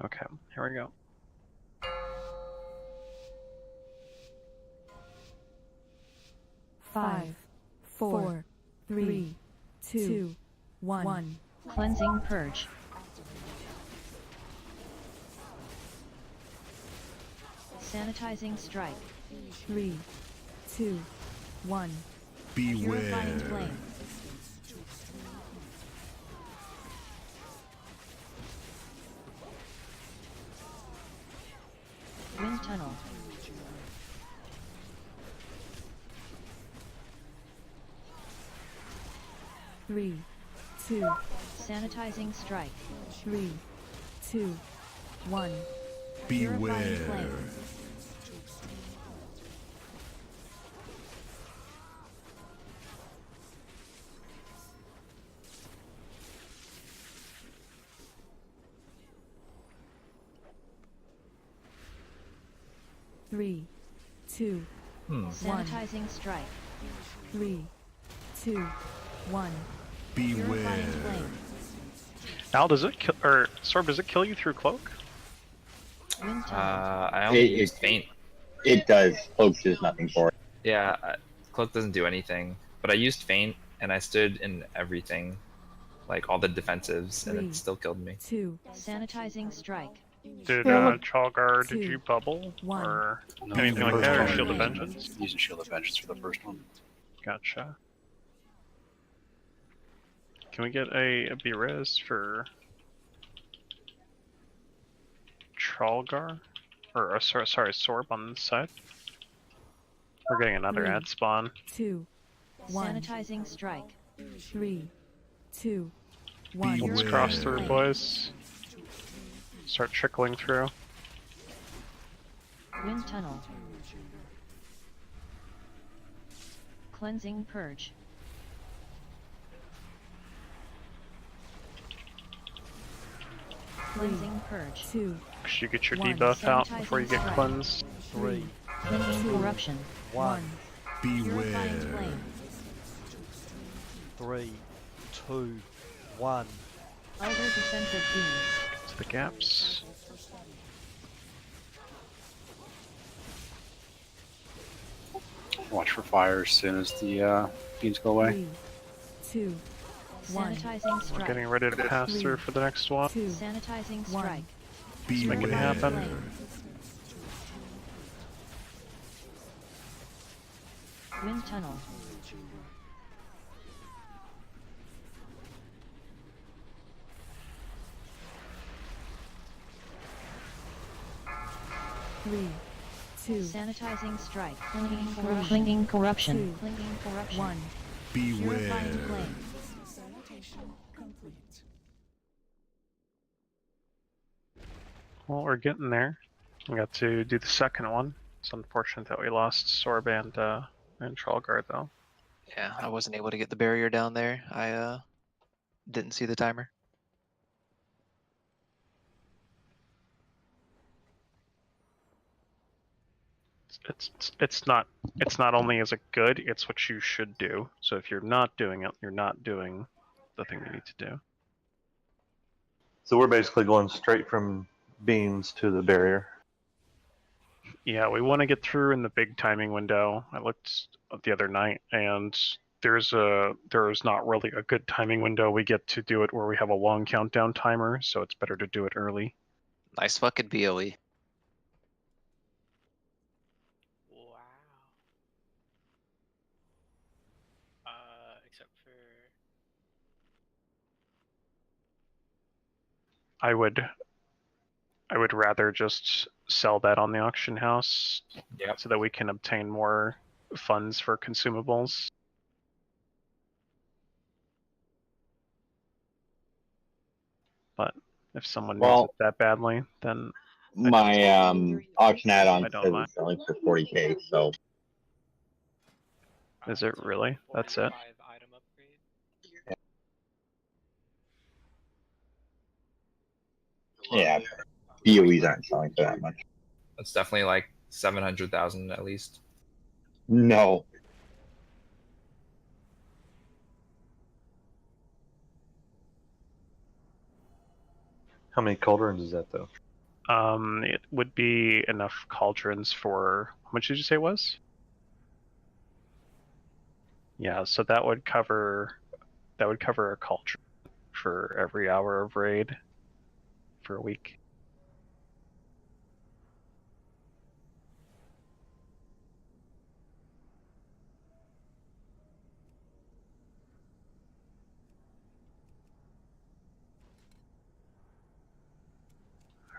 Okay, here we go. Five, four, three, two, one. Cleansing Purge. Sanitizing Strike. 3, 2, 1. Purifying Flame. Wind Tunnel. Three, two, Sanitizing Strike. 3, 2, 1. Purifying Flame. Three, two, Sanitizing Strike. 3, 2, 1. Purifying Flame. Al, does it kill, or Sorb, does it kill you through cloak? Wind Tunnel. I only used Faint. It does. Cloak does nothing for it. Yeah, Cloak doesn't do anything. But I used Faint, and I stood in everything. Like, all the defensives, and 3, it still killed me. 2, Sanitizing Strike. Did Chalgar, did 2, you bubble? 1. Or No, anything the like first that, or one, Shield of Vengeance? Using Shield of Vengeance for the first one. Gotcha. Can we get a B-Res for Tralgar? Or, sorry, Sorb on this side? We're getting another ad spawn. 2, 1. Sanitizing Strike. 3, 2, 1. Let's cross through, boys. Start trickling through. Wind Tunnel. Cleansing Purge. Cleansing Purge. 2, Should you get your 1. debuff out Sanitizing before you get strike. cleansed? 3, Clinging Corruption. 1. Purifying Flame. 3, 2, 1. Elder Defensive Beam. To the gaps. Watch for fire as soon as the beams go away. 3, 2, 1. Sanitizing We're Strike. getting ready to pass through for the next one. 2, Sanitizing 1. Strike. Let's make it happen. Flame. Wind Tunnel. Three, 2, Sanitizing Strike. Clinging Corruption. 2, Clinging Corruption. 1. Purifying Flame. Well, we're getting there. We got to do the second one. It's unfortunate that we lost Sorb and Tralgar, though. Yeah, I wasn't able to get the barrier down there. I didn't see the timer. It's not only is it good, it's what you should do. So if you're not doing it, you're not doing the thing you need to do. So we're basically going straight from beams to the barrier. Yeah, we want to get through in the big timing window. I looked the other night, and there's not really a good timing window. We get to do it where we have a long countdown timer, so it's better to do it early. Nice fucking BOE. Wow. Except for I would rather just sell that on the auction house, Yep. so that we can obtain more funds for consumables. But if someone needs it that badly, then My auction add-on I don't says mind. it's selling for 40K, so Is it really? That's it? 5 item upgrade. yeah, BOEs aren't selling for that much. It's definitely like 700,000 at least. No. How many cauldrons is that though? It would be enough cauldrons for, how much did you say it was? Yeah, so that would cover a cauldron for every hour of raid for a week.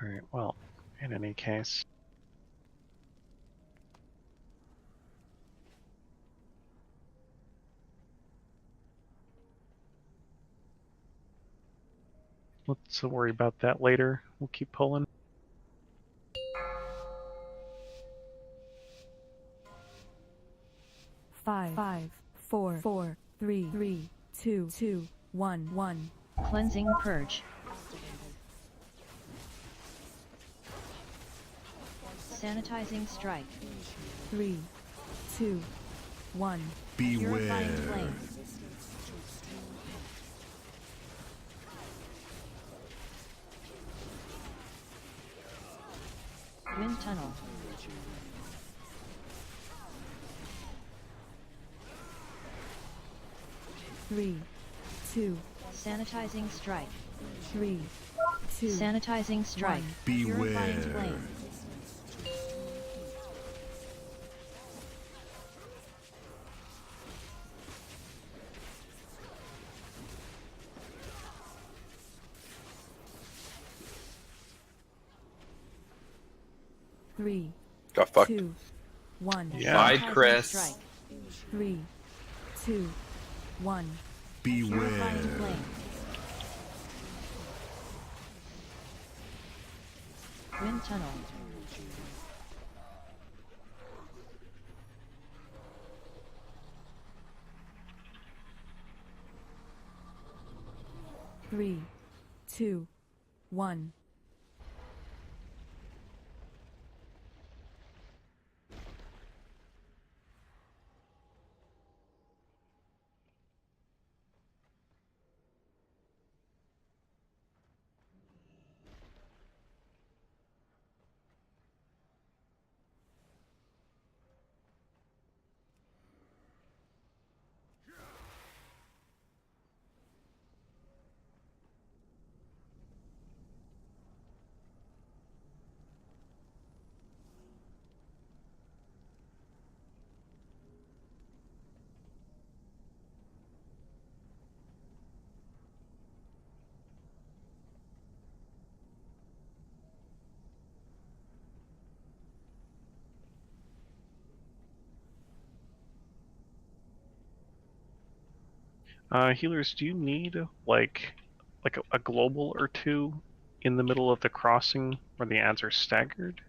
Alright, well, in any case. Let's worry about that later. We'll keep pulling. Five, four, three, two, one. Cleansing Purge. Sanitizing Strike. 3, 2, 1. Purifying Flame. Wind Tunnel. Three, two, Sanitizing Strike. 3, 2. Sanitizing Strike. Purifying Flame. Three, Got fucked. 2, 1. Yeah. Bye, Sanitizing Chris. Strike. 3, 2, 1. Purifying Flame. Wind Tunnel. Three, 2, 1. Healers, do you need like a global or two in the middle of the crossing where the ads are staggered?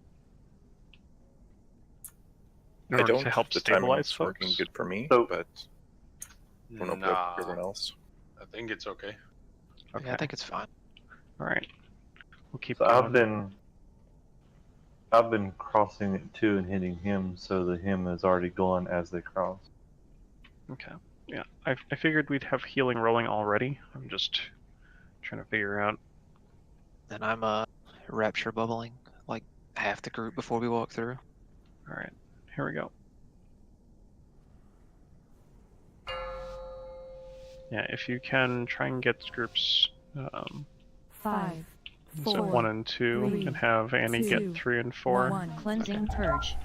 In I order don't. to help The timing stabilize is working folks? good for me, So- but I don't know Nah, about everyone else. I think it's okay. Okay. Yeah, I think it's fine. Alright. We'll keep So going. I've been crossing it too and hitting him, so the him is already gone as they cross. Okay. Yeah, I figured we'd have healing rolling already. I'm just trying to figure out. And I'm rapture bubbling like half the group before we walk through. Alright, here we go. Yeah, if you can try and get groups 5, so 4, 1 and 2 3, and have Annie 2, get 3 and 4. 1. Cleansing Purge.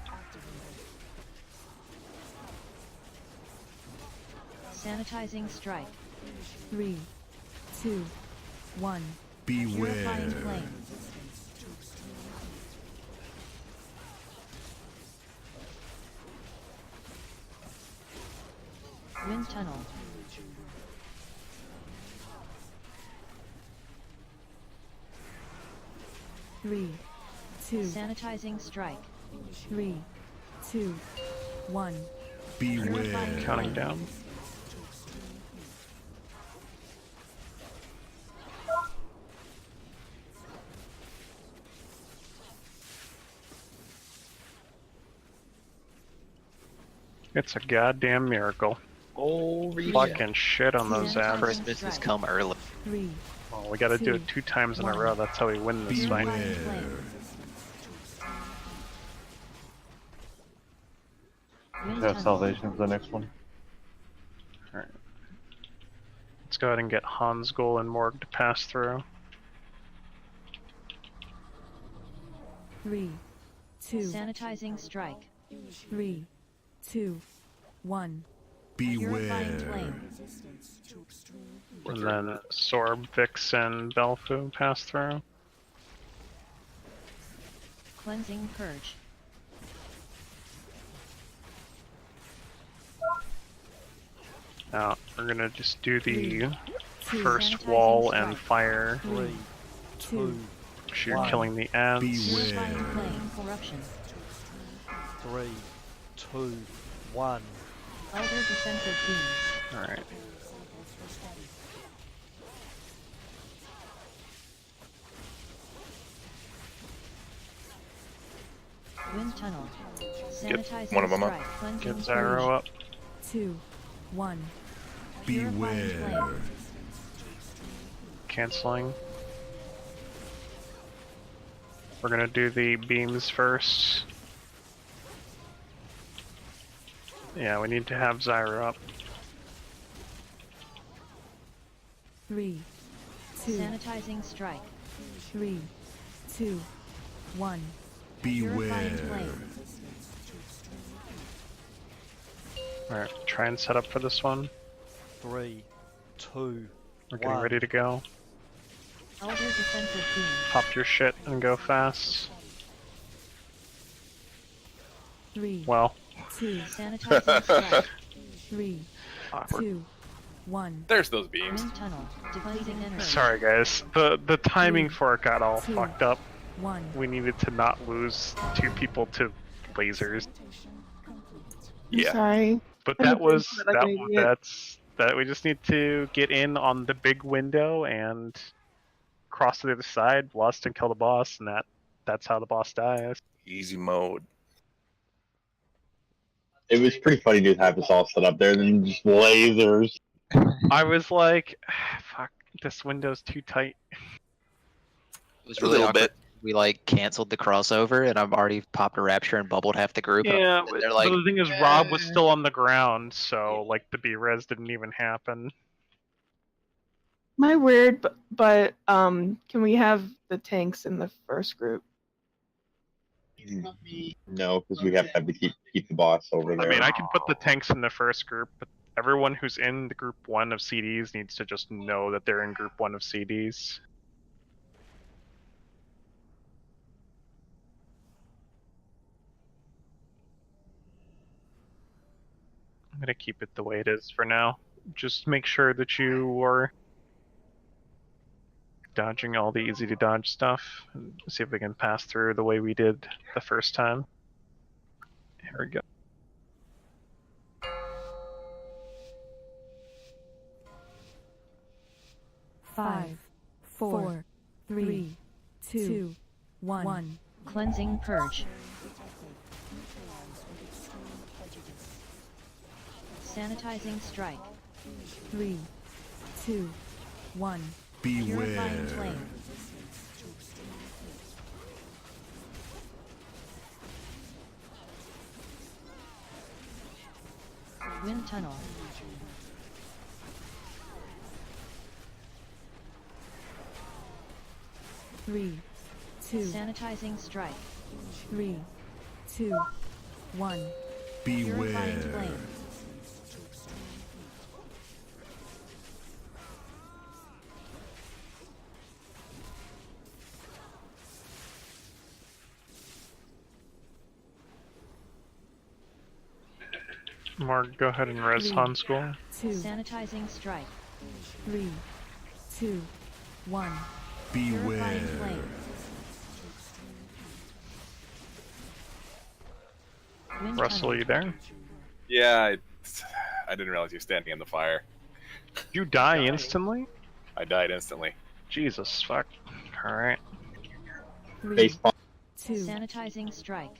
Sanitizing Strike. 3, 2, 1. Purifying Flame. Wind Tunnel. Three, 2, Sanitizing Strike. 3, 2, 1. Purifying Counting Flame. down. It's a goddamn miracle. Holy Fucking shit on those ads. Christmas has come early. 3, Well, we gotta do it 2 times in a row. That's how we win this fight. Purifying Flame. Wind Have tunnel. salvation for the next one. Alright. Let's go ahead and get Hansgul and Morg to pass through. 3, 2, Sanitizing strike. 3, 2, 1. Purifying Beware. flame. And then Sorb, Vix, and Belfu pass through. Cleansing purge. Now, we're gonna just do the 2, first Sanitizing wall strike. and fire. 3, 2, Make sure you're One. killing the ads. Purifying Beware. flame. Corruption. 3, 2, 1. Elder defensive beam. Alright. Wind tunnel. Sanitizing one of 'em up. strike. Cleansing Get purge. Zyro up. 2, 1. Purifying Beware. flame. Canceling. We're gonna do the beams first. Yeah, we need to have Zyro up. 3, 2, Sanitizing strike. 3, 2, 1. Purifying Beware. flame. Alright, try and set up for this one. 3, 2, We're getting 1. ready to go. Elder defensive beam. Pop your shit and go fast. 3, Well, 2, Sanitizing strike. 3, awkward. 2, 1. There's those beams. Wind tunnel. Depleting energy. Sorry guys, the timing Three, for it got all two, fucked up. 1. We needed to not lose 2 people to lasers. Yeah. Sorry. But I'm that a was bit like an idiot. that we just need to get in on the big window and cross to the other side, lust and kill the boss, and that's how the boss dies. Easy mode. It was pretty funny to have us all set up there, and then just lasers. I was like, fuck, this window's too tight. It was A really little awkward. bit. We like canceled the crossover, and I'm already popped a rapture and bubbled half the group. Yeah, and but they're like, the thing is, Rob was still on the ground, so like the B-res didn't even happen. My weird, but can we have the tanks in the first group? No, because we have to keep the boss over there. I mean, I can put the tanks in the first group, but everyone who's in the group 1 of CDs needs to just know that they're in group 1 of CDs. I'm gonna keep it the way it is for now. Just make sure that you are dodging all the easy to dodge stuff, and see if we can pass through the way we did the first time. Here we go. Five, 4, 3, 2, 1. Cleansing purge. Sanitizing strike. 3, 2, 1. Purifying Beware. flame. Wind tunnel. Three, 2, Sanitizing strike. 3, 2, 1. Purifying Beware. flame. Mark, go ahead and res Three. Hansgul. 2, Sanitizing strike. 3, 2, 1. Purifying Beware. flame. Wind Russell, tunnel. you there? Yeah, I didn't realize you were standing in the fire. You die instantly? I died instantly. Jesus, fuck. Alright. 3, Base bomb. 2, Sanitizing strike.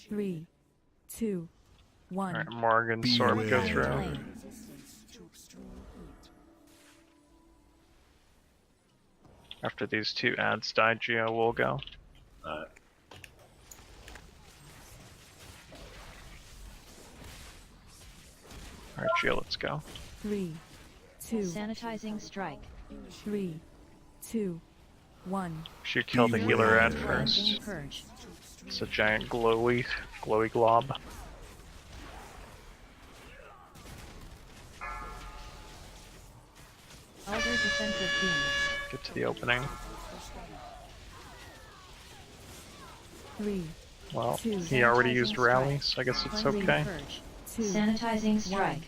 3, 2, 1. Alright, Morgan, Sorb, go Beware. through. Flame. After these 2 ads die, Geo will go. Alright, Gio, let's go. 3, 2, Sanitizing strike. 3, 2, 1. Should kill the healer ad Cleansing first. purge. It's a giant glowy glob. Elder defensive beam. Get to the opening. 3, Well, Two. he already used Sanitizing rally, strike. so I guess it's Cleansing okay. purge. 2, Sanitizing strike.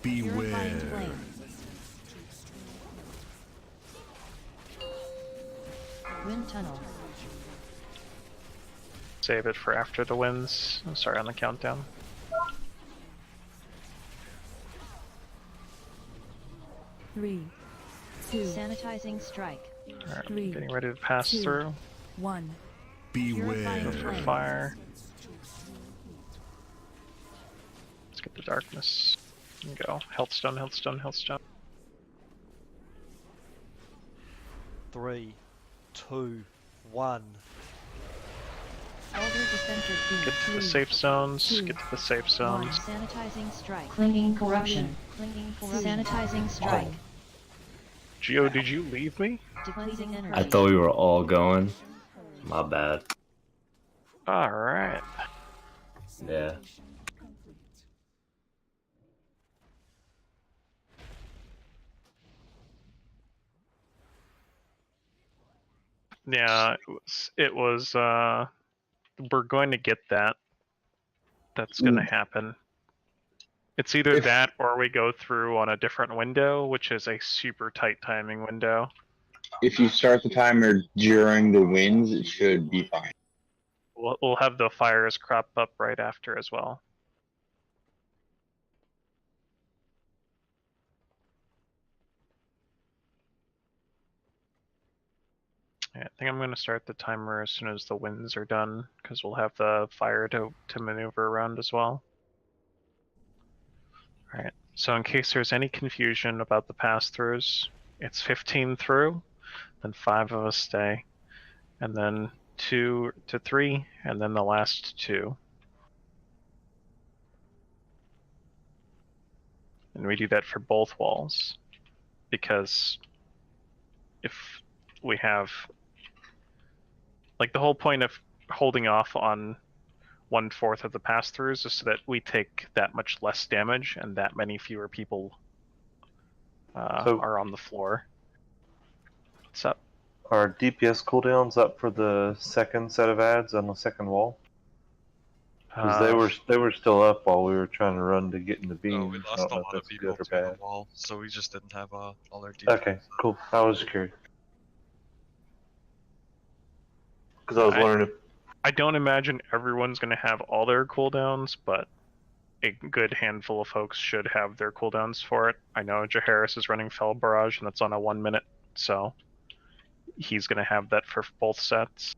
Purifying Beware. flame. Wind tunnel. Save it for after the wins. I'm sorry, on the countdown. Three, 2, Sanitizing strike. Alright, Three, getting ready to pass two. through. 1. Beware. Go for fire. Let's get the darkness. And go. Healthstone, healthstone, healthstone. 3, 2, 1. Elder defensive beam. Get to the safe zones. Get to the safe zones. Sanitizing strike. Clinging corruption. Clinging corruption. Sanitizing strike. Gio, did you leave me? Depleting energy. I thought we were all going. My bad. Alright. Yeah. Yeah, we're going to get that. That's gonna happen. It's either that or we go through on a different window, which is a super tight timing window. If you start the timer during the wins, it should be fine. We'll have the fires crop up right after as well. Yeah, I think I'm going to start the timer as soon as the winds are done, because we'll have the fire to maneuver around as well. Alright, so in case there's any confusion about the pass-throughs, it's 15 through, then 5 of us stay, and then 2 to 3, and then the last 2. And we do that for both walls, because if we have, like, the whole point of holding off on 1/4 of the pass-throughs is so that we take that much less damage and that many fewer people are on the floor. What's up? Are DPS cooldowns up for the second set of ads on the second wall? Because they were still up while we were trying to run to get in the beam. Oh, we I lost don't a know if lot of that's people good or to the bad. wall, so we just didn't have all our DPS. Okay, cool. I was curious. Because I was wondering if I don't imagine everyone's going to have all their cooldowns, but a good handful of folks should have their cooldowns for it. I know Jaharis is running Fell Barrage, and that's on a 1 minute, so he's going to have that for both sets.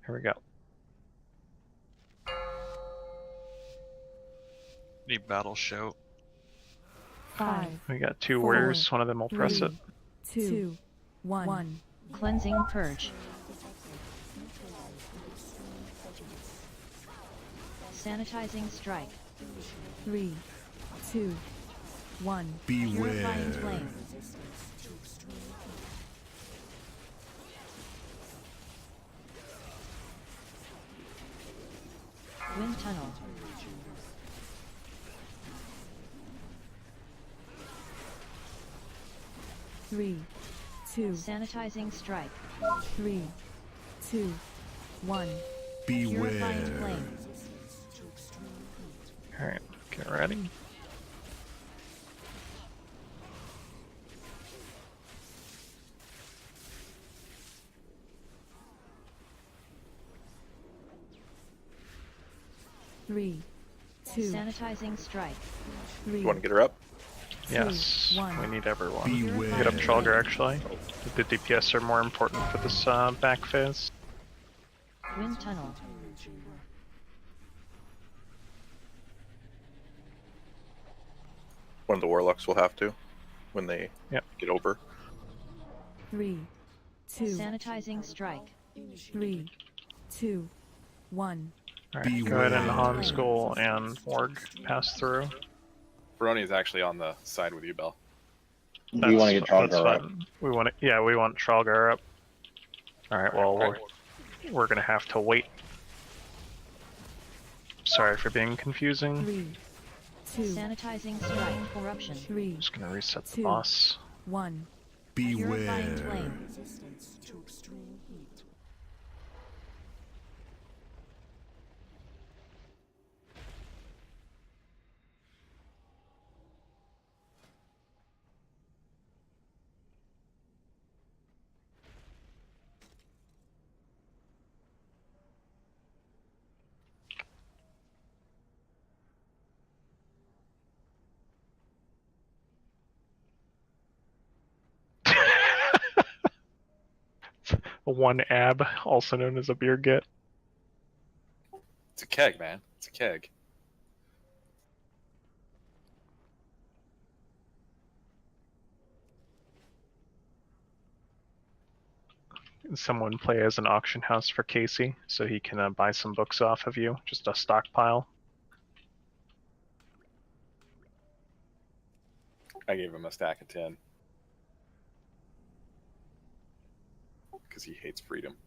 Here we go. Need battle shout. 5, We got 2 Four, warriors, one of them will press it. 2, 1. Cleansing purge. Sanitizing strike. 3, 2, 1. Purifying Beware. flame. Wind tunnel. Three, 2, Sanitizing strike. 3, 2, 1. Purifying Beware. flame. Alright, get ready. Three, 2, Sanitizing strike. 3, You want to get her up? Yes, 1. we need everyone. Beware. Get up Tralgar, actually. The DPS are more important for this back phase. Wind tunnel. One of the warlocks will have to when they Yep. get over. 3, 2, Sanitizing strike. 3, 2, 1. Alright, go ahead and Han Skull and Morg pass through. Baroni is actually on the side with you, Bell. We want to get Tralgar up. We want to, yeah, we want Tralgar up. Alright, well, we're gonna have to wait. Sorry for being confusing. 3, 2, Sanitizing strike. Corruption. 3, Just gonna reset the 2, boss. 1. Purifying flame. One ab, also known as a beer get. It's a keg, man. It's a keg. Someone play as an auction house for Casey, so he can buy some books off of you. Just a stockpile. I gave him a stack of 10. Because he hates freedom.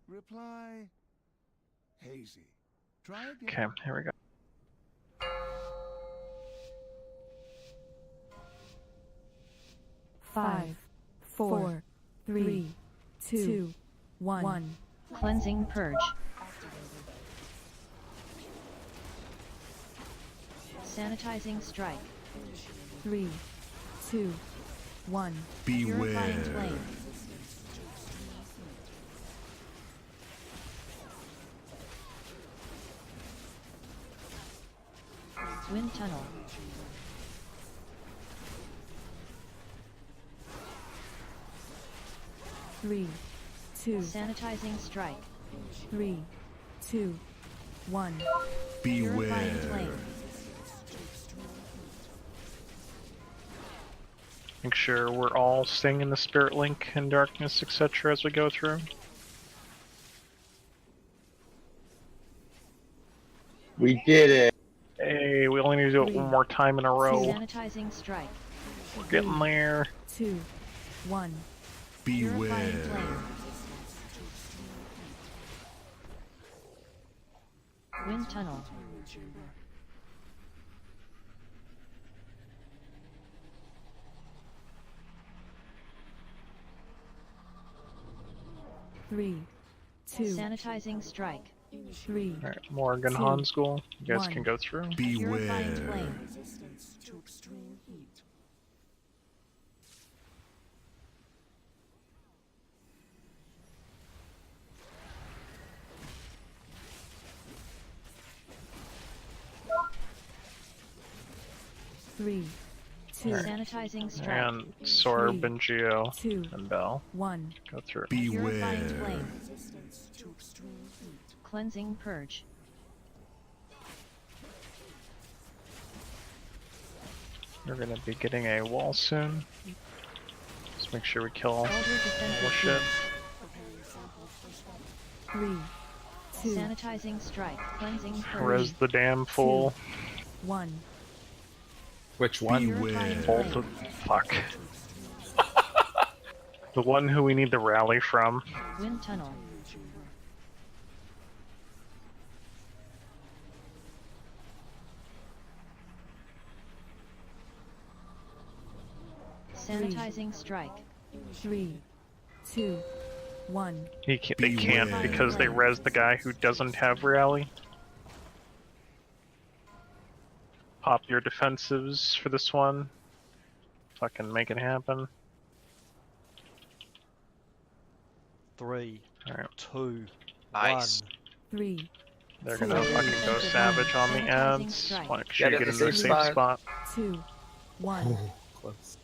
Reply hazy. Try again. Okay, here we go. Five, 4, 3, 2, 1. Cleansing purge. Sanitizing strike. 3, 2, 1. Purifying flame. Wind tunnel. Three, 2. Sanitizing strike. 3, 2, 1. Purifying flame. Make sure we're all staying in the Spirit Link and Darkness, etc. as we go through. We did it. Hey, we only need to do it one more time in a row. Sanitizing strike. We're getting there. 2, 1. Purifying flame. Wind tunnel. Three, 2. Sanitizing strike. 3. Alright, Morgan Two, Han School. You guys 1. can go through. Purifying flame. Resistance to extreme heat. Three, 2. Alright. Sanitizing strike. And Sorb 3, and Geo 2, and Bell. 1. Go through. Purifying flame. Resistance to extreme heat. Cleansing purge. We're gonna be getting a wall soon. Just make sure we kill all Elder the defensive shit. Three, 2, Sanitizing strike. Cleansing purge. Res the damn fool. 1. Which one? Purifying Both flame. of fuck. The one who we need to rally from. Wind tunnel. Sanitizing strike. 3, 2, 1. They can't because they res the guy who doesn't have rally. Pop your defensives for this one. Fucking make it happen. 3, Alright. 2, Nice. 1. 3, They're two, gonna fucking go savage on the Sanitizing ads. strike. Make sure you Get get in the into the safe safe spot. spot. 2, 1. Close.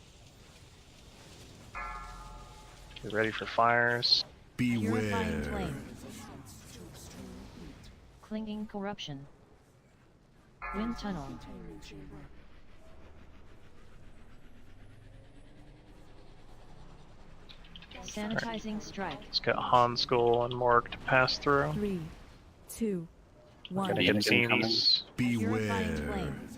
Get ready for fires. Purifying flame. Clinging corruption. Wind tunnel. Sanitizing strike. Let's get Hanskell and Morg to pass through. 3, 2, 1. Gonna get Beams incoming. beams. Purifying flame.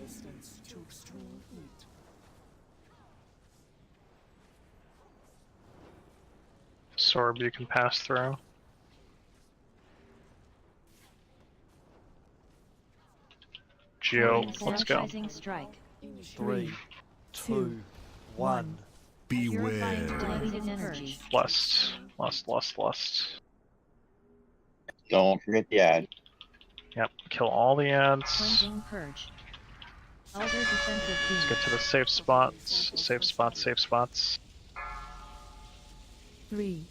Sorb you can pass through. Geo, let's go. Sanitizing strike. 3, 2, 1. Purifying deleted energy. Lust. Lust. Don't forget the ad. Yep, kill all the ads. Cleansing purge. Elder defensive beam. Let's get to the safe spots. Safe spots. 3,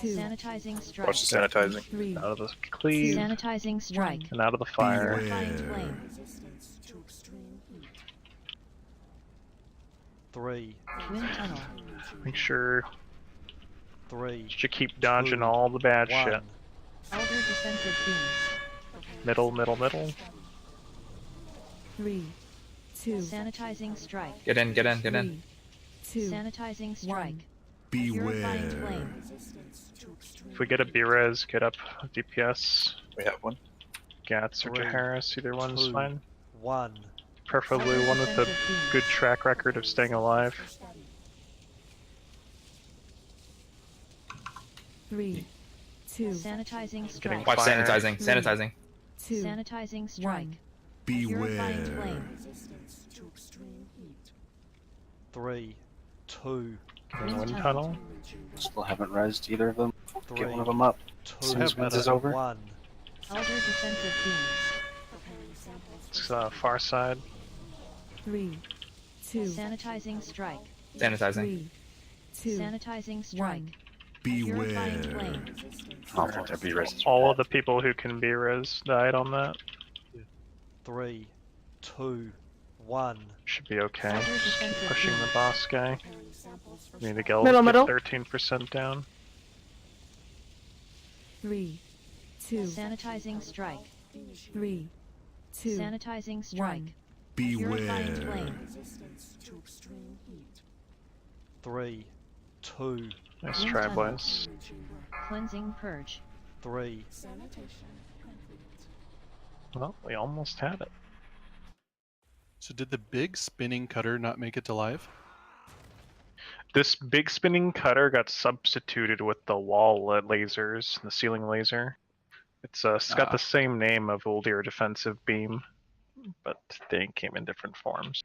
2, Sanitizing strike. Watch the sanitizing. 3, Out of the cleave Sanitizing strike. and out of the fire. Purifying flame. 3, Wind tunnel. Make sure 3, you keep dodging all the bad 1. shit. Elder defensive beam. Middle. 3, 2, Sanitizing strike. Get in. 3, 2, Sanitizing strike. Purifying flame. If we get a B-Res, get up DPS. We have one. Gats or 3, Jaharis, either one's 2, fine. 1. Preferably one with a good track record of staying alive. 3, 2, Sanitizing strike. Watch Fire. sanitizing. 2, Sanitizing strike. 1. Purifying flame. 3, 2, Getting wind tunnel. Still haven't rezzed either of them. 3, Get one of them up. 2, As soon as Winds is over. 1. Elder defensive beam. It's far side. 3, 2, Sanitizing strike. Sanitizing. 3, 2, Sanitizing strike. 1. Purifying flame. Oh, their B-res is All of the people who can B-Res died on that. 3, 2, 1. Should be okay. Elder Just keep defensive pushing beam. the boss guy. Need to get Middle. 13% down. 3, 2, Sanitizing strike. 3, 2, Sanitizing strike. 1. Purifying flame. 3, 2, Nice Wind try, tunnel. boys. Cleansing purge. 3. Well, we almost had it. So did the big spinning cutter not make it to live? This big spinning cutter got substituted with the wall lasers, the ceiling laser. It's got the same name of Uldir defensive beam, but they came in different forms.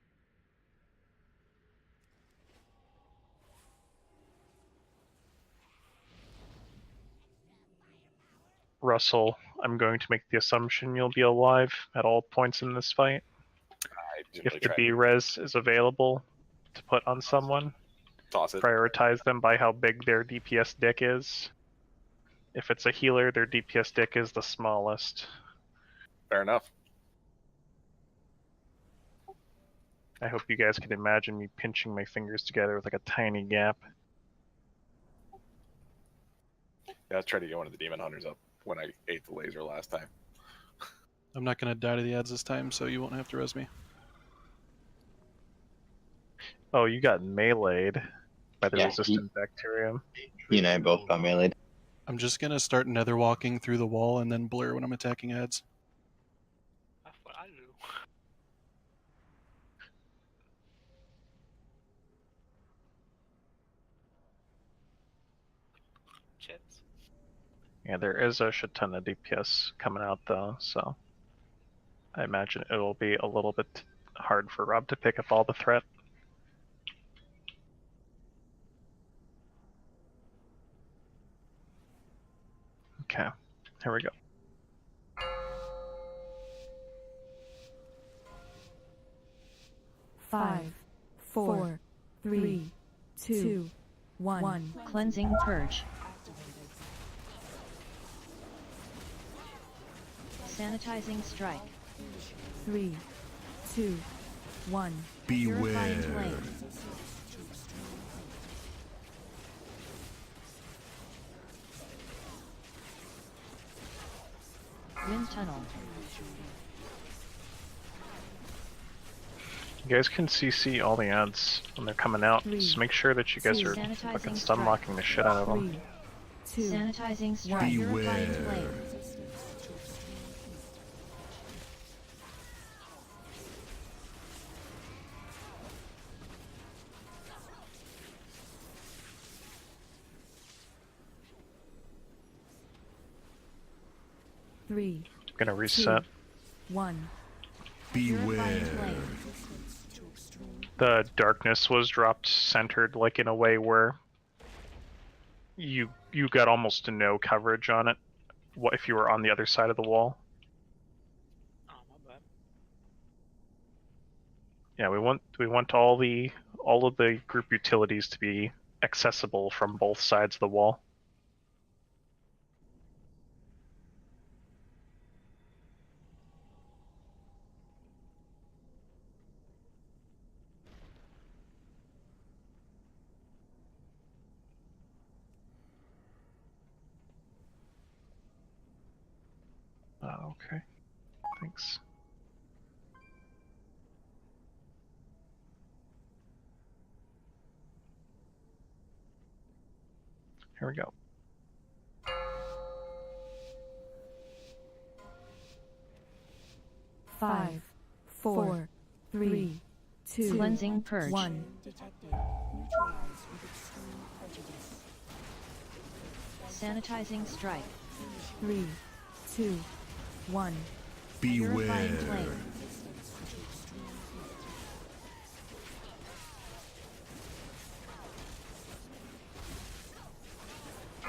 Russell, I'm going to make the assumption you'll be alive at all points in this fight. I didn't If really the try. B-Res is available to put on someone, Toss it. prioritize them by how big their DPS dick is. If it's a healer, their DPS dick is the smallest. Fair enough. I hope you guys can imagine me pinching my fingers together with like a tiny gap. Yeah, I tried to get one of the demon hunters up when I ate the laser last time. I'm not going to die to the ads this time, so you won't have to res me. Oh, you got meleeed by the Yeah, resistant bacterium. He and I both got meleeed. I'm just going to start nether walking through the wall and then blur when I'm attacking ads. That's what I do. Chips. Yeah, there is a shit ton of DPS coming out though, so I imagine it'll be a little bit hard for Rob to pick up all the threat. Okay, here we go. Five, four, three, two, one. Cleansing purge. Sanitizing strike. 3, 2, 1. Purifying flame. Wind tunnel. You guys can CC all the ads when they're coming out. Just make sure that you guys are fucking stun locking the shit out of them. 3, 2, Sanitizing strike. Purifying flame. Three. I'm gonna reset. 2, 1. Purifying flame. The darkness was dropped centered like in a way where you got almost no coverage on it. What if you were on the other side of the wall? Oh, my bad. Yeah, we want all of the group utilities to be accessible from both sides of the wall. Okay. Thanks. Here we go. Five, 4, 3, 2, Cleansing purge. 1. Sanitizing strike. 3, 2, 1. Purifying flame.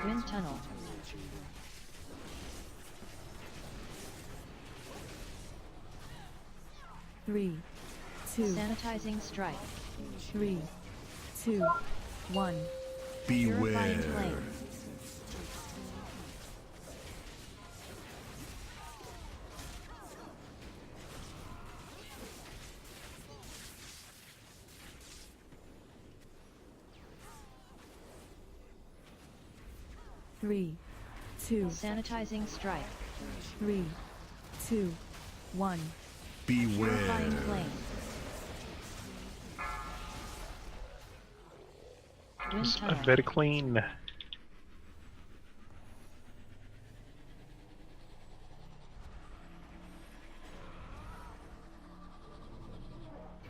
Wind tunnel. Three, 2, Sanitizing strike. 3, 2, 1. Purifying flame. Three, 2, Sanitizing strike. 3, 2, 1. Purifying flame. Wind tunnel. Very clean.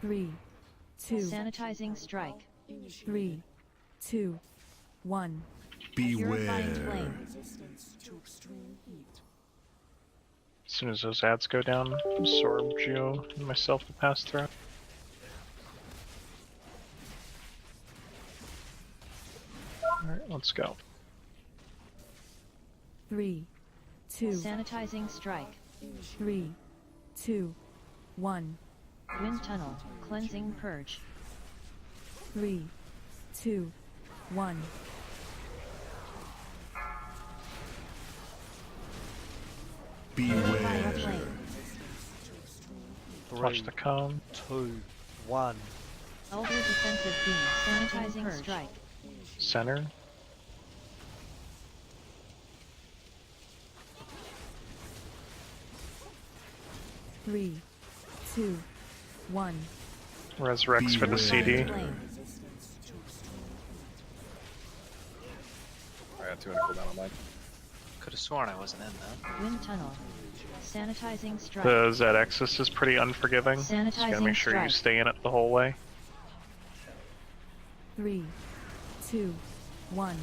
Three, 2, Sanitizing strike. 3, 2, 1. Purifying flame. As soon as those ads go down, absorb Geo and myself to pass through. Alright, let's go. 3, 2, Sanitizing strike. 3, 2, 1. Wind tunnel. Cleansing purge. 3, 2, 1. Purifying flame. Watch the cone. 2, 1. Elder defensive beam. Sanitizing strike. Center. Three, 2, 1. Resurrects for the CD. Flame. I got 2 and a cooldown on mine. Could have sworn I wasn't in that. Wind tunnel. Sanitizing strike. The Z-axis is pretty unforgiving. Just gotta Sanitizing make sure you strike. stay in it the whole way. 3, 2, 1.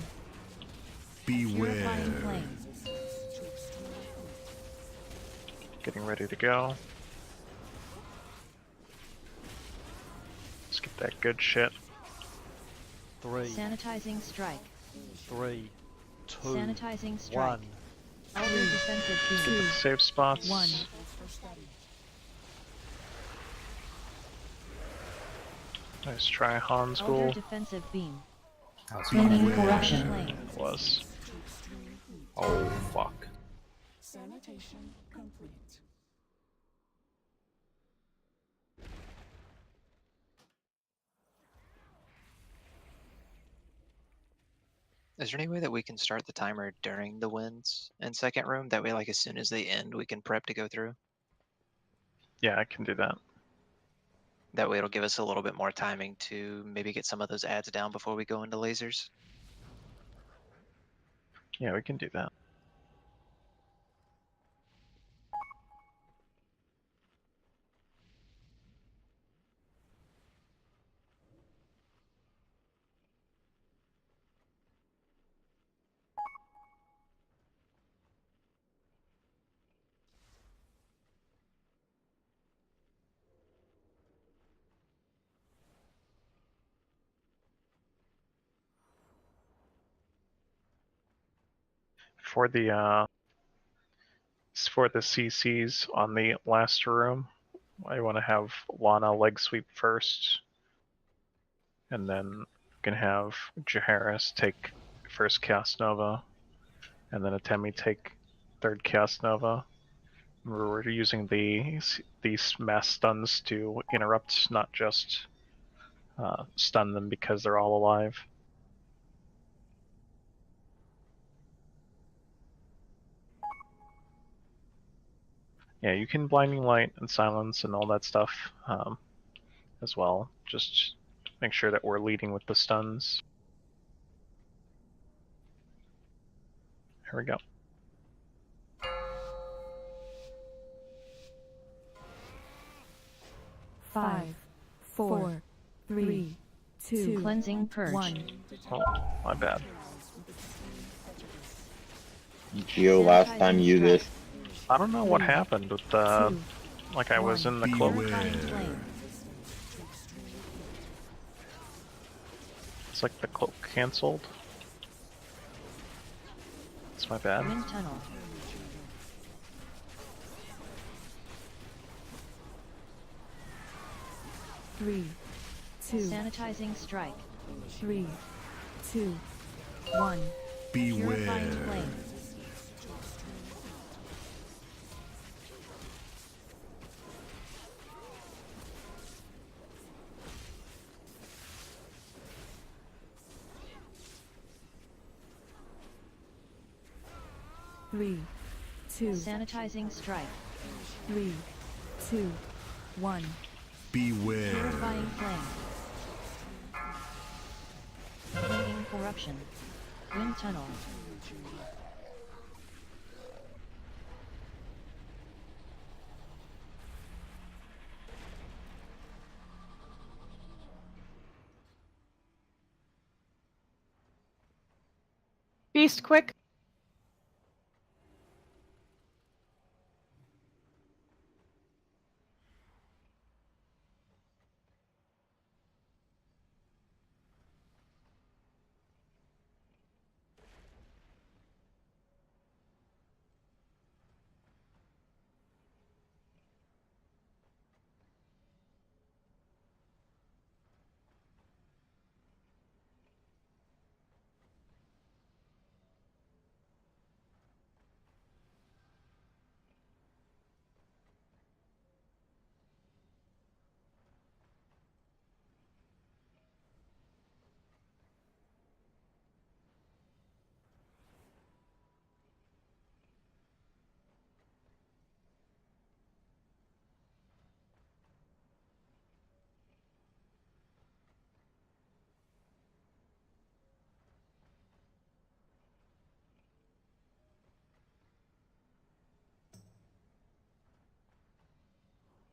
Purifying flame. Getting ready to go. Let's get that good shit. 3, Sanitizing strike. 3, 2, Sanitizing strike. 1. Elder defensive beam. Save spots. 1. Nice try, Hans Elder Ghoul. defensive beam. How's Cleaning fun? corruption. Was. Oh fuck. Sanitation complete. Is there any way that we can start the timer during the wins in second room? That way, like, as soon as they end, we can prep to go through? Yeah, I can do that. That way it'll give us a little bit more timing to maybe get some of those ads down before we go into lasers. Yeah, we can do that. For the CCs on the last room, I want to have Lana leg sweep first, and then we can have Jaharis take first cast Nova, and then Atemi take third cast Nova. We're using these mass stuns to interrupt, not just stun them because they're all alive. Yeah, you can blinding light and silence and all that stuff as well. Just make sure that we're leading with the stuns. Here we go. Five, four, three, two, Cleansing purge. 1. Oh, my bad. Geo, last time you this. I don't know what happened with the... Like I was in the cloak. It's like the cloak cancelled. It's my bad. Wind tunnel. Three, two. Sanitizing strike. 3, 2, 1. Purifying flame. Three, two. Sanitizing strike. 3, 2, 1. Purifying flame. Cleaning corruption. Wind tunnel. Beast, quick.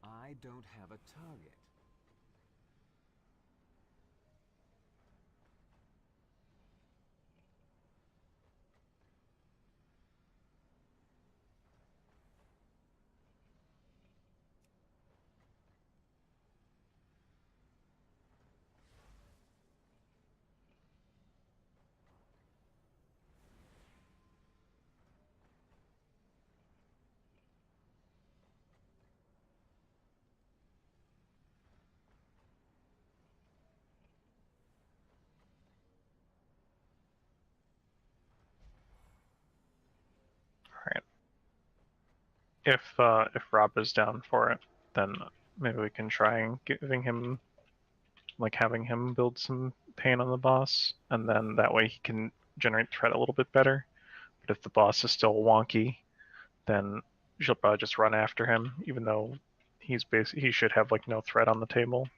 I don't have a target. If Rob is down for it, then maybe we can try and having him build some pain on the boss, and then that way he can generate threat a little bit better. But if the boss is still wonky, then she'll probably just run after him, even though he should have like no threat on the table.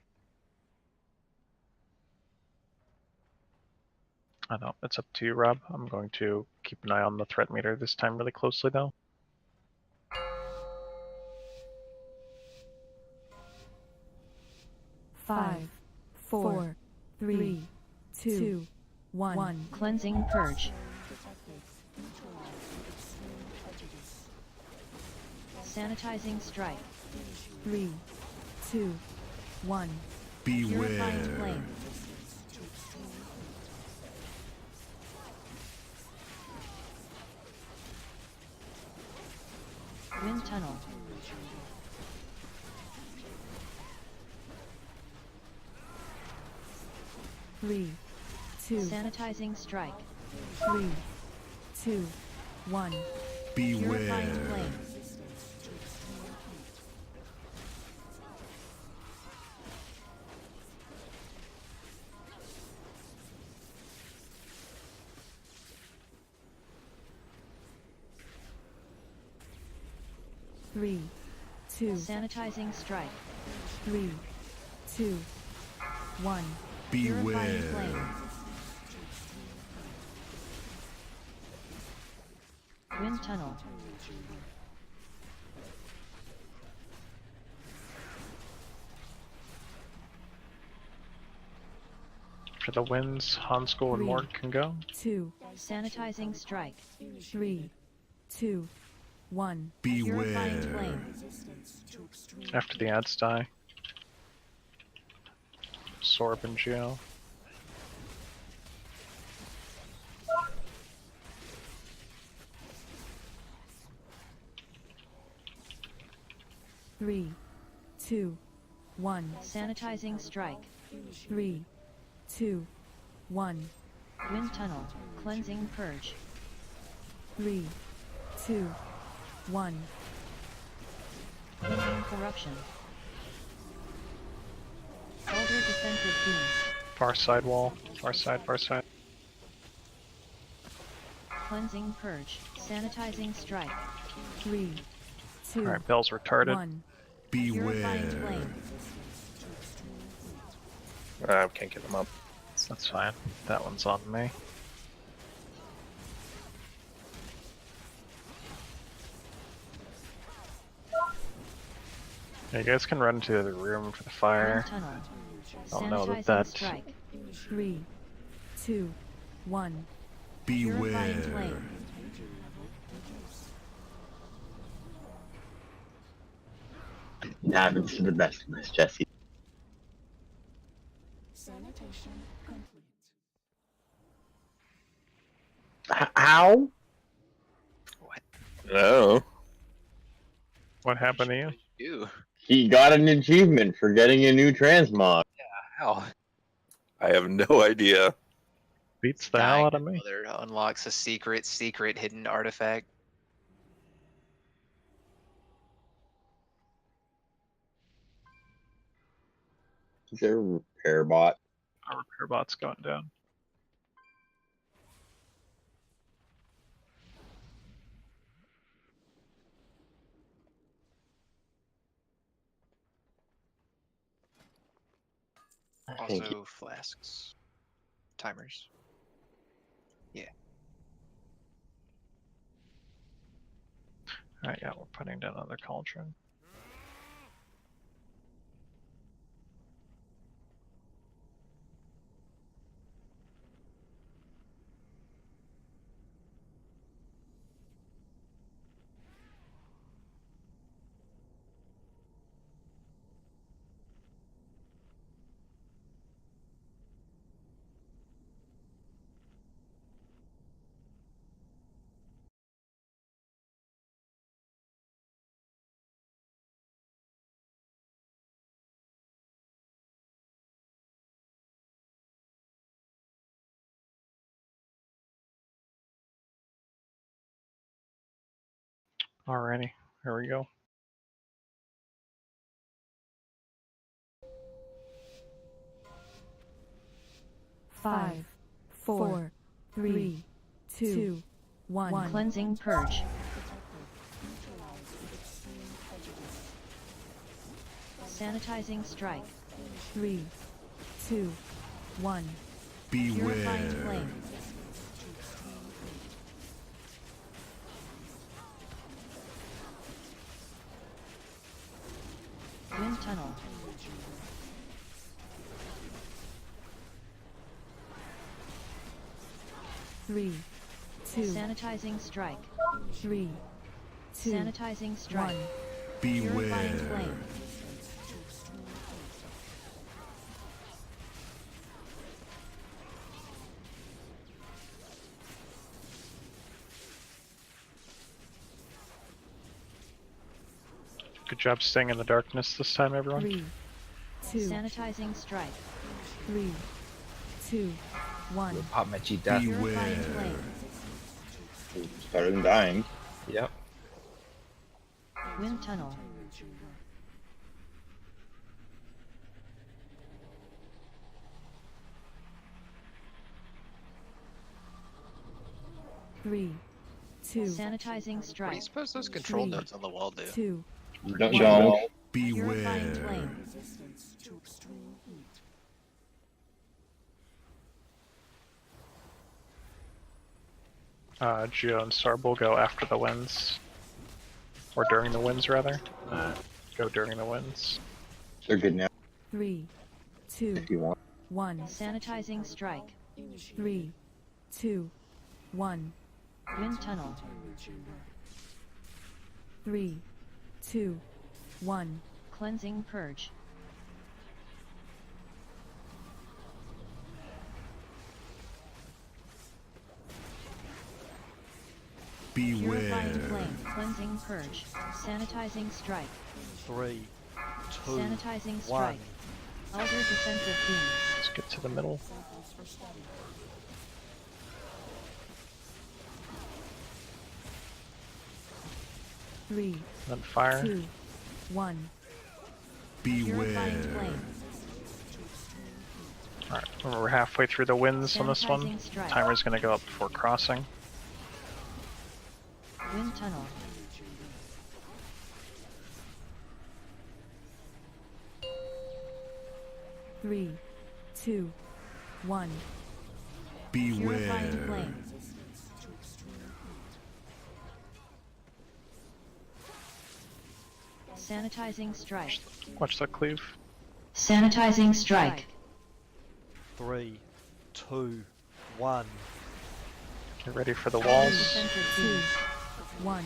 I don't know. It's up to you, Rob. I'm going to keep an eye on the threat meter this time really closely, though. Five, four, three, two, one. Cleansing purge. Sanitizing strike. 3, 2, 1. Purifying flame. Wind tunnel. Three, two. Sanitizing strike. 3, 2, 1. Purifying flame. Three, two. Sanitizing strike. 3, 2, 1. Purifying flame. Wind tunnel. For the winds, Hanskell and 3, Mort can go. 2. Sanitizing strike. 3, 2, 1. Purifying flame. After the ads die. Sorb and Geo. Three, two, 1. Sanitizing strike. 3, 2, 1. Wind tunnel. Cleansing purge. 3, 2, 1. Cleansing corruption. Elder defensive beams. Far side wall. Far side, far side. Cleansing purge. Sanitizing strike. 3, 2, Alright, Bell's retarded. 1. Purifying flame. I can't get them up. That's fine. That one's on me. Yeah, you guys can run into the other room for the fire. Wind tunnel. Don't know Sanitizing that. strike. 3, 2, 1. Purifying flame. It happens to the best of us, Jesse. Sanitation complete. How? No. What happened to you? You. He got an achievement for getting a new transmog. How? I have no idea. Beats the hell out of me. Mother unlocks a secret hidden artifact. Is there a repair bot? Our repair bot's going down. Also flasks. Timers. Yeah. Alright, yeah, we're putting down another cauldron. Alrighty. There we go. Five, four, three, two, one. Cleansing purge. Sanitizing strike. 3, 2, 1. Purifying flame. Wind tunnel. Three, two. Sanitizing strike. 3, 2. Sanitizing strike. 1. Purifying flame. Good job staying in the darkness this time, everyone. 3, 2. Sanitizing strike. 3, 2, 1. Pop my cheat death. Purifying flame. Started and dying. Yep. Wind tunnel. Three, 2. Sanitizing What do strike. you suppose those control 3, nodes on the wall do? 2. Don't. Purifying flame. Geo and Starb will go after the winds. Or during the winds, rather. Go during the winds. They're good now 3, 2, if you want. 1. Sanitizing strike. 3, 2, 1. Wind tunnel. 3, 2, 1. Cleansing purge. Purifying flame. Cleansing purge. Sanitizing strike. 3, 2, Sanitizing 1. strike. Elder defensive beam. Let's get to the middle. Three, Then fire. 2, 1. Purifying flame. Alright, we're halfway through the winds on this one. Sanitizing strike. Timer's gonna go up before crossing. Wind tunnel. Three, 2, 1. Purifying flame. Sanitizing strike. Watch that cleave. Sanitizing strike. 3, 2, 1. Get ready for the Elder walls. defensive 2, beam. 1.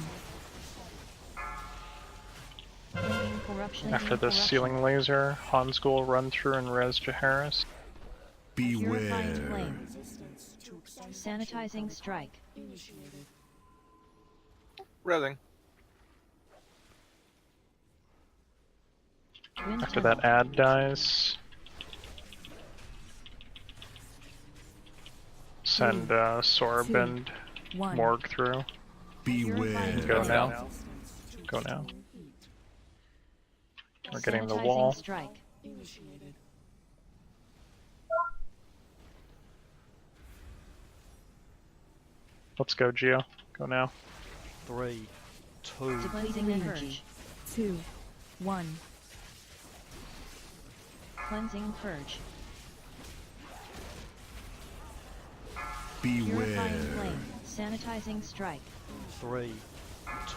Clinging corruption. After the corruption. ceiling laser, Hans will run through and res Jaharis. Purifying flame. Sanitizing strike. Resing. Wind After tunnel. that ad dies, send Sorb 2, and 1. Morg through. Purifying Go flame. now. Go now. We're getting the Sanitizing wall. strike. Let's go, Geo. Go now. 3, 2, Cleansing purge. 2, 1. Cleansing purge. Purifying flame. Sanitizing strike. 3,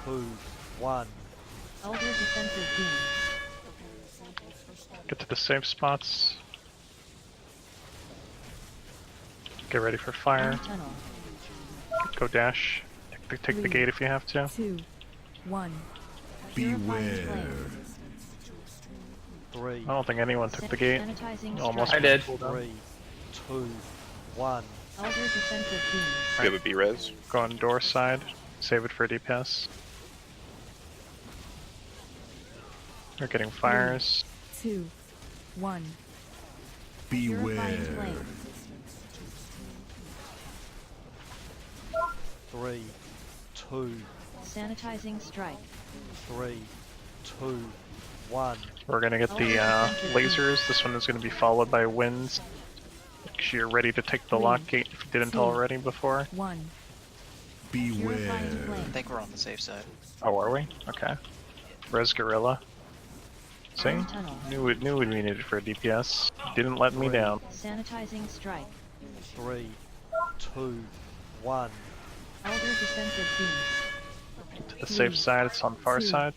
2, 1. Elder defensive beam. Get to the safe spots. Get ready for fire. Wind tunnel. Go dash. Take the gate if you have to. 2, 1. Purifying flame. 3, I don't think anyone took the gate. Sanitizing Almost. strike. I did. 3, 2, 1. Elder defensive beam. Do you have a B-res? Go on door side. Save it for DPS. We're getting fires. 2, 1. Purifying flame. 3, 2, Sanitizing strike. 3, 2, 1. We're gonna get the lasers. This one is gonna be followed by winds. Make sure you're ready to take the lock gate if you didn't already before. 1. Beware. I think we're on the safe side. Oh, are we? Okay. Res Gorilla. See? Knew what we needed for a DPS. Didn't let me down. Sanitizing strike. 3, 2, 1. Elder defensive beam. Get to the safe side, it's on far side.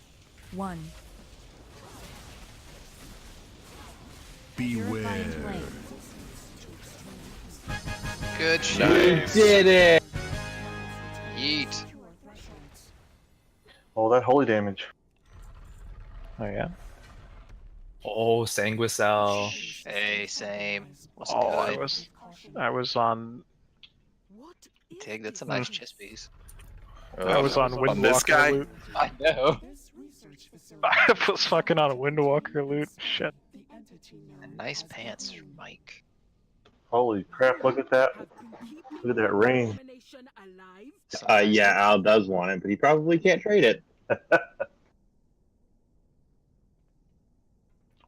1. Beware. Good shit. You did it! Yeet. Oh, that holy damage. Oh yeah. Oh, Sanguicel. Hey, same. Wasn't Oh, good. I was on. Tig, that's a nice chest piece. I was on this guy? Windwalker loot. I know. I was fucking on a Windwalker loot. Shit. And nice pants, Mike. Holy crap, look at that. Look at that rain. Yeah, Al does want it, but he probably can't trade it.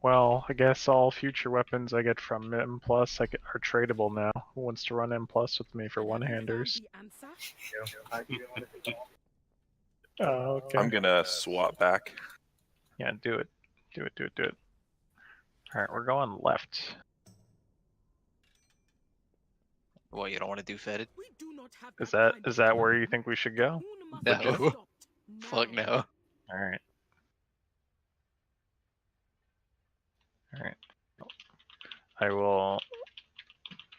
Well, I guess all future weapons I get from M Plus are tradable now. Who wants to run M Plus with me for one-handers? Okay. I'm gonna swap back. Yeah, do it. Do it. Alright, we're going left. Well, you don't want to do fetid? Is that where you think we should go? No. Fuck no. Alright. I will,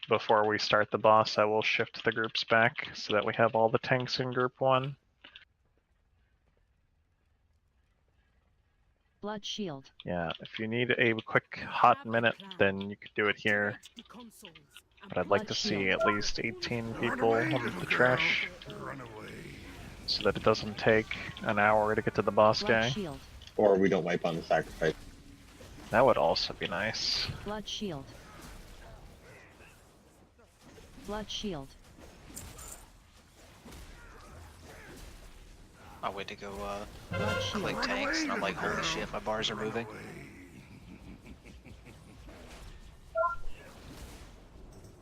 before we start the boss, I will shift the groups back so that we have all the tanks in group 1. Blood shield. Yeah, if you need a quick hot minute, then you could do it here. But I'd like to see at least 18 people on the trash, so that it doesn't take an hour to get to the boss guy. Or we don't wipe on the sacrifice. That would also be nice. Blood shield. Blood shield. I went to go click tanks, and I'm like, holy shit, my bars are moving.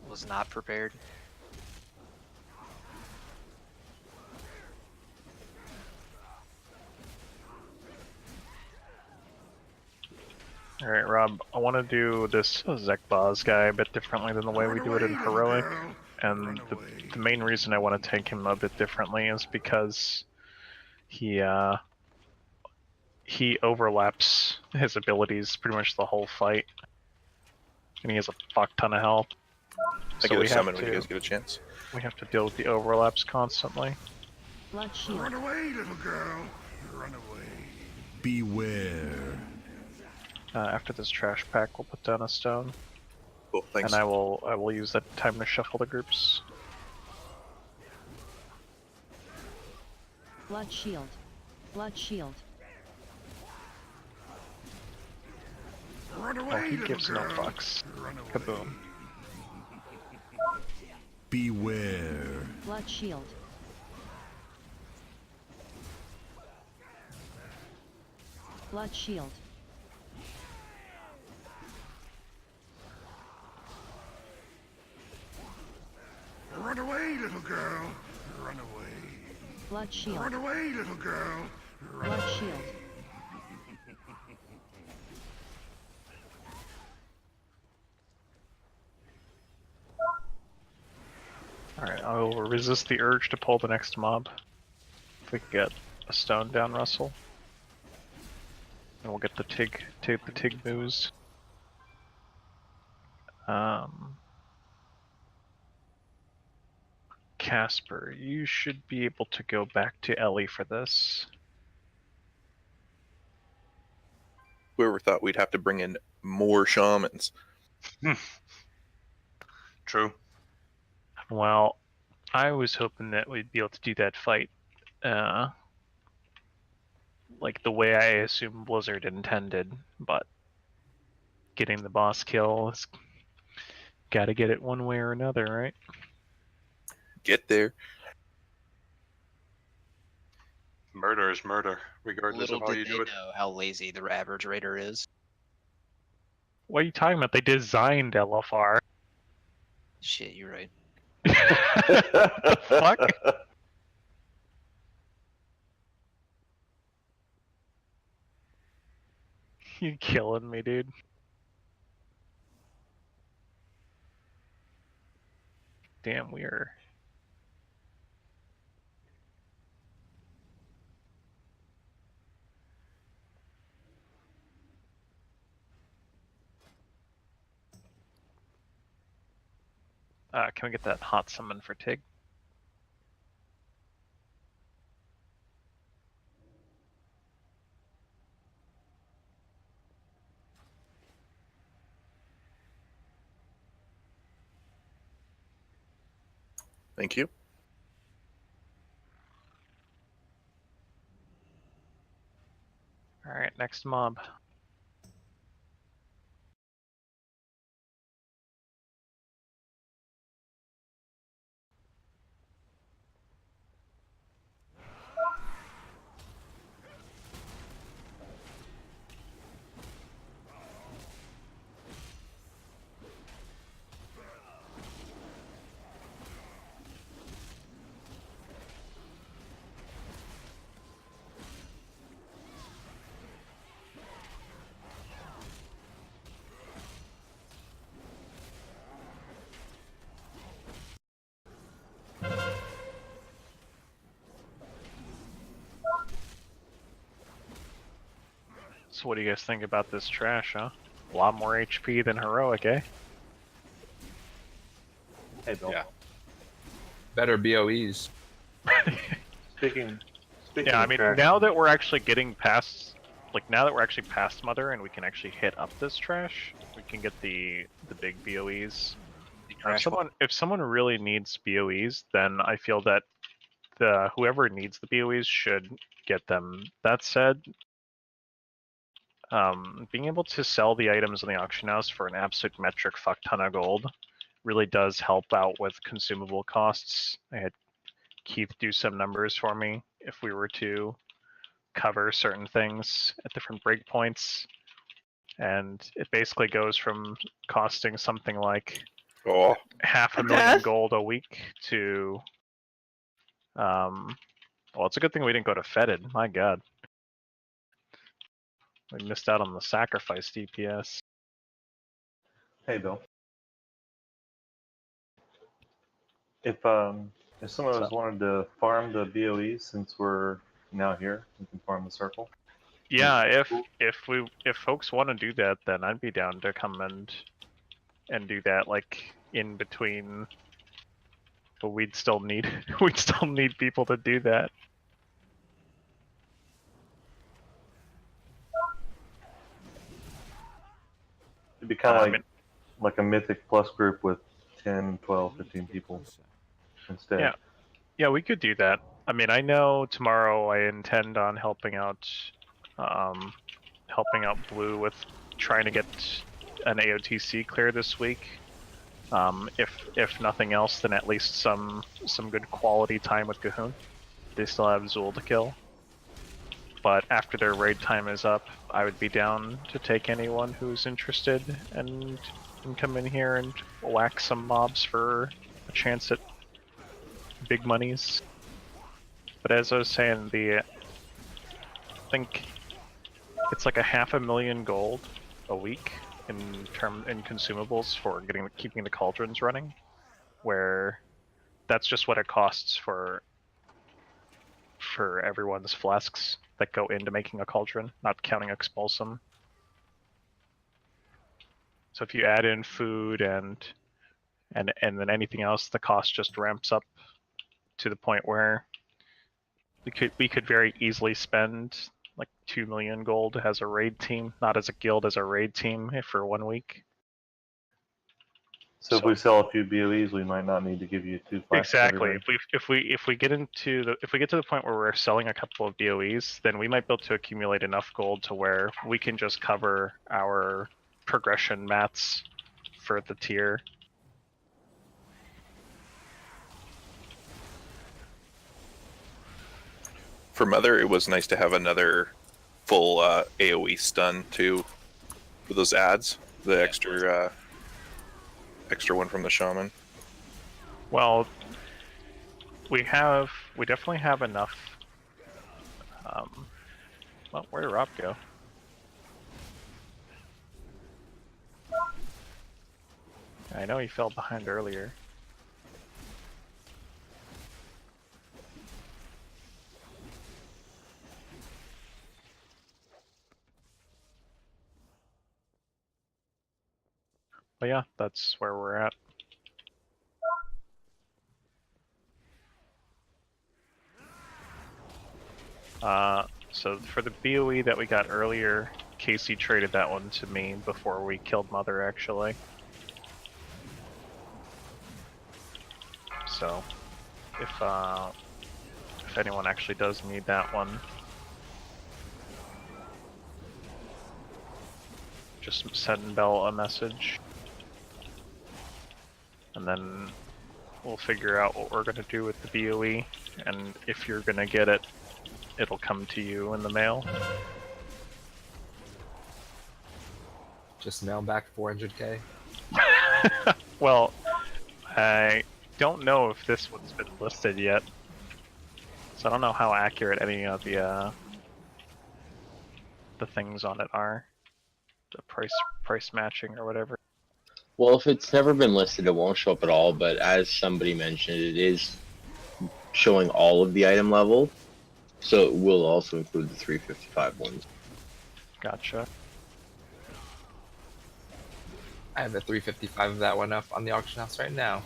Was not prepared. Alright, Rob, I want to do this Zek'Voz guy a bit differently than the way we do it in Heroic. And the main reason I want to take him a bit differently is because he overlaps his abilities pretty much the whole fight. And he has a fuck ton of health. I get a summon when you guys get a chance. We have to deal with the overlaps constantly. Blood shield. Run away, little girl. Run away. Beware. After this trash pack, we'll put down a stone. Cool, thanks. And I will use that time to shuffle the groups. Blood shield. Blood shield. Run away, Oh, he little gives no girl. fucks. Run away. Kaboom. Beware. Blood shield. Blood shield. Run away, little girl. Run away. Blood shield. Run away, little girl. Run Blood away. shield. Alright, I will resist the urge to pull the next mob. If we can get a stone down, Russell. And we'll get the Tig moves. Casper, you should be able to go back to Ellie for this. Whoever thought we'd have to bring in more shamans. True. Well, I was hoping that we'd be able to do that fight, like the way I assume Blizzard intended, but getting the boss kill is gotta get it one way or another, right? Get there. Murder is murder, regardless Little of how you did they do it. know how lazy the average raider is. What are you talking about? They designed LFR. Shit, you're right. The fuck? You killing me, dude. Damn, we are. Can we get that hot summon for Tig? Thank you. Alright, next mob. So what do you guys think about this trash, huh? A lot more HP than heroic, eh? Hey, Bill. Yeah. Better BOEs. Speaking Yeah, I of mean, trash, now that we're actually getting past, like, now that we're actually past Mother and we can actually hit up this trash, we can get the big BOEs. If someone really needs BOEs, then I feel that whoever needs the BOEs should get them. That said, being able to sell the items in the auction house for an absolute metric fuck ton of gold really does help out with consumable costs. I had Keith do some numbers for me if we were to cover certain things at different breakpoints, and it basically goes from costing something like $500,000 gold a week to well, it's a good thing we didn't go to Fetid. My god, we missed out on the sacrifice DPS. hey, Bill. If some of us wanted to farm the BOEs, since we're now here, we can farm the circle. Yeah, if folks want to do that, then I'd be down to come and do that, like in between. But we'd still need people to do that. It'd be kind of like a Mythic Plus group with 10, 12, 15 people instead. Yeah, we could do that. I mean, I know tomorrow I intend on helping out Blue with trying to get an AOTC clear this week. If nothing else, then at least some good quality time with Cahoon. They still have Zool to kill. But after their raid time is up, I would be down to take anyone who's interested and come in here and whack some mobs for a chance at big monies. But as I was saying, I think it's like $500,000 gold a week in consumables for keeping the cauldrons running, where that's just what it costs for everyone's flasks that go into making a cauldron, not counting expulsum. So if you add in food and then anything else, the cost just ramps up to the point where we could very easily spend like 2 million gold as a raid team, not as a guild, as a raid team for 1 week. So if we sell a few BOEs, we might not need to give you 2 flasks. Exactly. If we get to the point where we're selling a couple of BOEs, then we might be able to accumulate enough gold to where we can just cover our progression mats for the tier. For Mother, it was nice to have another full AoE stun too for those ads. The extra one from the Shaman. Well, we definitely have enough. Well, where did Rob go? I know he fell behind earlier. But yeah, that's where we're at. So for the BOE that we got earlier, Casey traded that one to me before we killed Mother, actually. So, if anyone actually does need that one, just send Bell a message. And then we'll figure out what we're gonna do with the BOE, and if you're gonna get it, it'll come to you in the mail. Just mail back 400k. Well, I don't know if this one's been listed yet, so I don't know how accurate any of the things on it are, the price matching or whatever. Well, if it's never been listed, it won't show up at all. But as somebody mentioned, it is showing all of the item level, so it will also include the 355 ones. Gotcha. I have a 355 of that one up on the auction house right now.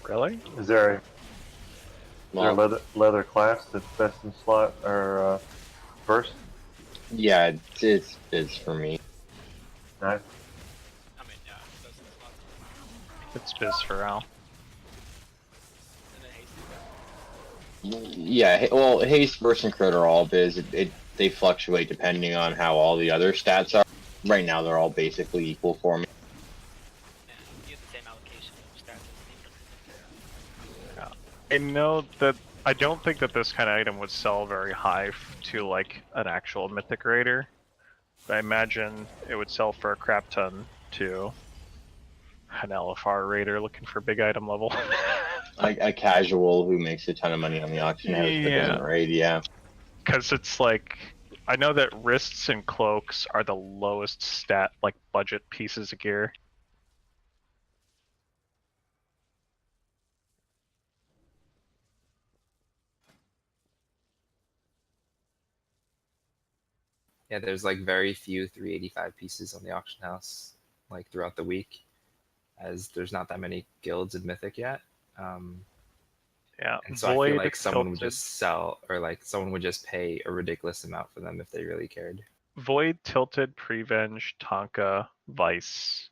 Really? Is there a leather class that's best in slot or first? Yeah, it's for me. Nice. I mean, yeah, that's not. It's biz for Al. And then hasty. Yeah, well, haste versus crit are all biz. They fluctuate depending on how all the other stats are. Right now, they're all basically equal for me. Yeah, you get the same allocation of stats as Yeah. I know that I don't think that this kind of item would sell very high to like an actual Mythic Raider. I imagine it would sell for a crap ton to an LFR Raider looking for big item level. A casual who makes a ton of money on the auction house but doesn't raid, yeah. Because it's like, I know that wrists and cloaks are the lowest stat, like budget pieces of gear. Yeah, there's like very few 385 pieces on the auction house, like throughout the week, as there's not that many guilds in Mythic yet. Yeah, and so I feel like someone would just sell, or like someone would just pay a ridiculous amount for them if they really cared. Void, Tilted, Prevenge, Tonka, Vice,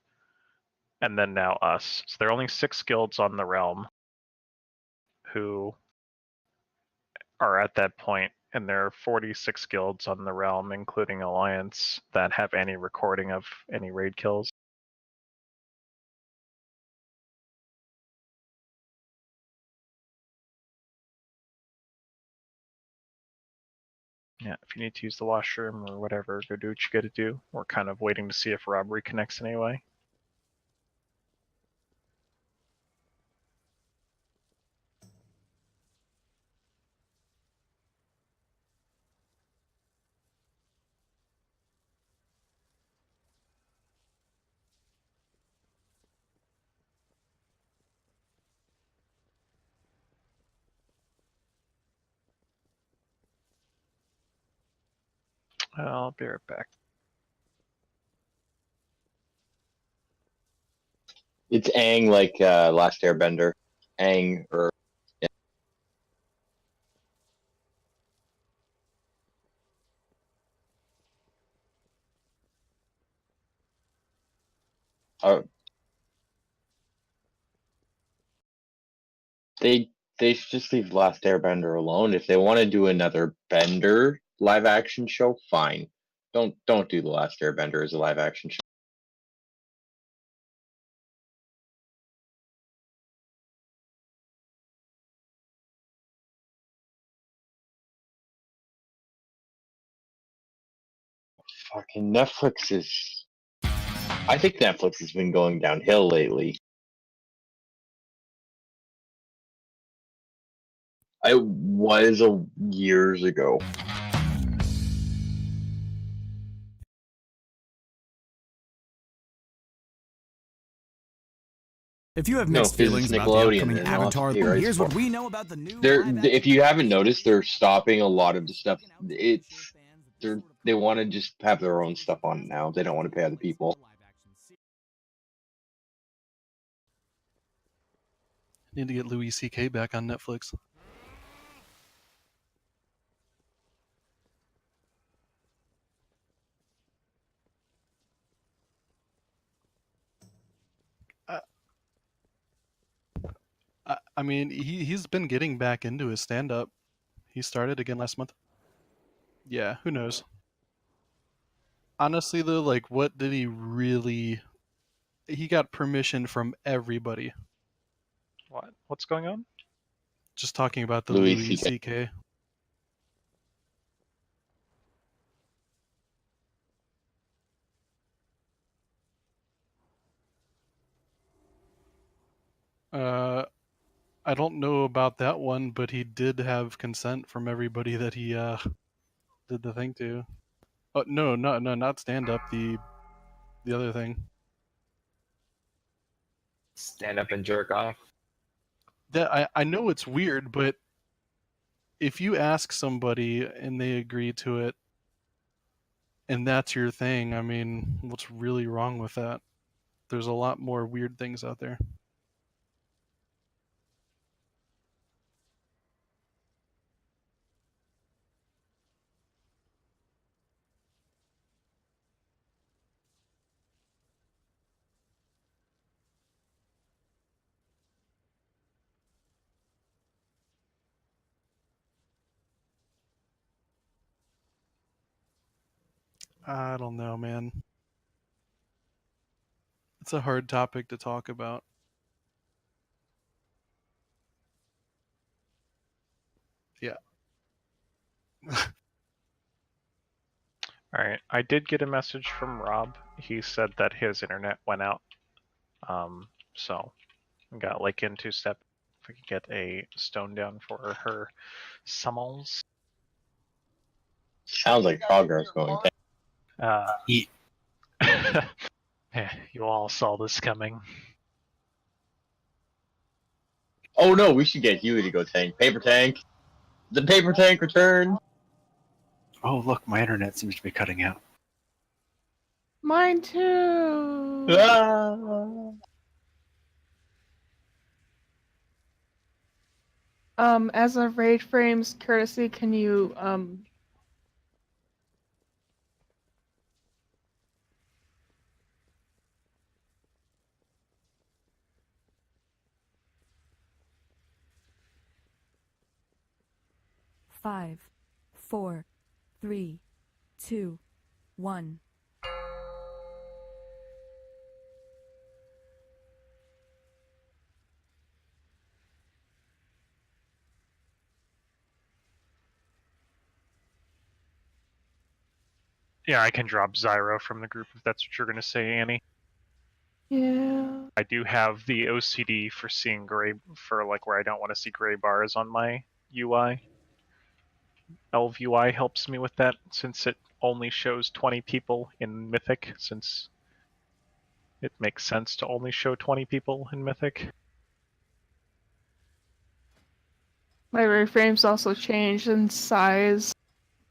and then now us. So there are only 6 guilds on the realm who are at that point, and there are 46 guilds on the realm, including Alliance, that have any recording of any raid kills. Yeah, if you need to use the washroom or whatever, go do what you gotta do. We're kind of waiting to see if Rob reconnects anyway. I'll be right back. It's Aang like Last Airbender. Aang or yeah. They should just leave Last Airbender alone. If they want to do another Bender live action show, fine. Don't do the Last Airbender as a live action show. Fucking Netflix is. I think Netflix has been going downhill lately. I was years ago. If you have No, mixed 'cause it's feelings about the Nickelodeon upcoming and they'll have to Avatar, pay rights here's for what it. we know about the new If you haven't noticed, they're stopping a lot of the stuff. They want to just have their own stuff on it now. They don't want to pay other people. Need to get Louis C.K. back on Netflix. I mean, he's been getting back into his stand-up. He started again last month. Yeah, who knows? Honestly, though, like, what did he really... He got permission from everybody. What? What's going on? Just talking about the Louis Louis C.K. C.K. I don't know about that one, but he did have consent from everybody that he did the thing to. Oh no, not stand up. The other thing. Stand up and jerk off. That I know it's weird, but if you ask somebody and they agree to it, and that's your thing, I mean, what's really wrong with that? There's a lot more weird things out there. I don't know, man. It's a hard topic to talk about. Yeah. All right, I did get a message from Rob. He said that his internet went out. So I got like into step. If we could get a stone down for her summons. Sounds like progress going down. Eat. You all saw this coming. Oh no, we should get Huey to go tank. Paper tank. The paper tank return. Oh, look, my internet seems to be cutting out. Mine too. Ah. As a Rage Frames courtesy, can you Five, four, three, two, one. Yeah, I can drop Zyro from the group if that's what you're going to say, Annie. Yeah. I do have the OCD for seeing gray, for like where I don't want to see gray bars on my UI. Elv UI helps me with that since it only shows 20 people in Mythic, since it makes sense to only show 20 people in Mythic. My Rage Frames also changed in size.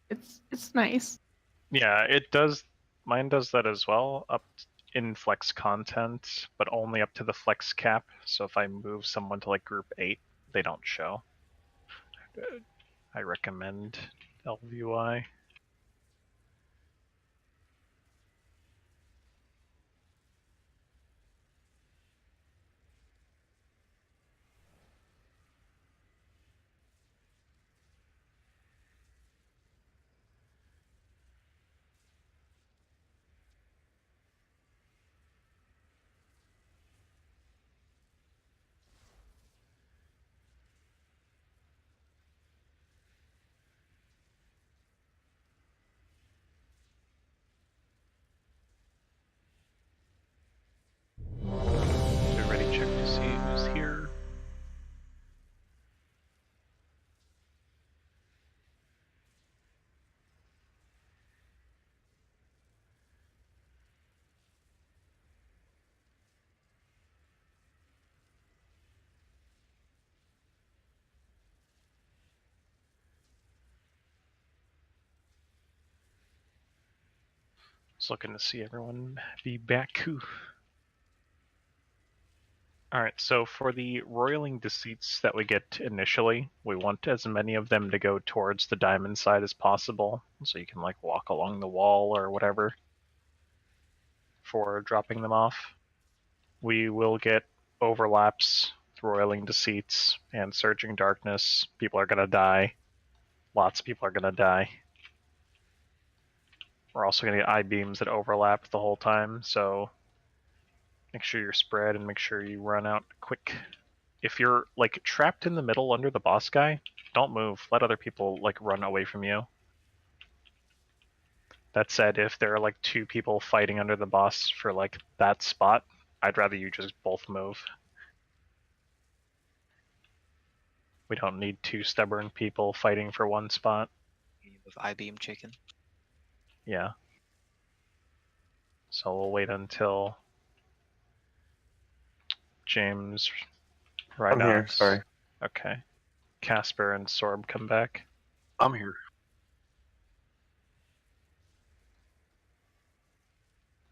It's nice. Yeah, it does. Mine does that as well, up in flex content, but only up to the flex cap. So if I move someone to like group 8, they don't show. I recommend LVUI. Just looking to see everyone be back. Alright, so for the roiling deceits that we get initially, we want as many of them to go towards the diamond side as possible, so you can like walk along the wall or whatever for dropping them off. We will get overlaps, roiling deceits, and surging darkness. People are gonna die. Lots of people are gonna die. We're also gonna get I-beams that overlap the whole time, so make sure you're spread and make sure you run out quick. If you're like trapped in the middle under the boss guy, don't move. Let other people like run away from you. That said, if there are like two people fighting under the boss for like that spot, I'd rather you just both move. We don't need two stubborn people fighting for one spot. With I-beam chicken. Yeah. So we'll wait until James, Rhinox. I'm here, sorry. Okay. Casper and Sorb come back. I'm here.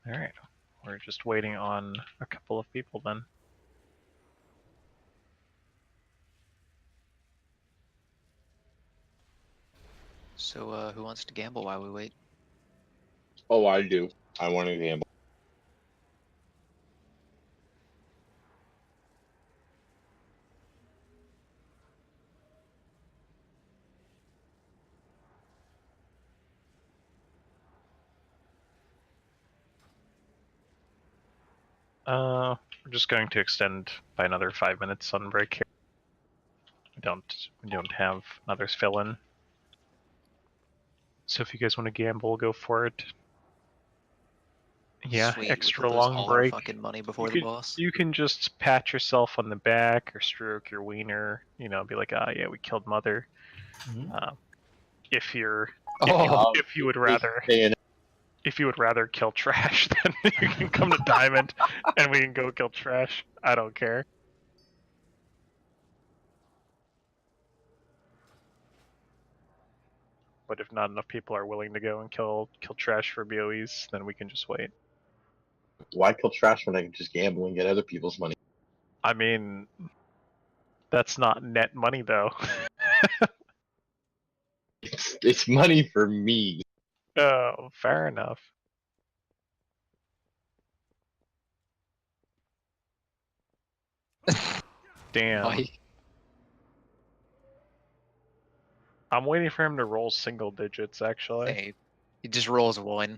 Alright. We're just waiting on a couple of people then. So, who wants to gamble while we wait? Oh, I do. I want to gamble. We're just going to extend by another 5 minutes on break here. We don't have others fill in. So if you guys want to gamble, go for it. Yeah, Sweet, extra we lose long all break. Our fucking money before the boss. You can just pat yourself on the back or stroke your wiener. You know, be like, ah, yeah, we killed Mother. If you would rather kill Trash, then you can come to Diamond and we can go kill Trash. I don't care. But if not enough people are willing to go and kill Trash for BOEs, then we can just wait. Why kill Trash when I can just gamble and get other people's money? I mean, that's not net money though. It's money for me. Oh, fair enough. Damn. Mike. I'm waiting for him to roll single digits, actually. Hey, he just rolls 1.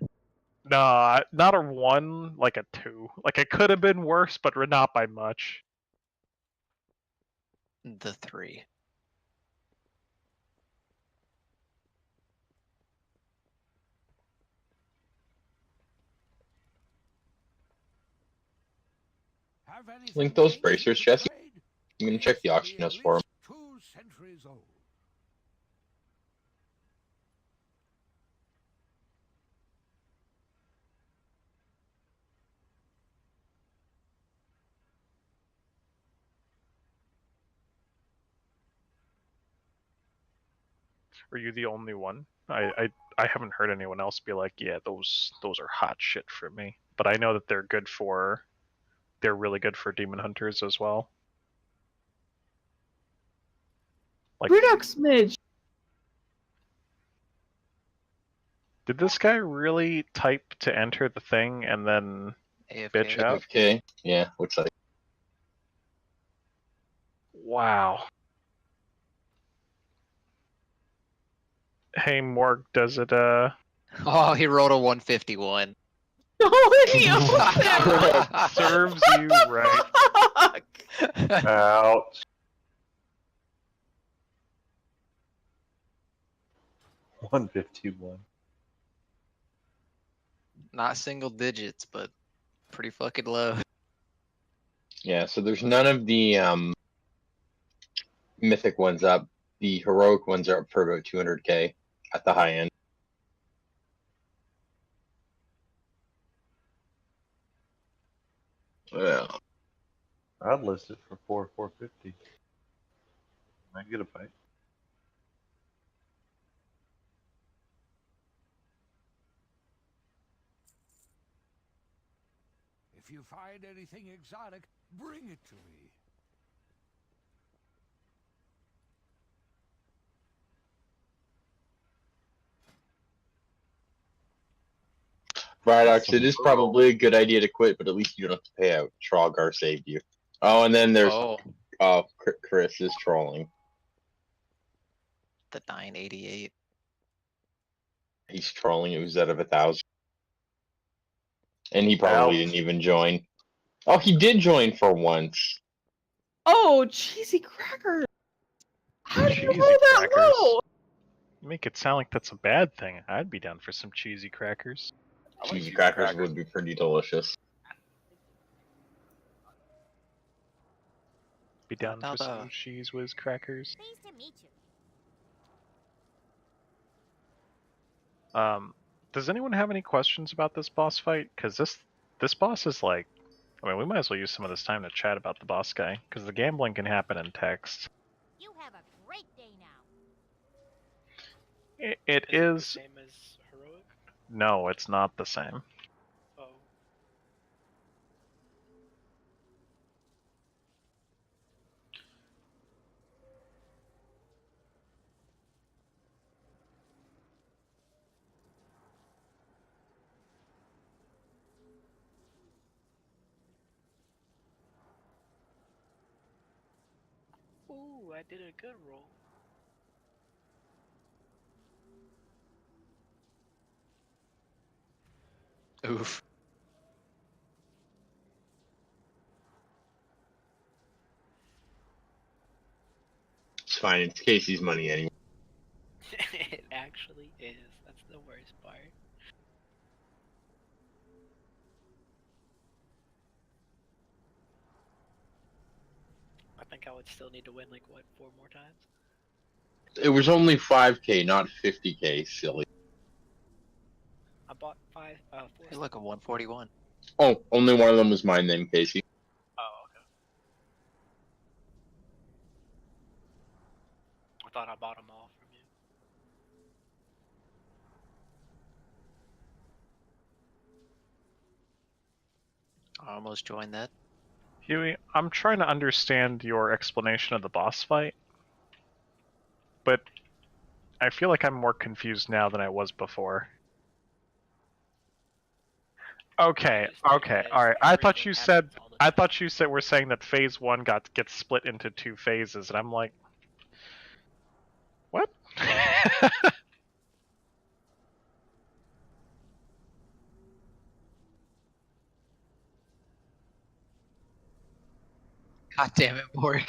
Nah, not a 1, like a 2. Like, it could have been worse, but not by much. The 3. Link those bracers, Jesse. I'm gonna check the auction house for them. 2 centuries old. Are you the only one? I haven't heard anyone else be like, yeah, those are hot shit for me. But I know that they're really good for demon hunters as well. Like, Redux Midge. did this guy really type to enter the thing and then bitch out? AFK? Yeah, looks like. Wow. Hey, Morg, does it, Oh, he rolled a 151. serves you right. Ouch. 151. Not single digits, but pretty fucking low. Yeah, so there's none of the mythic ones up. The heroic ones are up for about 200k at the high end. Yeah. I'd list it for 450. Might get a bite. If you find anything exotic, bring it to me. Bryox, it is probably a good idea to quit, but at least you don't have to pay out. Trogar saved you. Oh, and then there's Chris is trolling. The 988. He's trolling. It was out of 1,000, and he probably didn't even join. Oh, he did join for once. Oh, cheesy cracker! How do you Cheesy roll that crackers. low? You make it sound like that's a bad thing. I'd be down for some cheesy crackers. Cheesy crackers would be pretty delicious. Be down for about, some cheese whiz crackers. Pleased to meet you. Does anyone have any questions about this boss fight? Because this boss is like, I mean, we might as well use some of this time to chat about the boss guy, because the gambling can happen in text. You have a great day now. It is. The same as heroic? No, it's not the same. Oh. Ooh, I did a good roll. Oof. It's fine. It's Casey's money anyway. It actually is. That's the worst part. I think I would still need to win like what, 4 more times? It was only 5K, not 50K. Silly. I bought 4. Hey, look, a 141. Oh, only one of them was mine then, Casey. Oh, okay. I thought I bought them all from you. I almost joined that. Huey, I'm trying to understand your explanation of the boss fight, but I feel like I'm more confused now than I was before. Okay, okay, alright. I thought you said we're saying that phase 1 gets split into 2 phases, and I'm like, what? God damn it, Borg.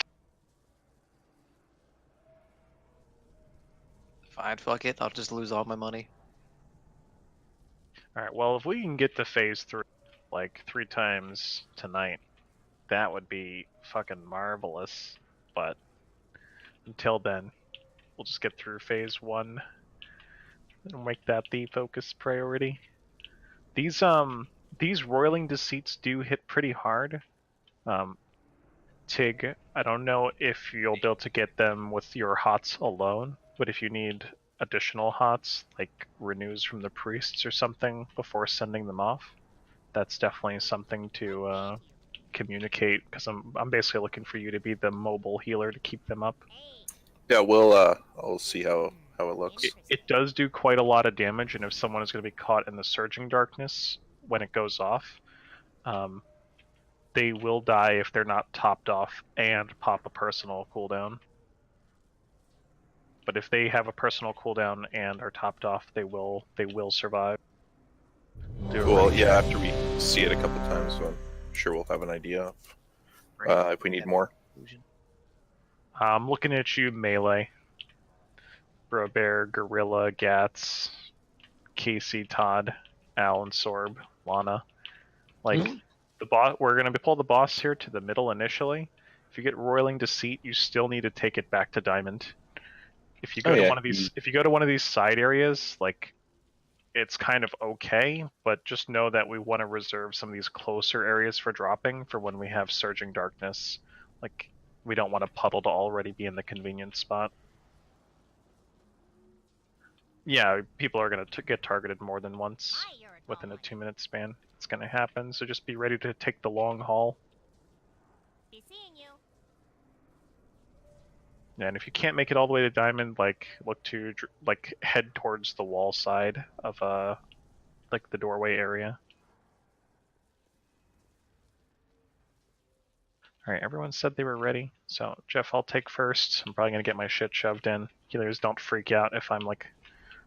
Fine, fuck it. I'll just lose all my money. Alright, well, if we can get to phase 3 like 3 times tonight, that would be fucking marvelous. But until then, we'll just get through phase 1 and make that the focus priority. These roiling deceits do hit pretty hard. Tig, I don't know if you'll be able to get them with your hots alone, but if you need additional hots, like renews from the priests or something before sending them off, that's definitely something to communicate, because I'm basically looking for you to be the mobile healer to keep them up. Yeah, I'll see how it looks. It does do quite a lot of damage, and if someone is going to be caught in the surging darkness when it goes off, they will die if they're not topped off and pop a personal cooldown. But if they have a personal cooldown and are topped off, they will survive. Cool. Yeah, after we see it a couple times, I'm sure we'll have an idea of if we need more. I'm looking at you, Melee. Bro Bear, Gorilla, Gats, Casey, Todd, Al, and Sorb, Lana. Like, the boss, we're going to pull the boss here to the middle initially. If you get Roiling Deceit, you still need to take it back to Diamond. If you go to one of these, if you go to one of these side areas, like, it's kind of okay, but just know that we want to reserve some of these closer areas for dropping for when we have Surging Darkness. Like, we don't want a puddle to already be in the convenient spot. Yeah, people are going to get targeted more than once within a 2-minute span. It's going to happen, so just be ready to take the long haul. Be seeing you. Yeah, and if you can't make it all the way to diamond, like look to like head towards the wall side of like the doorway area. All right, everyone said they were ready. So Jeff, I'll take first. I'm probably gonna get my shit shoved in. Healers, don't freak out if I'm like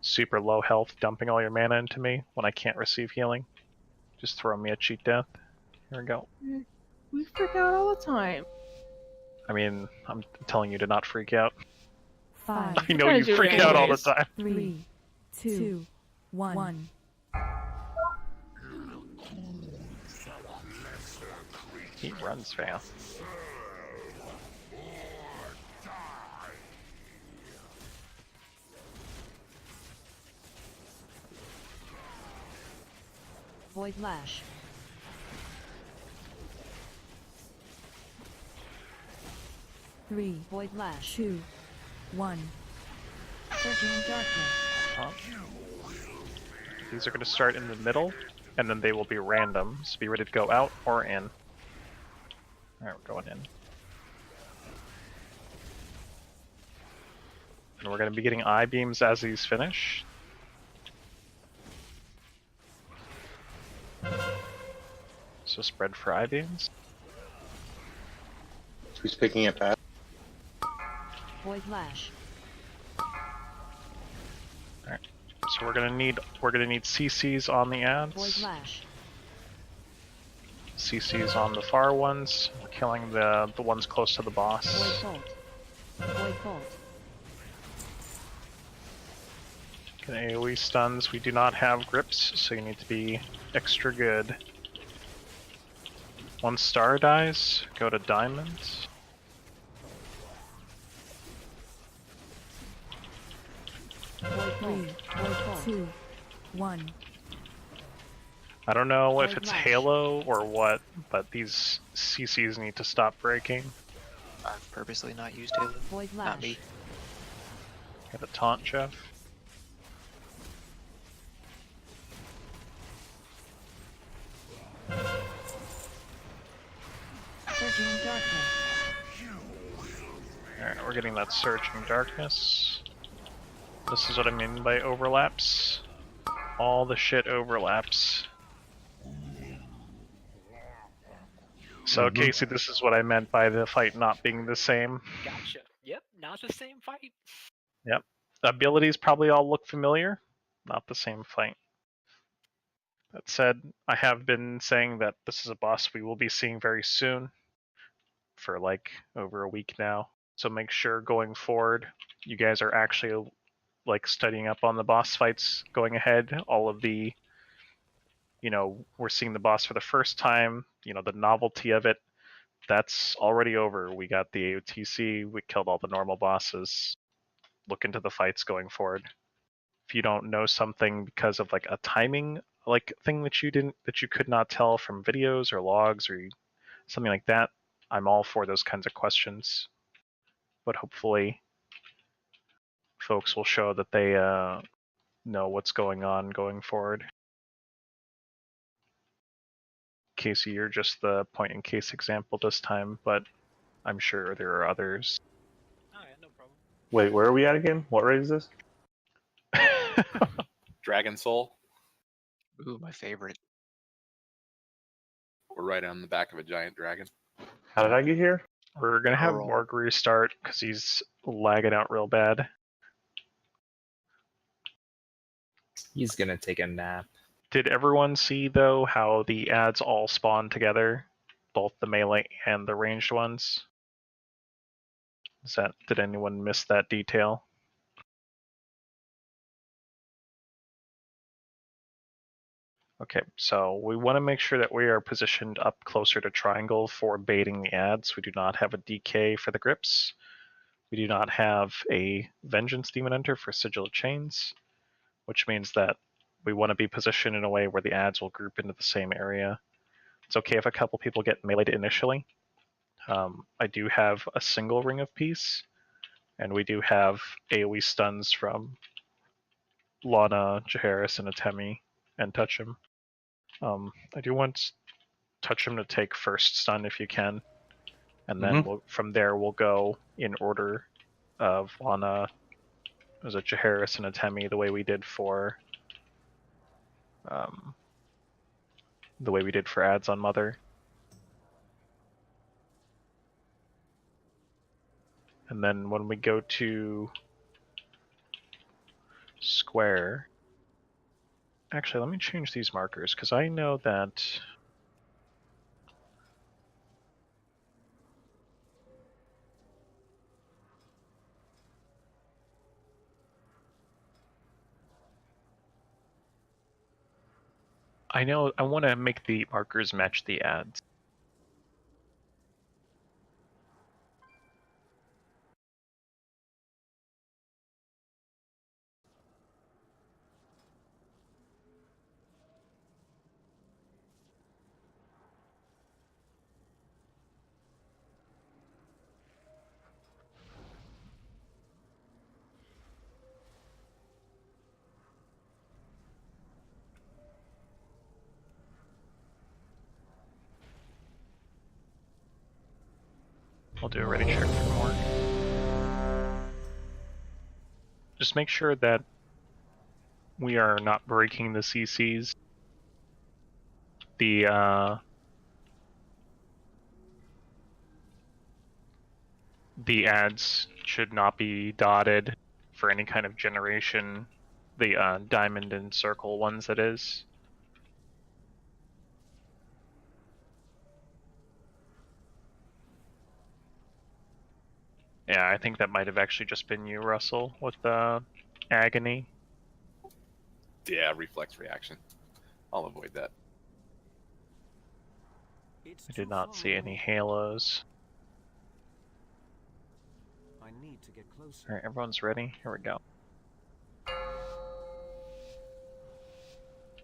super low health, dumping all your mana into me when I can't receive healing. Just throw me a cheat death. Here we go. We freak out all the time. I mean, I'm telling you to not freak out. 5. I know you freak out all the time. 3, 2, 1. He runs fast. Void Lash. Three, Void Lash. 2, 1. Surging Darkness. These are going to start in the middle, and then they will be random, so be ready to go out or in. Alright, we're going in. And we're going to be getting eye beams as these finish. So spread for eye beams. Who's picking it fast? Void Lash. Alright. So we're gonna need CCs on the ads. Void Lash. CCs on the far ones. We're killing the ones close to the boss. Void Bolt. Void Bolt. Okay, AoE stuns. We do not have grips, so you need to be extra good. Once star dies, go to diamonds. Void 2, 1. I don't know if Void it's Lash. Halo or what, but these CCs need to stop breaking. I've purposely not used Halo. Void Not Lash. me. Have a taunt, Jeff. Surging Darkness. Alright, we're getting that surging darkness. This is what I mean by overlaps. All the shit overlaps. So Casey, this is what I meant by the fight not being the same. Gotcha. Yep, not the same fight. Yep. The abilities probably all look familiar. Not the same fight. That said, I have been saying that this is a boss we will be seeing very soon. For like over a week now. So make sure going forward, you guys are actually like studying up on the boss fights going ahead. All of the, we're seeing the boss for the first time, the novelty of it, that's already over. We got the AOTC, we killed all the normal bosses. Look into the fights going forward. If you don't know something because of like a timing like thing that you could not tell from videos or logs or something like that, I'm all for those kinds of questions. But hopefully folks will show that they know what's going on going forward. Casey, you're just the point in case example this time, but I'm sure there are others. Oh yeah, no problem. Wait, where are we at again? What raid is this? Dragon Soul. Ooh, my favorite. We're right on the back of a giant dragon. How did I get here? We're gonna have Earl. Morg restart because he's lagging out real bad. He's gonna take a nap. Did everyone see though how the ads all spawn together? Both the melee and the ranged ones? Did anyone miss that detail? Okay, so we want to make sure that we are positioned up closer to triangle for baiting the ads. We do not have a DK for the grips. We do not have a Vengeance Demon Enter for Sigil of Chains, which means that we want to be positioned in a way where the ads will group into the same area. It's okay if a couple people get meleeed initially. I do have a single Ring of Peace, and we do have AoE stuns from Lana, Jaharis, and Atemi and touch him. I do want touch him to take first stun if you can, and then from there we'll go in order of Lana, was it Jaharis and Atemi, the way we did for ads on Mother. And then when we go to square, actually let me change these markers because I know that I want to make the markers match the ads. I'll do a ready check for more. Just make sure that we are not breaking the CCs. The ads should not be dotted for any kind of generation. The diamond and circle ones, that is. Yeah, I think that might have actually just been you, Russell, with the agony. Yeah, reflex reaction. I'll avoid that. I did not see any halos. I need to get closer. Alright, everyone's ready? Here we go.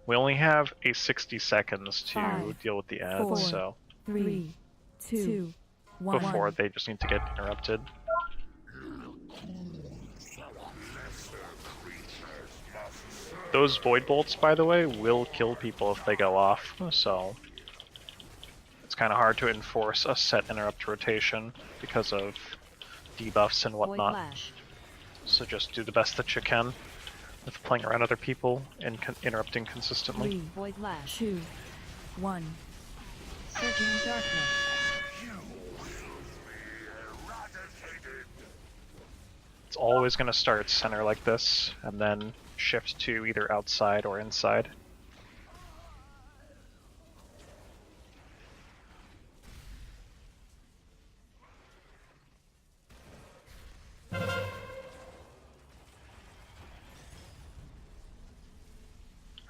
We only have a 60 seconds to deal with the ads, 4, so 3, 2, 1. before they just need to get interrupted. Those void bolts, by the way, will kill people if they go off, so it's kind of hard to enforce a set interrupt rotation because of debuffs and whatnot. So just do the best that you can with playing around other people and interrupting consistently. 3, Void Lash. 2, 1. Surging darkness. It's always going to start center like this, and then shift to either outside or inside.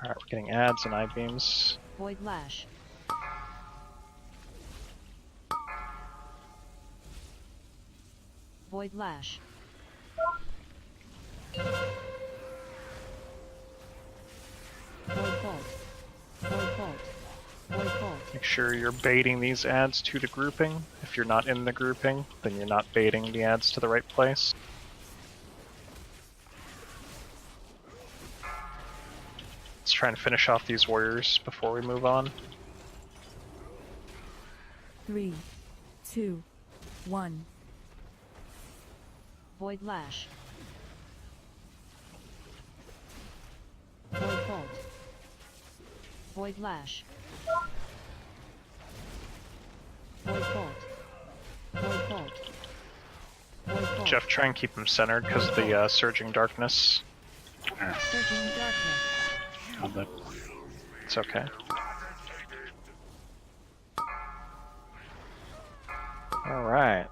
Alright, we're getting ads and I-beams. Void Lash. Void Lash. Void Bolt. Void Bolt. Void Bolt. Make sure you're baiting these ads to the grouping. If you're not in the grouping, then you're not baiting the ads to the right place. Let's try and finish off these warriors before we move on. 3, 2, 1. Void Lash. Void Bolt. Void Lash. Void Bolt. Void Bolt. Void Bolt. Jeff, try and keep them centered because of the surging darkness. Surging darkness. It's okay. Alright.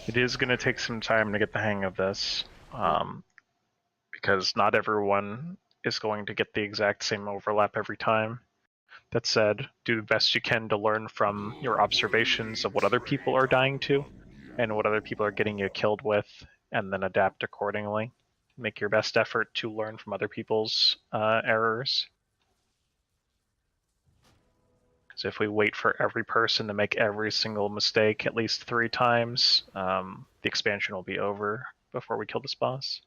It is going to take some time to get the hang of this, because not everyone is going to get the exact same overlap every time. That said, do the best you can to learn from your observations of what other people are dying to, and what other people are getting you killed with, and then adapt accordingly. Make your best effort to learn from other people's errors. So if we wait for every person to make every single mistake at least 3 times, the expansion will be over before we kill this boss.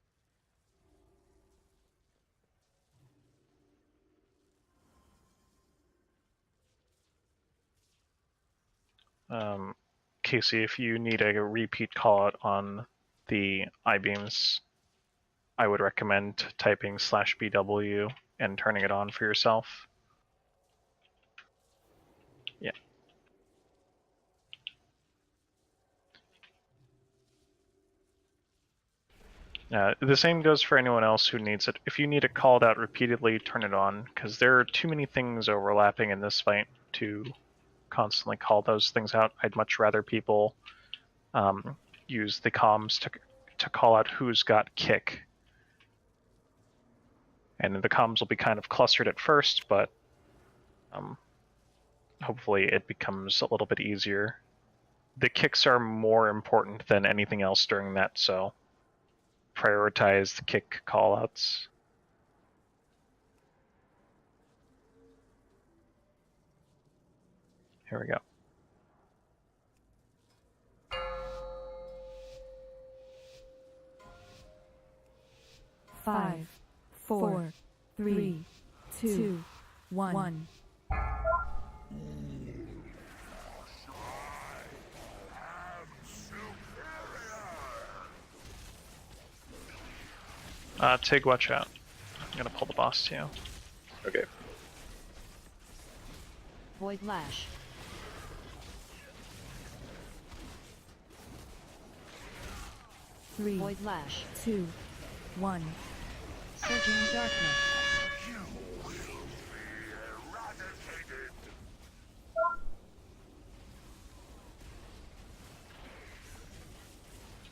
Casey, if you need a repeat callout on the I-beams, I would recommend typing /BW and turning it on for yourself. Yeah. The same goes for anyone else who needs it. If you need it called out repeatedly, turn it on, because there are too many things overlapping in this fight to constantly call those things out. I'd much rather people use the comms to call out who's got kick. And the comms will be kind of clustered at first, but hopefully it becomes a little bit easier. The kicks are more important than anything else during that, so prioritize the kick callouts. Here we go. Five, four, three, two, one. Tig, watch out. I'm gonna pull the boss to you. Okay. Void Lash. Three, Void Lash. 2, 1. Surging Darkness.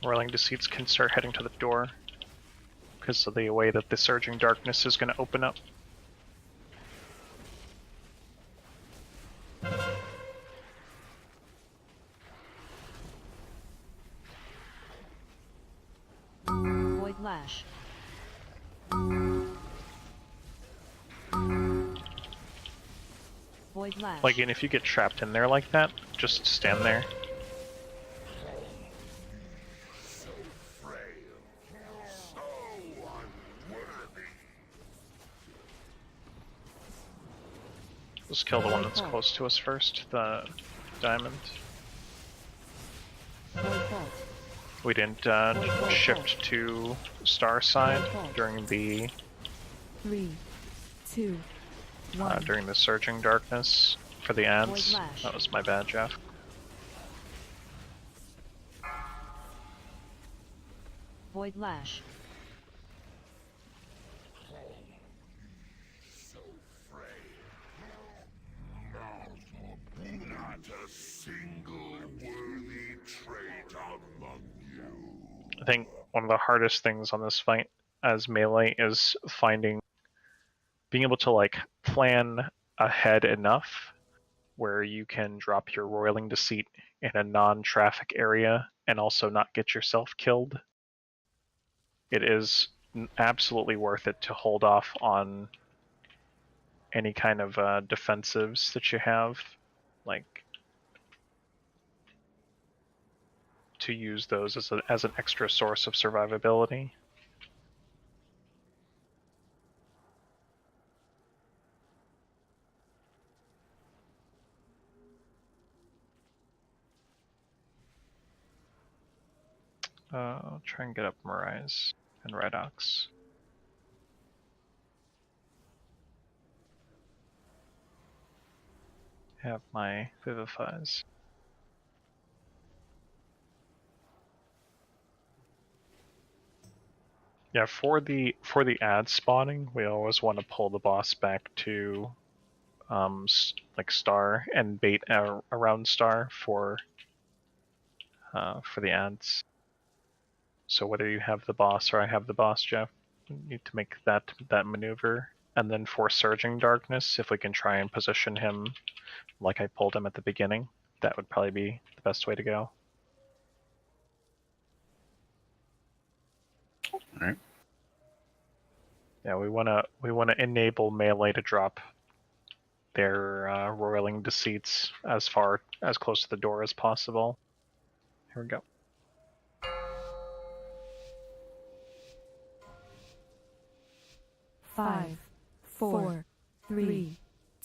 Roiling Deceits can start heading to the door because of the way that the Surging Darkness is going to open up. Void Lash. Void Lash. Like, and if you get trapped in there like that, just stand there. Let's kill the one that's close to us first, the diamond. We didn't shift to star side during the 3, 2, 1. during the surging darkness for the ads. That was my bad, Jeff. Void Lash. Not a single worthy trait among you. I think one of the hardest things on this fight as melee is being able to like plan ahead enough where you can drop your Roiling Deceit in a non-traffic area and also not get yourself killed. It is absolutely worth it to hold off on any kind of defensives that you have, like to use those as an extra source of survivability. I'll try and get up Mirais and Redox. Have my Vivifies. Yeah, for the ad spawning, we always want to pull the boss back to like star and bait around star for the ads. So whether you have the boss or I have the boss, Jeff, we need to make that maneuver. And then for Surging Darkness, if we can try and position him like I pulled him at the beginning, that would probably be the best way to go. Alright. Yeah, we wanna enable melee to drop their roiling deceits as close to the door as possible. Here we go. Five, four, three,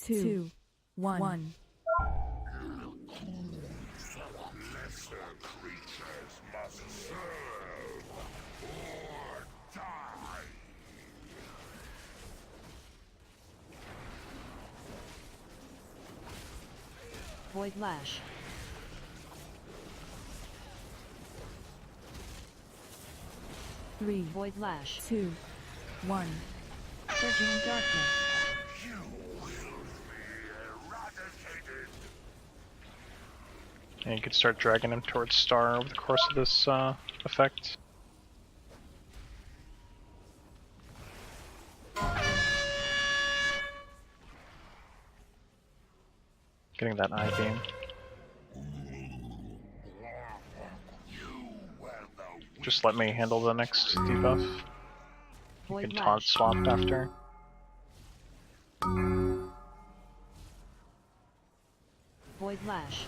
two, one. Void Lash. Three, Void Lash. 2, 1. Surging Darkness. And you could start dragging him towards Star over the course of this effect. Getting that eye beam. Just let me handle the next debuff. You can taunt swap after. Void Lash.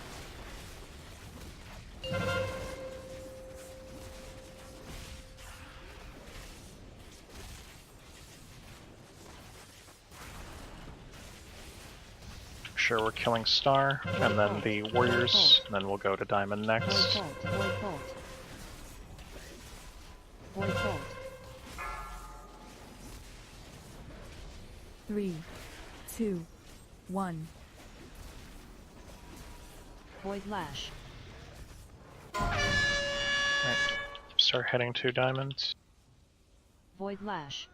Sure, we're killing Star, and then the Warriors, and then we'll go to Diamond next. Void Bolt. Void Bolt. 3, 2, 1. Void Lash. Right. Start heading to Diamond. Void Lash.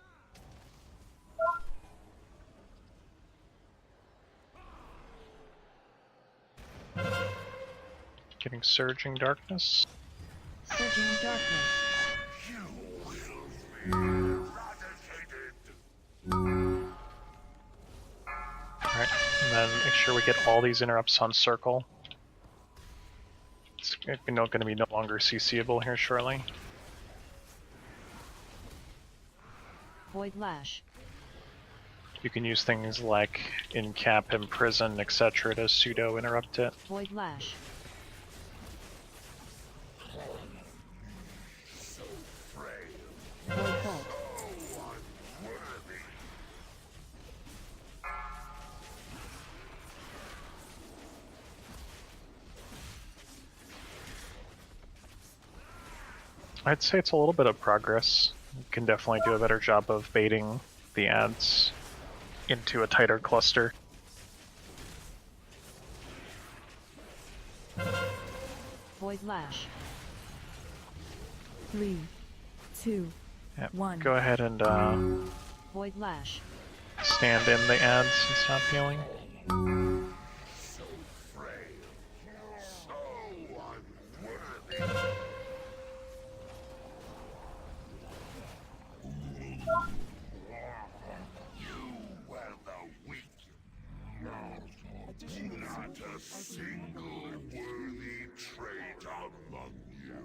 Getting Surging Darkness. Surging Darkness. Alright, and then make sure we get all these interrupts on circle. It's going to be no longer CCable here shortly. Void Lash. You can use things like Incap, Imprison, etc. to pseudo interrupt it. Void Lash. Void Bolt. I'd say it's a little bit of progress. You can definitely do a better job of baiting the ads into a tighter cluster. Void Lash. 3, 2, Yep. 1. Go ahead and Void Lash. stand in the ads and stop healing. Not a single worthy trait among you.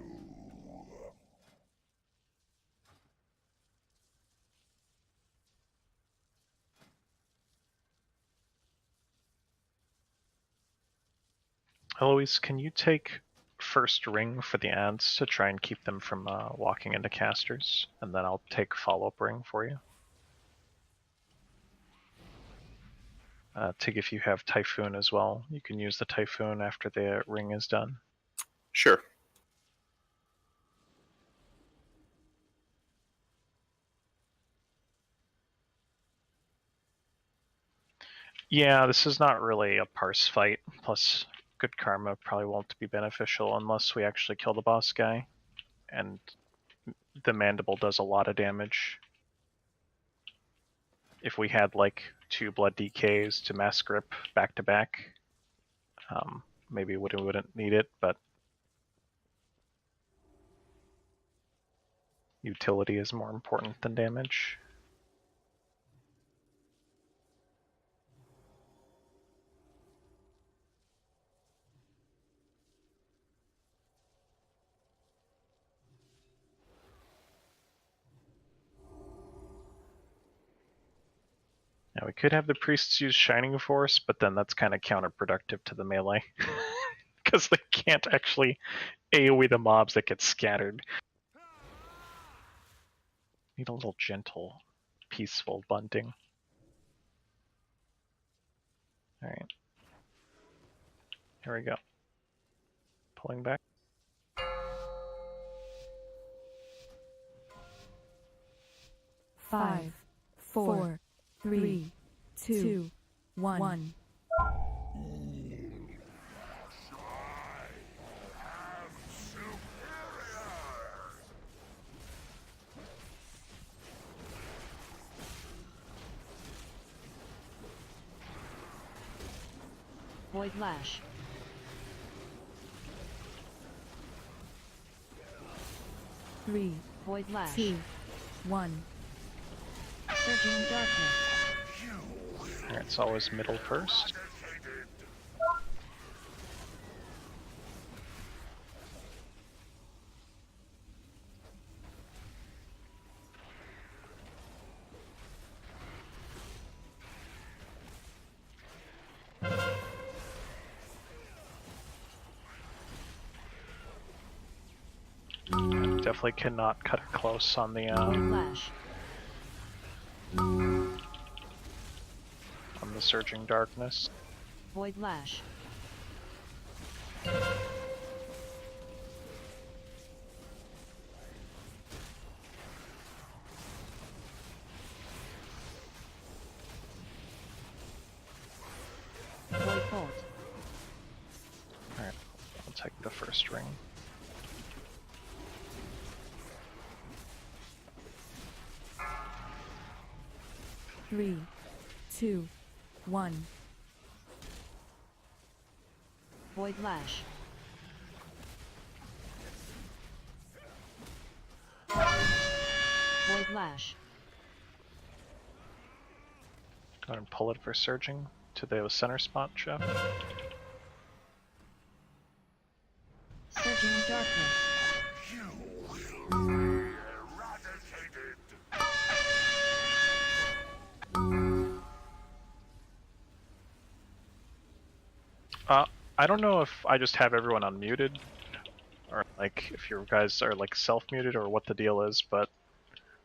Eloise, can you take first ring for the ads to try and keep them from walking into casters? And then I'll take follow-up ring for you. Tig, if you have Typhoon as well, you can use the Typhoon after the ring is done. Sure. Yeah, this is not really a parse fight, plus good karma probably won't be beneficial unless we actually kill the boss guy. And the mandible does a lot of damage. If we had like 2 blood DKs to mass grip back to back, maybe we wouldn't need it, but utility is more important than damage. Now we could have the priests use Shining Force, but then that's kind of counterproductive to the melee. Because they can't actually AoE the mobs that get scattered. Need a little gentle, peaceful bunting. Alright. Here we go. Pulling back. Five, four, three, two, one. Void Lash. Three, Void Lash. 2, 1. Surging Darkness. Alright, it's always middle first. Definitely cannot cut it close on the on the Surging Darkness. Void Lash. Void Bolt. Alright, I'll take the first ring. Three, 2, 1. Void Lash. Void Lash. Go ahead and pull it for Surging to the center spot, Jeff. Surging Darkness. I don't know if I just have everyone unmuted, or like if you guys are like self-muted or what the deal is, but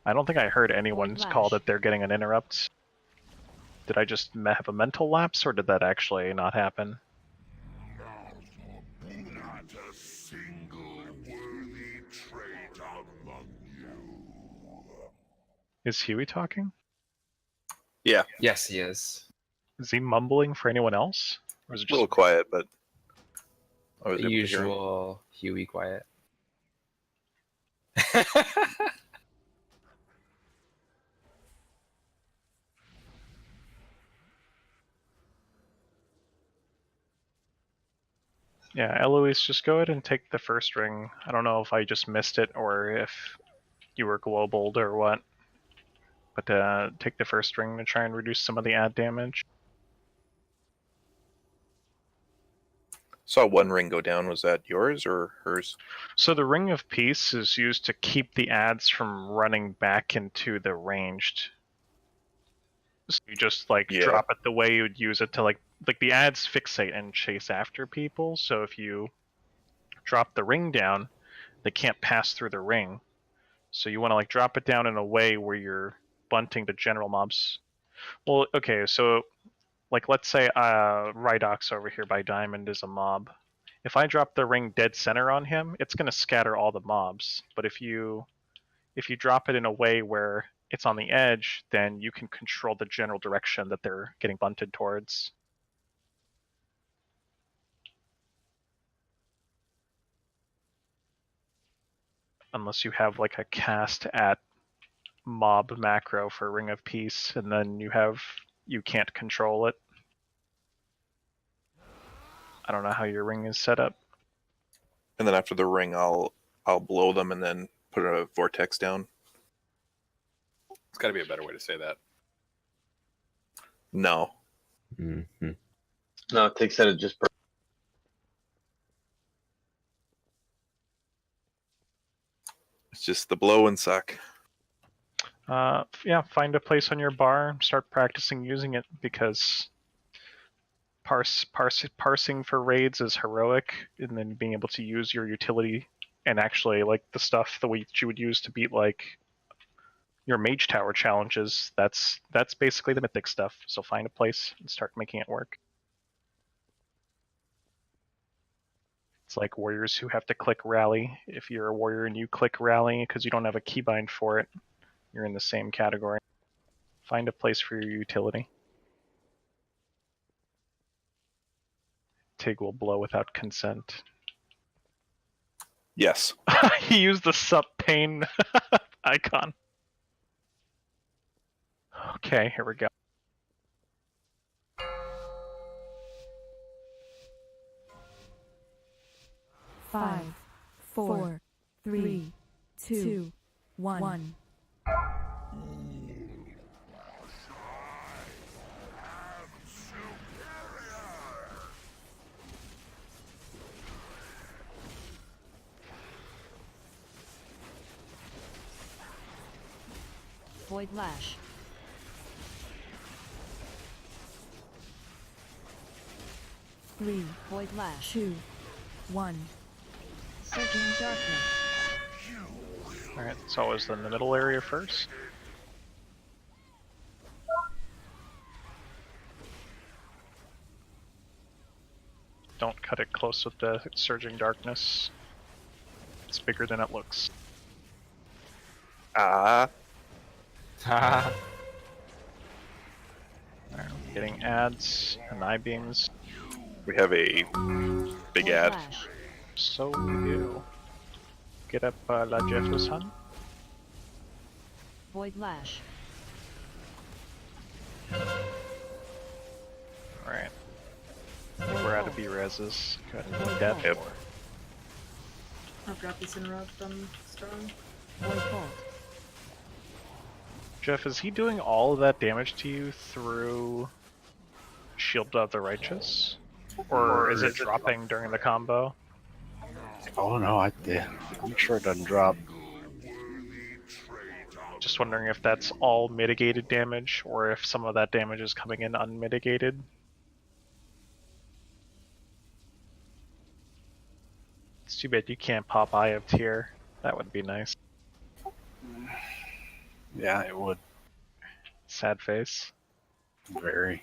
I don't think I heard anyone's call that they're getting an interrupt. Did I just have a mental lapse, or did that actually not happen? Not a single worthy trait among you. Is Huey talking? Yeah. Yes, he is. Is he mumbling for anyone else? Or is it A just little quiet, but I was The able to hear him. usual Huey quiet. Yeah, Eloise, just go ahead and take the first ring. I don't know if I just missed it or if you were globaled or what. But take the first ring to try and reduce some of the ad damage. Saw one ring go down. Was that yours or hers? So the Ring of Peace is used to keep the ads from running back into the ranged. So you just like drop it the way you would use it to like the ads fixate and chase after people. So if you drop the ring down, they can't pass through the ring. So you want to like drop it down in a way where you're bunting the general mobs. Well, okay, so like let's say Rydox over here by Diamond is a mob. If I drop the ring dead center on him, it's going to scatter all the mobs. But if you drop it in a way where it's on the edge, then you can control the general direction that they're getting bunted towards. Unless you have like a cast at mob macro for Ring of Peace, and then you can't control it. I don't know how your ring is set up. And then after the ring, I'll blow them and then put a vortex down. It's got to be a better way to say that. No. Mm-hmm. No, it takes that at just. It's just the blow and suck. Yeah, find a place on your bar, start practicing using it, because parsing for raids is heroic, and then being able to use your utility and actually like the stuff that you would use to beat like your mage tower challenges, that's basically the mythic stuff. So find a place and start making it work. It's like warriors who have to click rally. If you're a warrior and you click rally because you don't have a keybind for it, you're in the same category. Find a place for your utility. Tig will blow without consent. Yes. He used the sup pain icon. Okay, here we go. Five, four, three, two, one. Void Lash. Three, Void Lash. 2, 1. Surging Darkness. Alright, it's always in the middle area first. Don't cut it close with the Surging Darkness. It's bigger than it looks. Ah. Alright, getting ads and I-beams. We have a big Void ad. Lash. So we do. Get up La Jeff's Hun. Void Lash. Alright. I think we're out of B-reses. Go ahead and Void death. Yep. I've got this interrupt on strong. Void Bolt. Jeff, is he doing all of that damage to you through Shield of the Righteous? Or is it dropping during the combo? Oh no, yeah, make sure it doesn't drop. Just wondering if that's all mitigated damage, or if some of that damage is coming in unmitigated. It's too bad you can't pop Eye of Tear. That would be nice. Yeah, it would. Sad face. Very.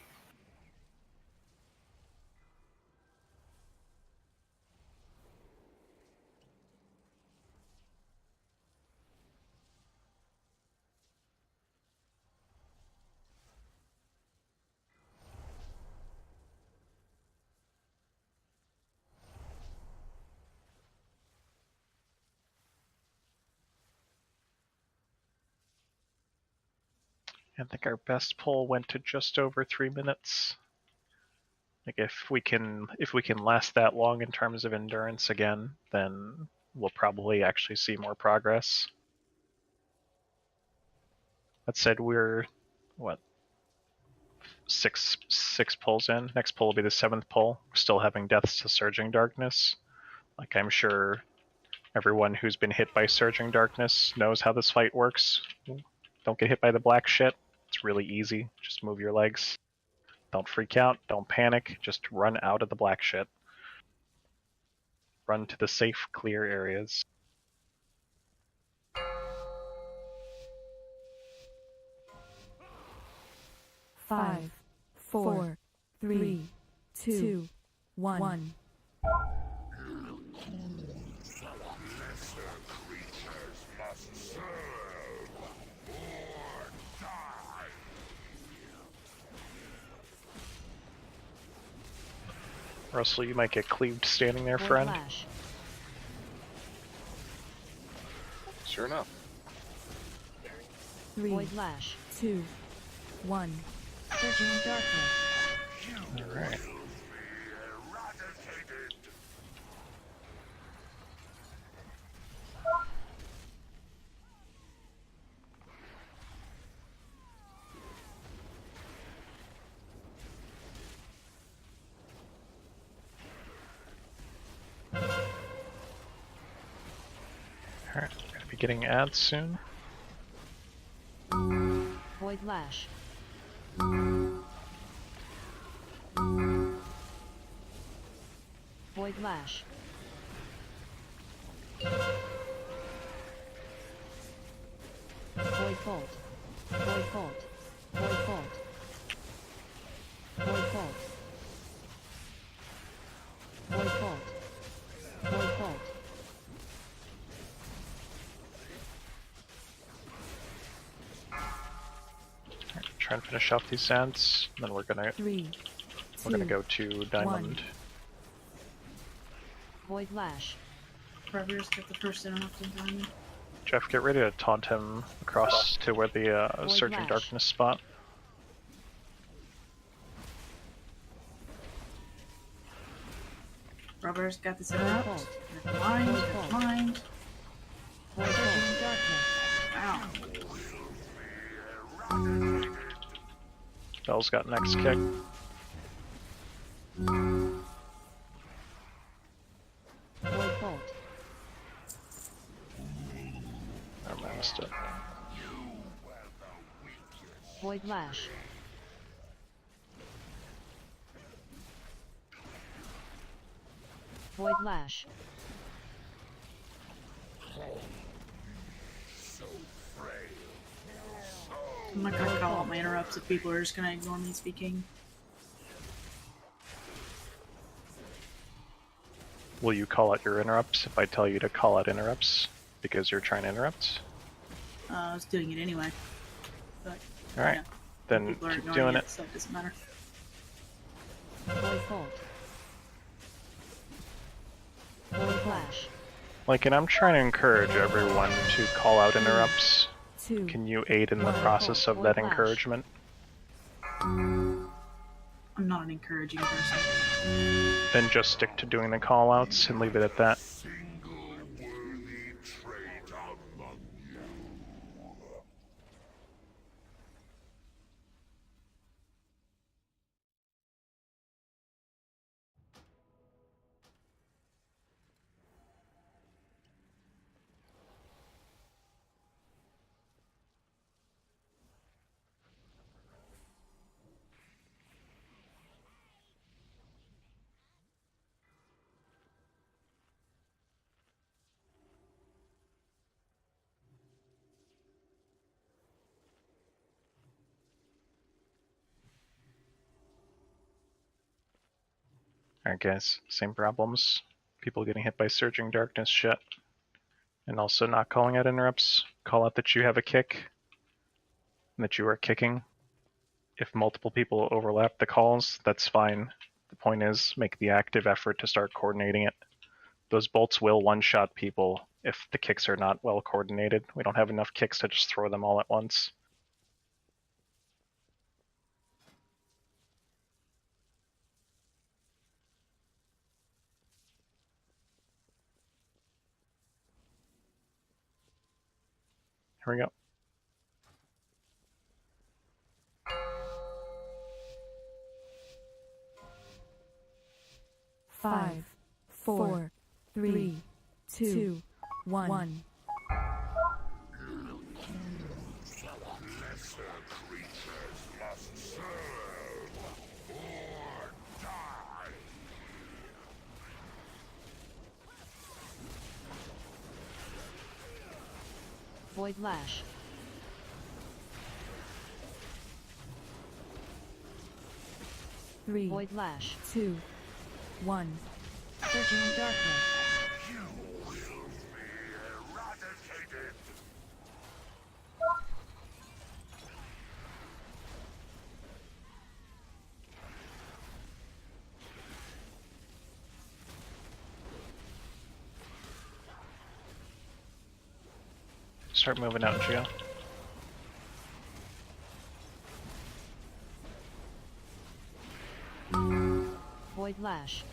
I think our best pull went to just over 3 minutes. Like if we can last that long in terms of endurance again, then we'll probably actually see more progress. That said, we're what, six pulls in. Next pull will be the 7th pull. We're still having deaths to Surging Darkness. Like I'm sure everyone who's been hit by Surging Darkness knows how this fight works. Don't get hit by the black shit. It's really easy. Just move your legs. Don't freak out. Don't panic. Just run out of the black shit. Run to the safe, clear areas. Five, four, three, two, one. Russell, you might get cleaved standing there, Void friend. Lash. Sure enough. 3, Void Lash. 2, 1. Surging Darkness. Alright. Alright, gonna be getting ads soon. Void Lash. Void Lash. Void Bolt. Void Bolt. Void Bolt. Void Bolt. Void Bolt. Void Bolt. Try and finish off these sands, and then we're gonna go to Diamond. Void Lash. Reverse get the first interrupt in Diamond. Jeff, get ready to taunt him across to where the Surging Lash. Darkness spot. Reverse got this interrupt. Never mind, never mind. Void Surging Darkness. Wow. Bell's got next kick. Void Bolt. I missed it. Void Lash. Void Lash. I'm not gonna call out my interrupts if people are just gonna ignore me speaking. Will you call out your interrupts if I tell you to call out interrupts because you're trying to interrupt? I was doing it anyway. But, Alright, yeah, then people are keep ignoring doing it. so it doesn't matter. Void Bolt. Void Flash. Like, and I'm trying to encourage everyone to call out interrupts. Can you aid in the process of that encouragement? I'm not an encouraging person. Then just stick to doing the call outs and leave it at that. Alright guys, same problems. People getting hit by Surging Darkness shit. And also not calling out interrupts. Call out that you have a kick. And that you are kicking. If multiple people overlap the calls, that's fine. The point is, make the active effort to start coordinating it. Those bolts will one-shot people if the kicks are not well coordinated. We don't have enough kicks to just throw them all at once. Here we go. Five, four, three, two, one. Void Lash. Three, Void Lash. 2, 1. Surging Darkness. Start moving out, Geo. Void Lash.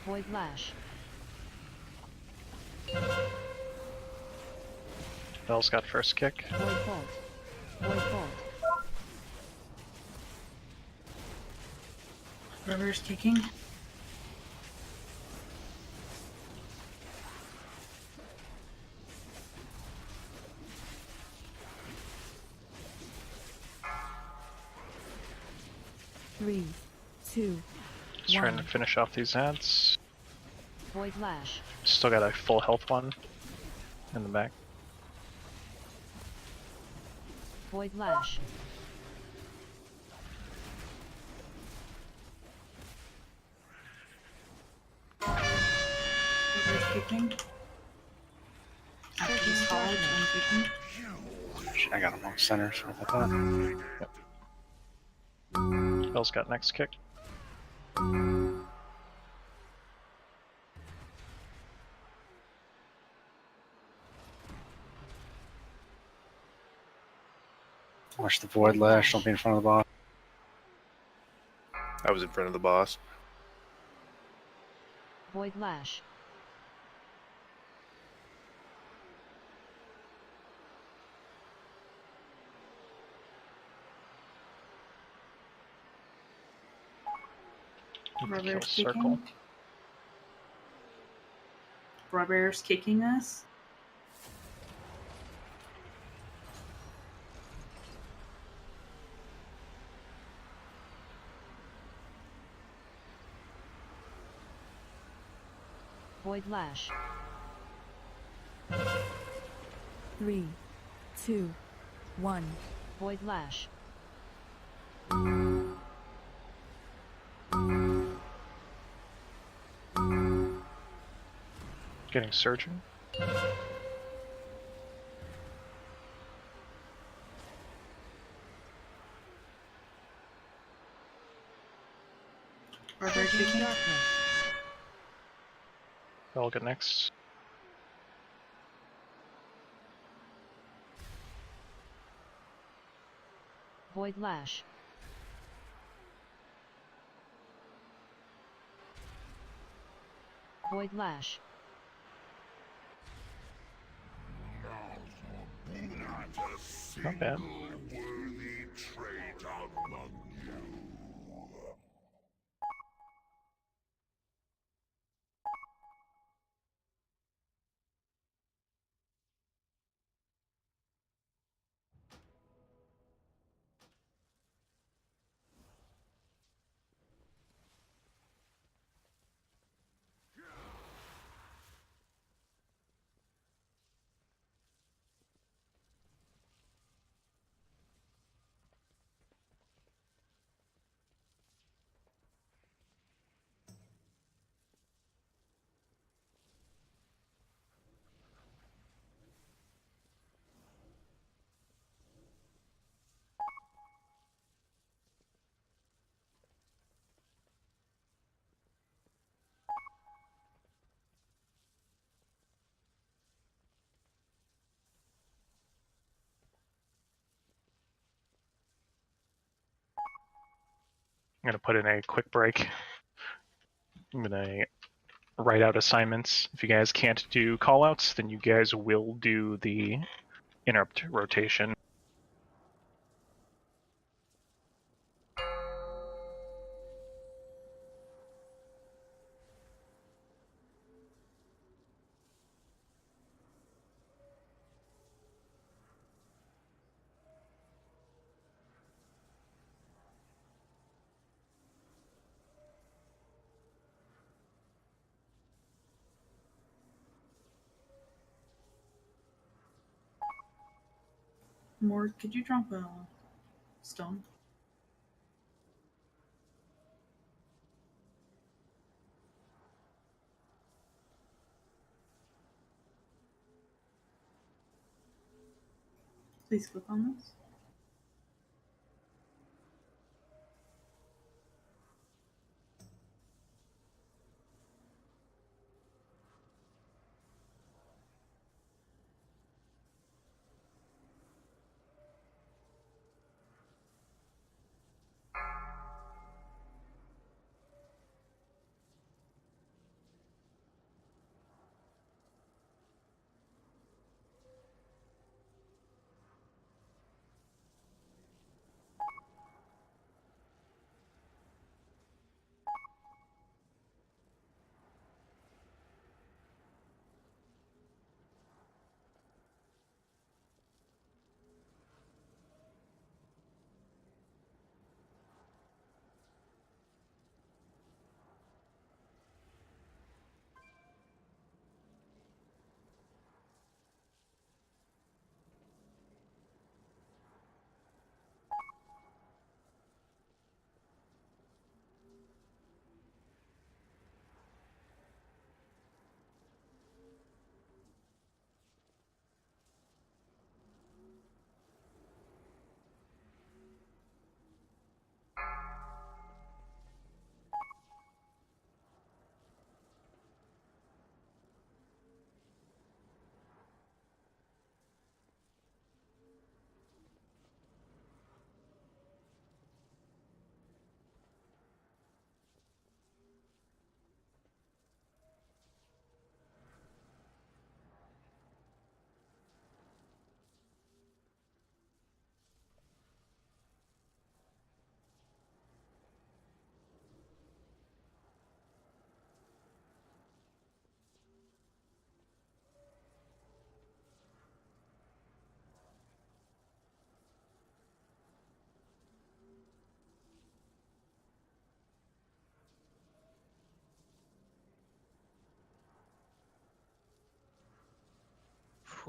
Void Lash. Bell's got first kick. Void Bolt. Void Bolt. Reverse kicking. 3, 2, Just trying to finish off these ads. Void Lash. Still got a full health one in the back. Void Lash. Who's kicking? After college, I'm kicking. Shit, I got him on center, so I thought. Bell's got next kick. Watch the Void Lash, don't be in front of the boss. I was in front of the boss. Void Lash. Rubber's circle. kicking. Rubber's kicking us. Void Lash. 3, 2, 1. Void Lash. Getting surging. Rubber kicking. Bell get next. Void Lash. Void Lash. Not bad. I'm gonna put in a quick break. I'm gonna write out assignments. If you guys can't do callouts, then you guys will do the interrupt rotation. Mord, could you drop a stone? Please click on this.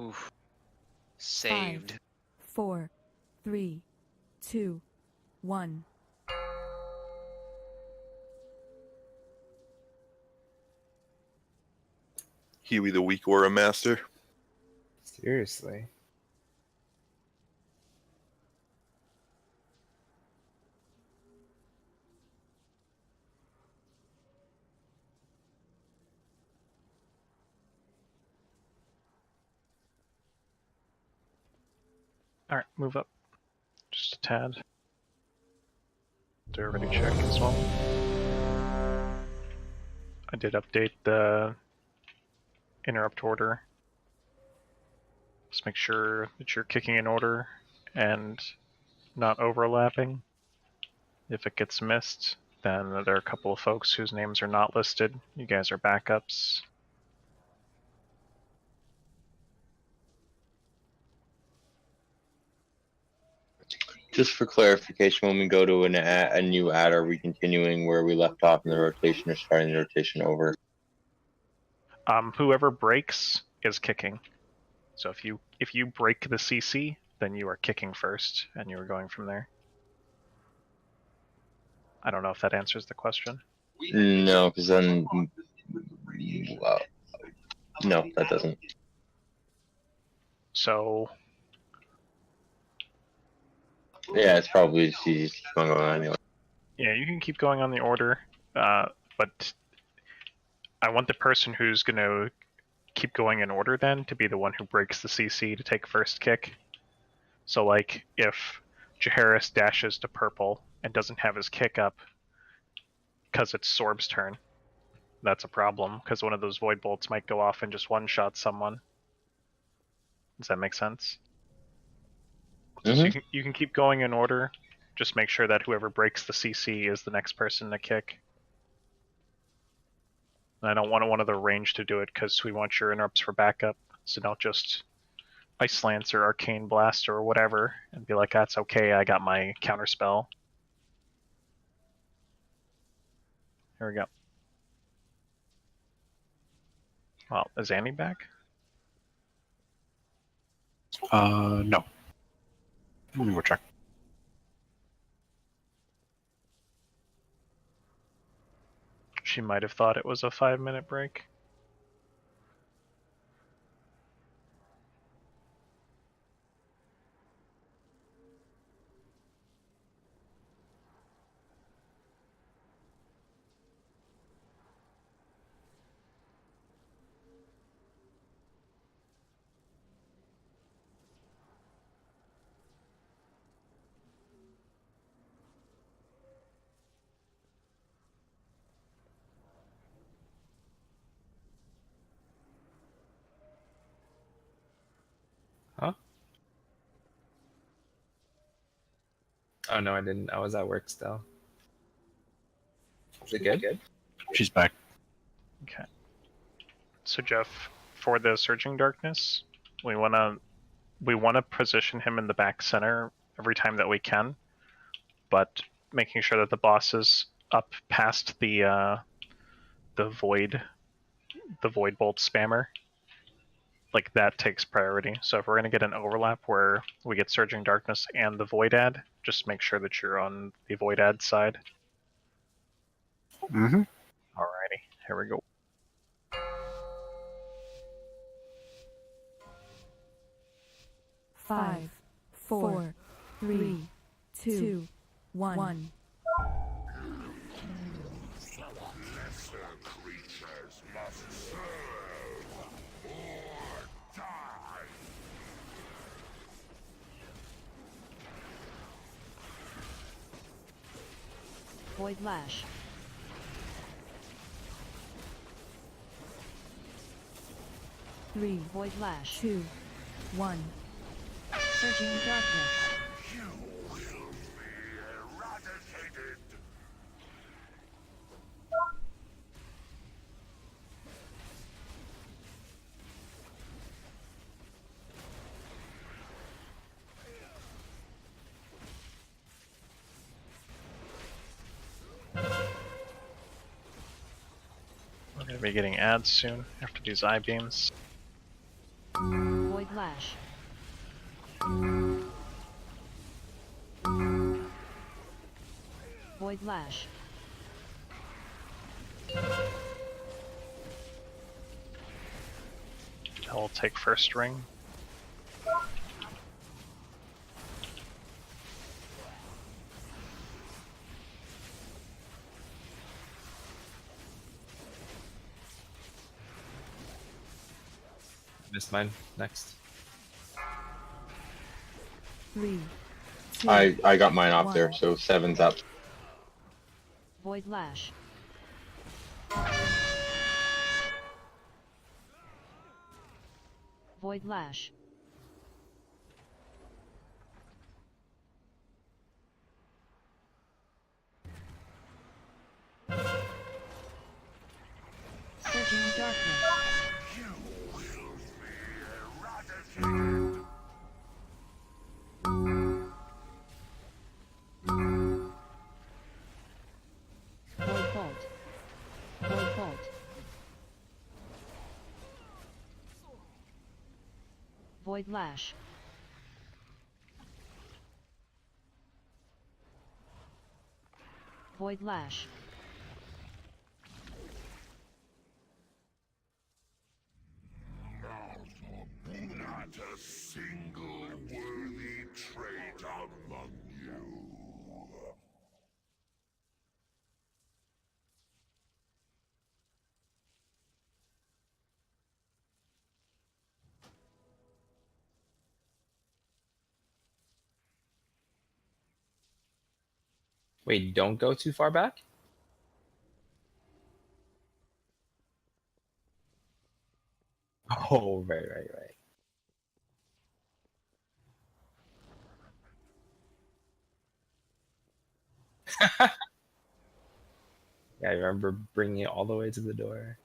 Oof. Saved. 5, 4, 3, 2, 1. Huey the Weak Aura Master. Seriously. Alright, move up. Just a tad. Do everybody check as well. I did update the interrupt order. Just make sure that you're kicking in order and not overlapping. If it gets missed, then there are a couple of folks whose names are not listed. You guys are backups. Just for clarification, when we go to a new ad, are we continuing where we left off in the rotation or starting the rotation over? Whoever breaks is kicking. So if you break the CC, then you are kicking first, and you are going from there. I don't know if that answers the question. No, because then... no, that doesn't. So... yeah, it's probably just easy to keep on going anyway. Yeah, you can keep going on the order, but I want the person who's going to keep going in order then to be the one who breaks the CC to take first kick. So like, if Jaharis dashes to purple and doesn't have his kick up because it's Sorb's turn, that's a problem, because one of those Void Bolts might go off and just one-shot someone. Does that make sense? Mm-hmm. So you can keep going in order, just make sure that whoever breaks the CC is the next person to kick. And I don't want one of the range to do it because we want your interrupts for backup, so don't just Ice Lance or Arcane Blast or whatever and be like, that's okay, I got my counterspell. Here we go. Well, is Annie back? No. Let me go check. She might have thought it was a 5-minute break. Huh? Oh no, I didn't. I was at work still. Is it good? She's back. Okay. So Jeff, for the Surging Darkness, we wanna position him in the back center every time that we can, but making sure that the boss is up past the void bolt spammer. Like that takes priority. So if we're gonna get an overlap where we get Surging Darkness and the Void ad, just make sure that you're on the Void ad side. Mm-hmm. Alrighty, here we go. Five, 4, 3, 2, 1. Void Lash. Three, Void Lash. 2, 1. Surging Darkness. We're gonna be getting ads soon after these eye beams. Void Void Lash. Void Lash. I'll take first ring. Missed mine. Next. 3, 2, I got mine off there, 1. so 7's up. Void Lash. Void Lash. Surging Darkness. Void Bolt. Void Bolt. Void Lash. Void Lash. Not a single worthy trait among you. Wait, don't go too far back? Oh, right. Yeah, I remember bringing it all the way to the door.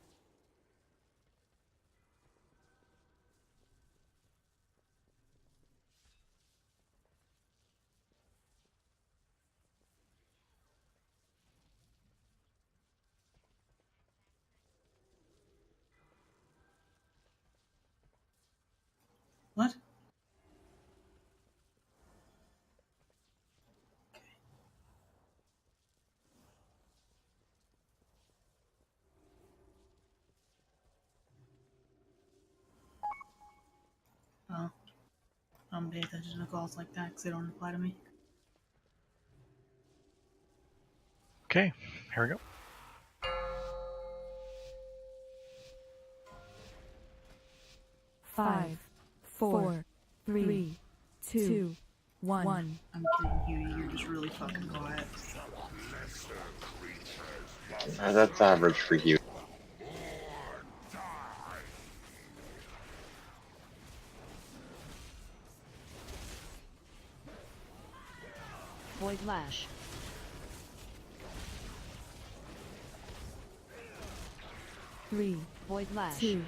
What? Oh. I don't pay attention to calls like that because they don't apply to me. Okay, here we go. Five, 4, 3, 2, 1. I'm kidding, Huey. You're just really fucking quiet. That's average for you. Void Lash. Three, Void Lash. 2,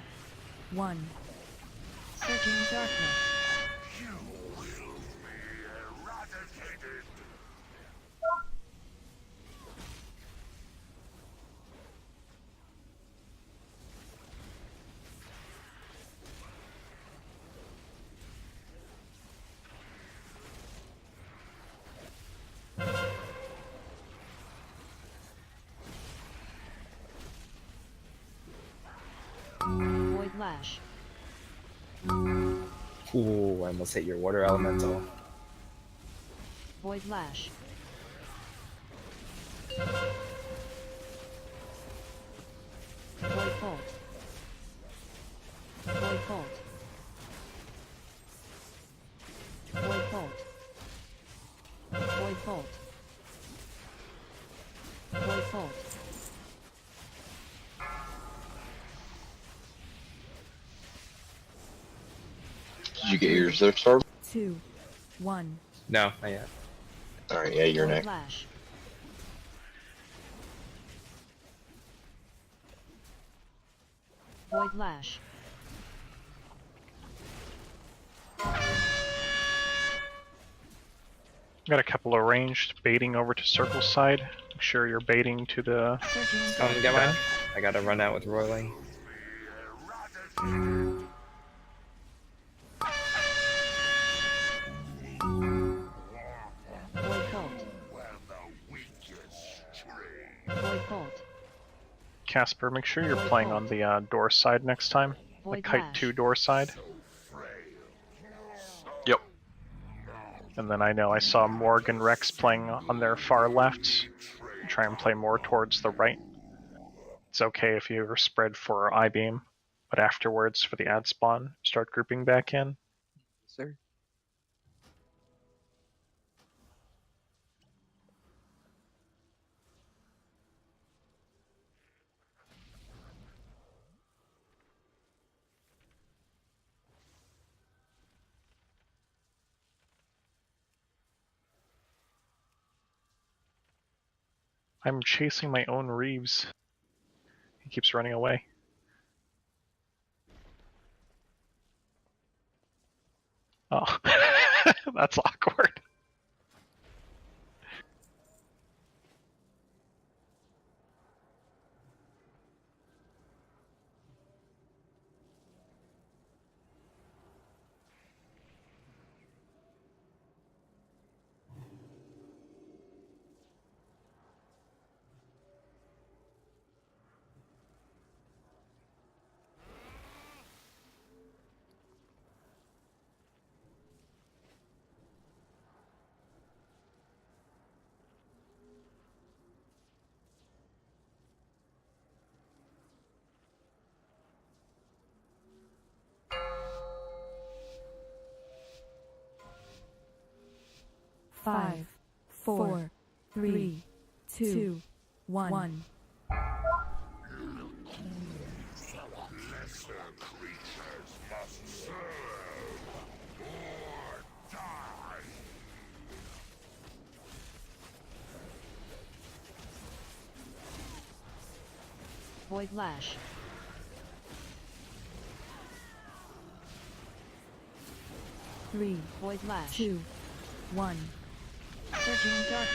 1. Surging Darkness. Void Lash. Ooh, I almost hit your water elemental. Void Lash. Void Bolt. Void Bolt. Void Bolt. Void Bolt. Void Bolt. Did you get yours there, Storm? 2, 1. No, not yet. Alright, yeah, you're Void next. Lash. Void Lash. Got a couple of ranged baiting over to circle side. Make sure you're baiting to the. Come and get mine. I gotta run out with roiling. Casper, make sure you're playing on the door side next time. Like Kite 2 door side. Yep. And then I know I saw Morg and Rex playing on their far left. Try and play more towards the right. It's okay if you're spread for I-beam, but afterwards for the ad spawn, start grouping back in. Sir. I'm chasing my own Reeves. He keeps running away. Oh, that's awkward. Five, four, three, two, one. Void Lash. Three, Void Lash. 2, 1. Surging Darkness.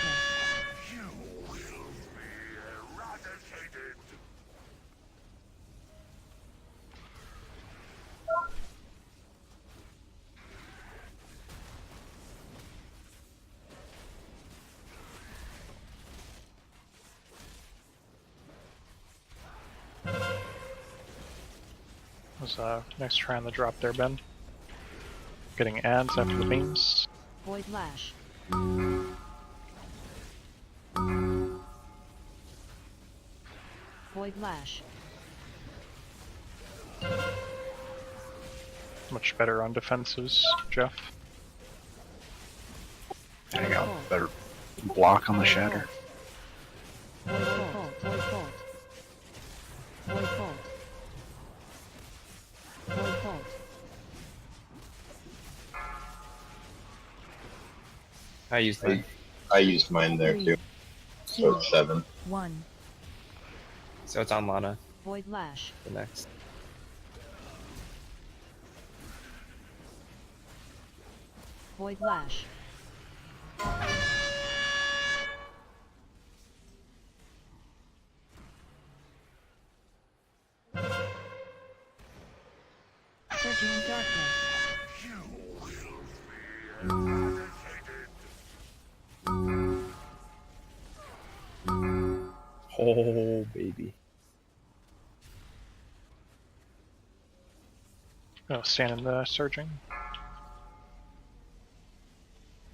Was nice try on the drop there, Ben. Getting ads after the beams. Void Lash. Void Lash. Much better on defenses, Jeff. I got better block on the shatter. Void Bolt. Void Bolt. Void Bolt. Void Bolt. I used mine there too. So it's 7. 1. So it's on Lana. Void Lash. The next. Void Lash. Surging Darkness. Oh, baby. Oh, stand in the surging.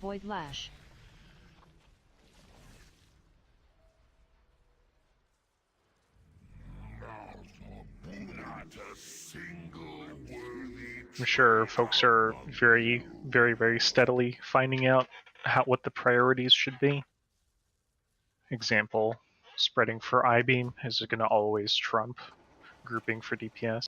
Void Lash. I'm sure folks are very, very, very steadily finding out what the priorities should be. Example, spreading for I-beam is going to always trump grouping for DPS.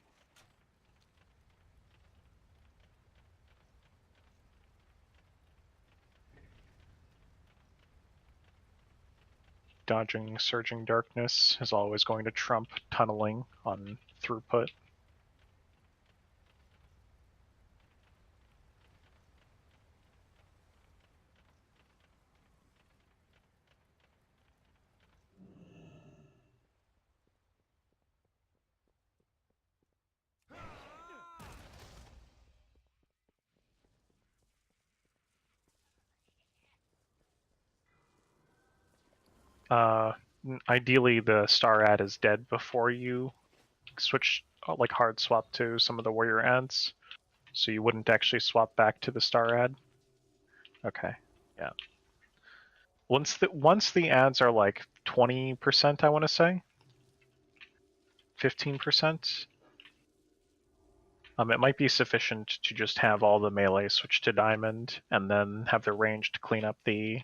Dodging Surging Darkness is always going to trump tunneling on throughput. ideally the star ad is dead before you switch like hard swap to some of the warrior ads, so you wouldn't actually swap back to the star ad. Okay, yeah. Once the ads are like 20%, I want to say 15%. It might be sufficient to just have all the melee switch to diamond and then have the range to clean up the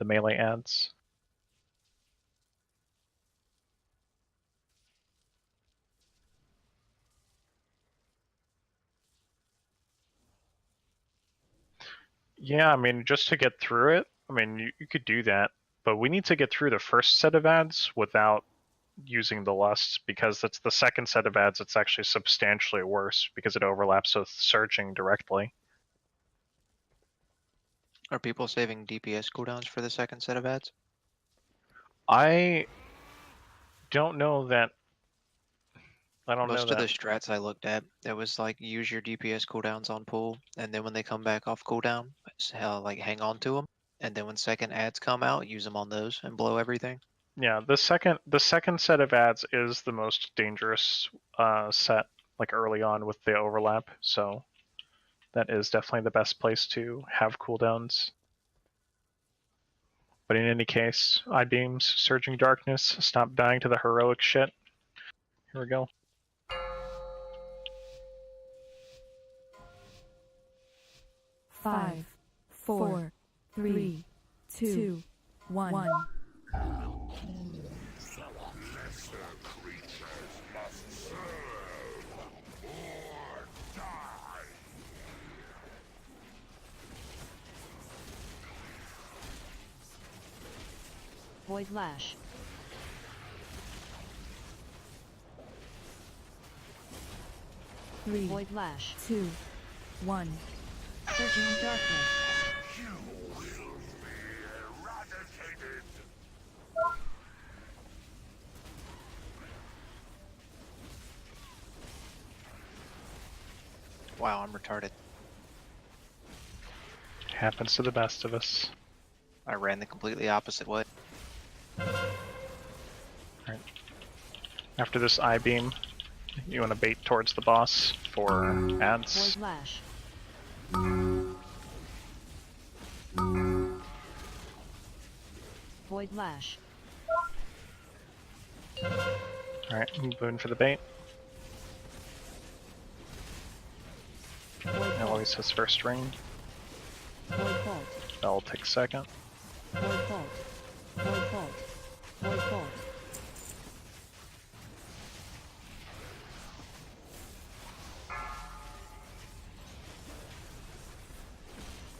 melee ads. Yeah, I mean, just to get through it, I mean, you could do that, but we need to get through the first set of ads without using the lusts, because that's the second set of ads. It's actually substantially worse because it overlaps with surging directly. Are people saving DPS cooldowns for the second set of ads? I don't know that. Most of the strats I looked at, it was like use your DPS cooldowns on pool, and then when they come back off cooldown, like hang on to them, and then when second ads come out, use them on those and blow everything. Yeah, the second set of ads is the most dangerous set, like early on with the overlap. So that is definitely the best place to have cooldowns. But in any case, I-beams, surging darkness, stop dying to the heroic shit. Here we go. Five, 4, 3, 2, 1. Void Lash. Three, Void Lash. 2, 1. Surging Darkness. Wow, I'm retarded. Happens to the best of us. I ran the completely opposite way. Right. After this I-beam, you want to bait towards the boss for ads. Void Lash. Void Lash. Alright, boon for the bait. Always his first ring. Void Bolt. That'll take second. Void Bolt. Void Bolt. Void Bolt.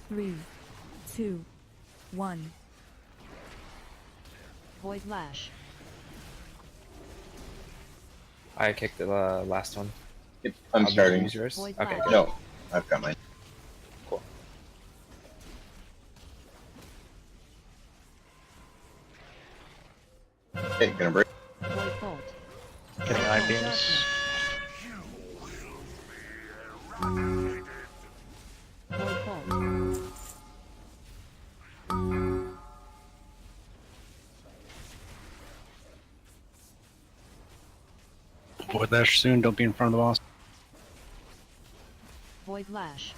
Three, 2, 1. Void Lash. I kicked the last one. Yep, I'm starting. Use yours? Void Okay, Lash. good. No, I've got mine. Cool. Okay, gonna break. Void Bolt. Getting I-beams. Void Bolt. Void Lash soon, don't be in front of the boss. Void Lash.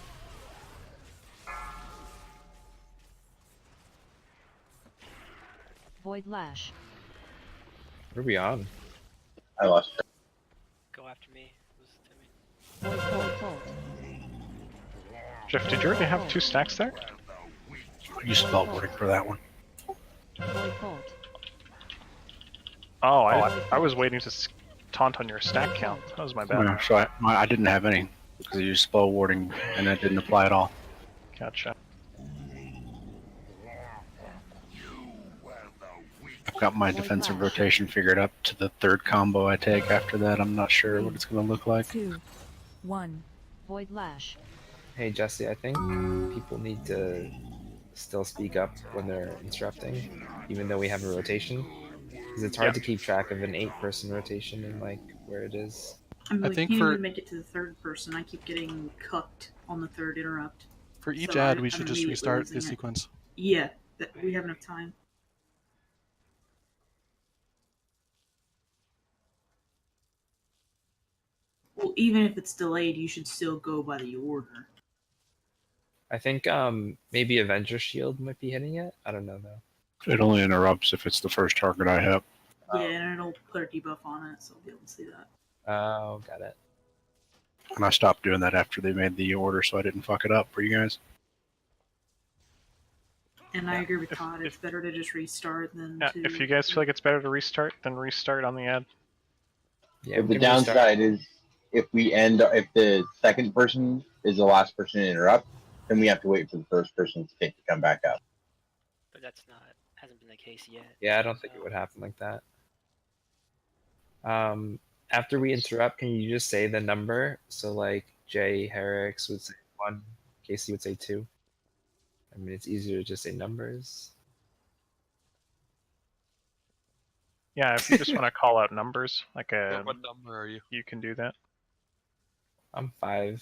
Void Lash. What are we on? I lost it. Go after me. Listen to me. Void Bolt. Jeff, did you already have 2 stacks there? I used spellboarding for that one. Void Bolt. Oh, I was waiting to taunt on your stack count. That was my bad. Yeah, so I didn't have any because I used spell warding and that didn't apply at all. Gotcha. I've got my defensive rotation figured up to the 3rd combo I take after that. I'm not sure what it's going to look like. 2, 1. Void Lash. Hey Jesse, I think people need to still speak up when they're instructing, even though we have a rotation. Because it's hard to keep track of an 8-person rotation and like where it is. I'm I like, think you for- even make it to the 3rd person. I keep getting cucked on the 3rd interrupt. For each So ad, we I'm should just immediately restart losing the it. sequence. Yeah, we have enough time. Well, even if it's delayed, you should still go by the order. I think maybe Avenger Shield might be hitting it. I don't know though. It only interrupts if it's the first target I hit. Yeah, and it'll put a debuff on it, so I'll be able to see that. Oh, got it. And I stopped doing that after they made the order, so I didn't fuck it up for you guys. And I agree with Todd. It's better to just restart than to. If you guys feel like it's better to restart, then restart on the ad. Yeah, But the downside is if the second person is the last person to interrupt, then we have to wait for the first person's kick to come back up. But that's hasn't been the case yet. Yeah, I don't think it would happen like that. After we interrupt, can you just say the number? So like Jay Herricks would say 1, Casey would say 2. I mean, it's easier to just say numbers. Yeah, if you just want to call out numbers, like a. What number are you? You can do that. I'm 5.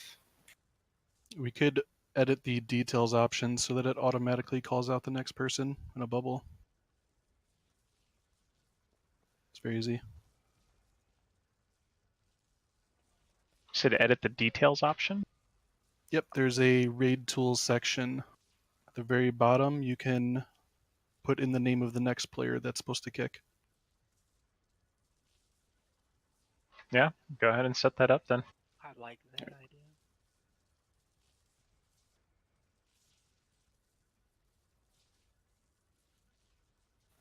We could edit the details option so that it automatically calls out the next person in a bubble. It's very easy. Should edit the details option? Yep, there's a raid tools section. At the very bottom, you can put in the name of the next player that's supposed to kick. Yeah, go ahead and set that up then. I like that idea.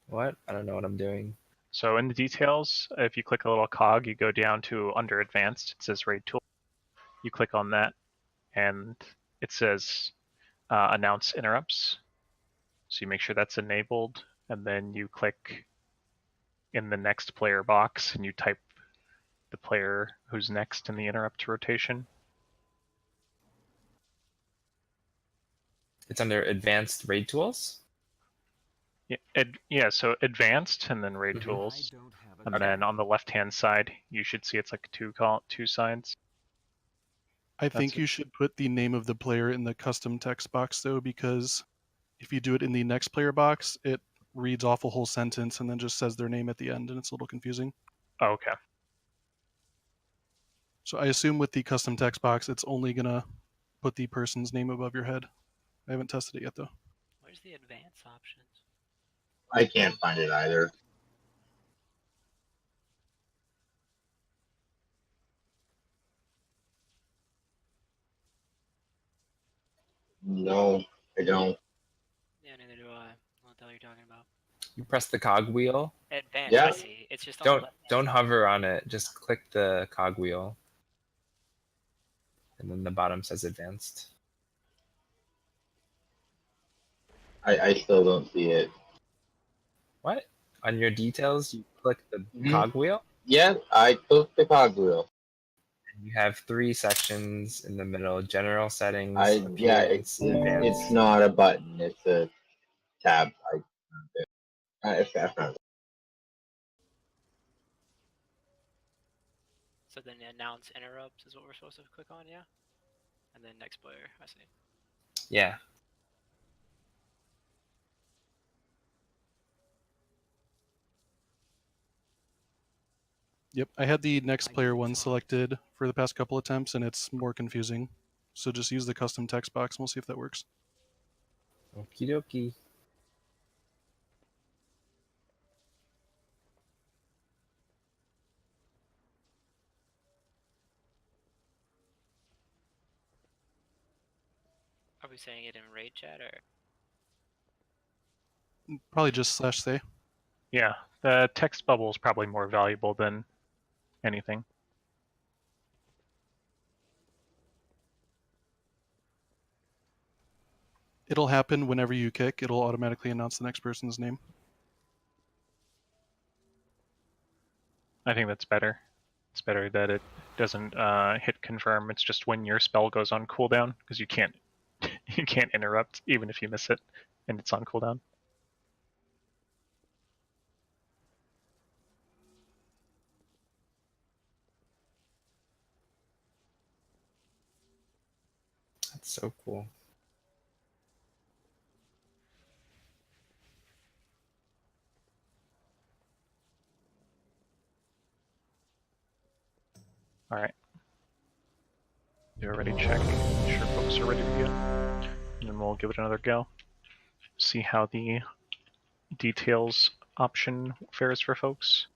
What? I don't know what I'm doing. So in the details, if you click a little cog, you go down to under advanced, it says raid tool. You click on that and it says announce interrupts. So you make sure that's enabled and then you click in the next player box and you type the player who's next in the interrupt rotation. It's under advanced raid tools? Yeah, so advanced and then raid tools. And then on the left-hand side, you should see it's like two sides. I think you should put the name of the player in the custom text box though, because if you do it in the next player box, it reads off a whole sentence and then just says their name at the end and it's a little confusing. Oh, okay. So I assume with the custom text box, it's only gonna put the person's name above your head. I haven't tested it yet though. Where's the advanced options? I can't find it either. No, I don't. Yeah, neither do I. What the hell are you talking about? You press the cog wheel. Advanced, I see. It's just on the left. Don't hover on it. Just click the cog wheel. And then the bottom says advanced. I still don't see it. What? On your details, you click the cog wheel? Yeah, I clicked the cog wheel. You have 3 sections in the middle: general settings. It's not a button. It's a tab. I found it. So then announce interrupts is what we're supposed to click on, yeah? And then next player, I see. Yeah. Yep, I had the next player one selected for the past couple attempts and it's more confusing. So just use the custom text box and we'll see if that works. Okie dokie. Are we saying it in raid chat or? Probably just /say. Yeah, the text bubble is probably more valuable than anything. It'll happen whenever you kick. It'll automatically announce the next person's name. I think that's better. It's better that it doesn't hit confirm. It's just when your spell goes on cooldown, because you can't interrupt even if you miss it and it's on cooldown. That's so cool. All right. They're already checking, make sure folks are ready to go. And then we'll give it another go. See how the details option fares for folks.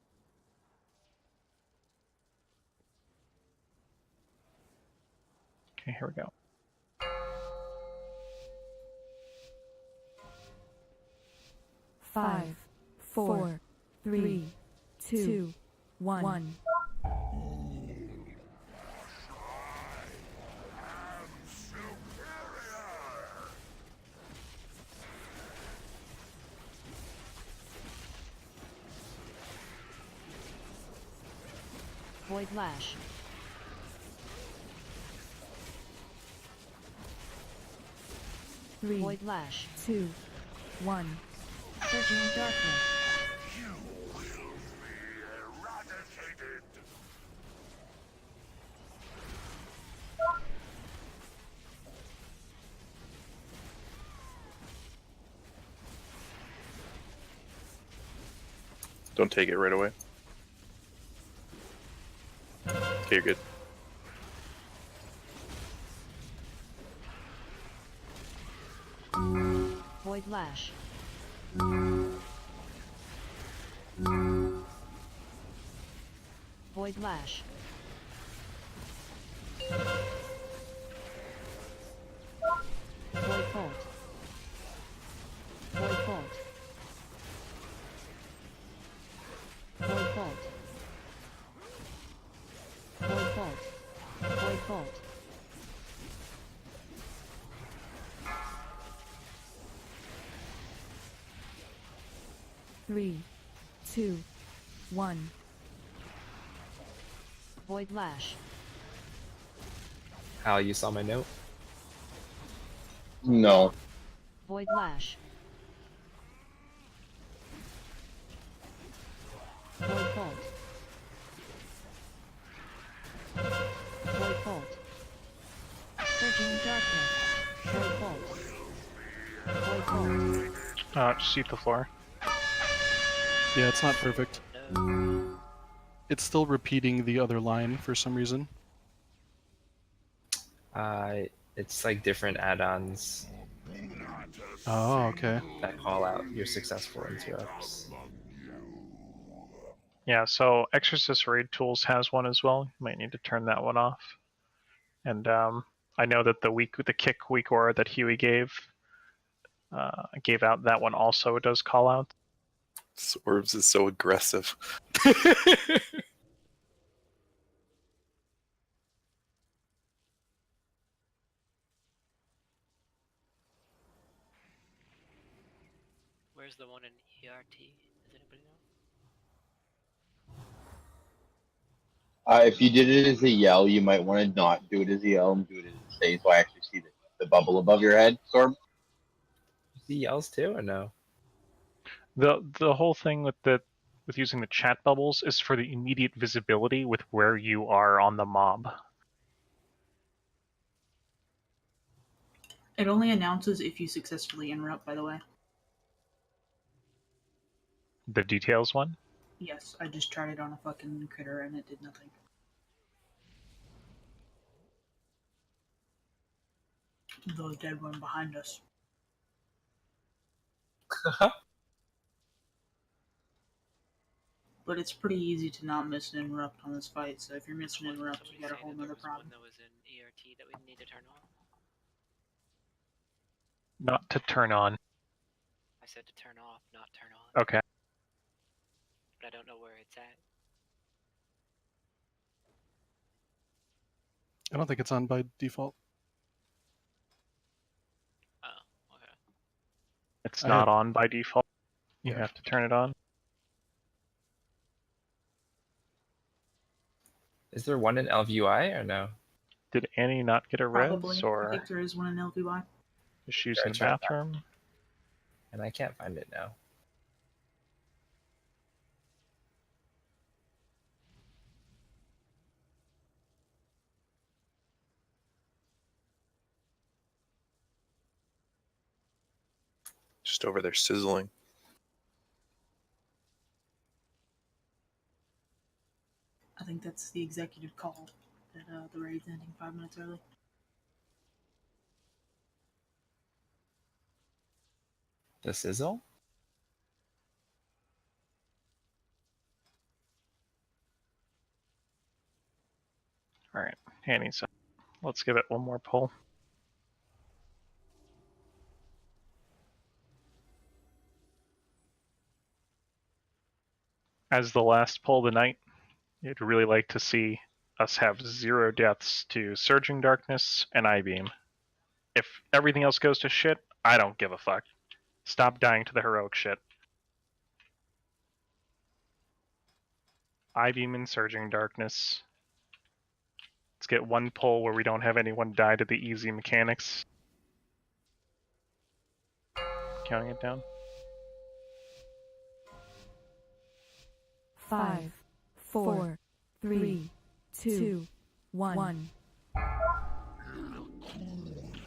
Okay, here we go. Five, four, three, two, one. Void Lash. Three, Void Lash. 2, 1. Surging Darkness. Don't take it right away. Okay, you're good. Void Lash. Void Lash. Void Bolt. Void Bolt. Void Bolt. Void Bolt. Void Bolt. Three, 2, 1. Void Lash. Al, you saw my note? No. Void Lash. Void Bolt. Void Bolt. Surging Darkness. Void Bolt. Void Bolt. Just eat the floor. Yeah, it's not perfect. It's still repeating the other line for some reason. It's like different add-ons Oh, okay. that call out your successful interrupts. Yeah, so Exorcist Raid Tools has one as well. You might need to turn that one off. And I know that the kick weak aura that Huey gave out, that one also does call out. Swerves is so aggressive. Where's the one in ERT? Does anybody know? If you did it as a yell, you might want to not do it as a yell and do it as a say, so I actually see the bubble above your head, Storm. He yells too, or no? The whole thing with using the chat bubbles is for the immediate visibility with where you are on the mob. It only announces if you successfully interrupt, by the way. The details one? Yes, I just tried it on a fucking critter and it did nothing. The dead one behind us. But it's pretty easy to not miss an interrupt on this fight, so if you're missing an interrupt, you got a whole nother problem. That was in ERT that we need to turn on. Not to turn on. I said to turn off, not turn on. Okay. But I don't know where it's at. I don't think it's on by default. Oh, okay. It's not on by default. You have to turn it on. Is there one in LVUI or no? Did Annie not get a Probably. res, I or think there is one in LVY. is she in the bathroom? And I can't find it now. Just over there sizzling. I think that's the executive call that the raid's ending 5 minutes early. The sizzle? Alright, Hanny's up. Let's give it one more pull. As the last pull of the night, you'd really like to see us have 0 deaths to Surging Darkness and I-Beam. If everything else goes to shit, I don't give a fuck. Stop dying to the heroic shit. I-Beam and Surging Darkness. Let's get one pull where we don't have anyone die to the easy mechanics. Counting it down. 5, 4, 3, 2, 1.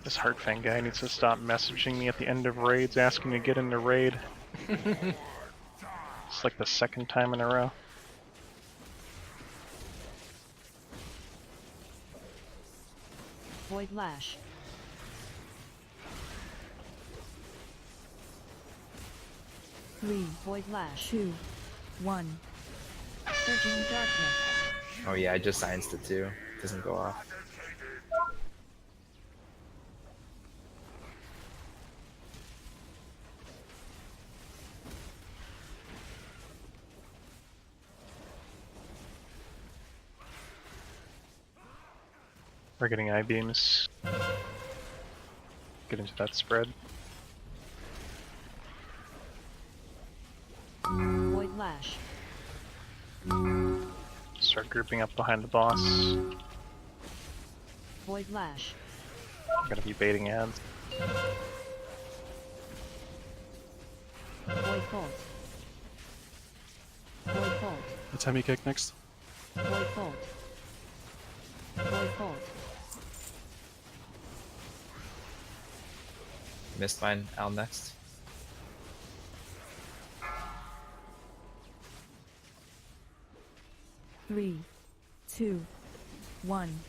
This Heartfang guy needs to stop messaging me at the end of raids asking me to get into raid. It's like the 2nd time in a row. Void Lash. Three, Void Lash. 2, 1. Surging Darkness. Oh yeah, I just scienced it too. It doesn't go off. We're getting I-beams. Get into that spread. Void Lash. Start grouping up behind the boss. Void Lash. I'm gonna be baiting ads. Void Bolt. Void Bolt. It's Hemi Kick next. Void Bolt. Void Bolt. Missed mine. Al next. Three, 2, 1.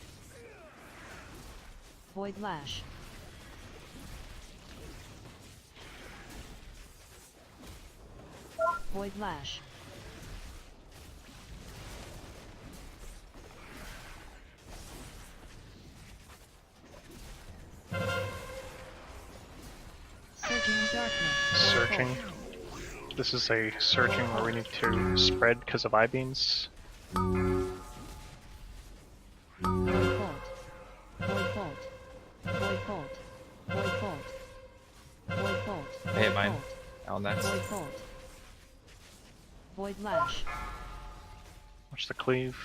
Void Lash. Void Lash. Surging Darkness. Searching. This is a searching where we need to spread because of I-beams. Void Bolt. Void Bolt. Void Bolt. Void Bolt. Void Bolt. I hit mine. Al next. Void Bolt. Void Lash. Watch the cleave.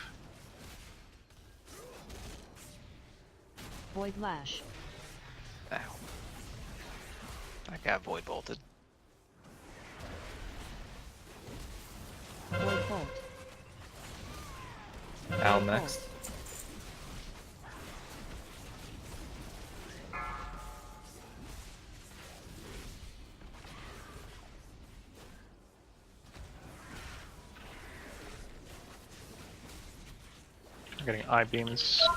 Void Lash. Ow. I got void bolted. Void Bolt. Al next. We're getting I-beams.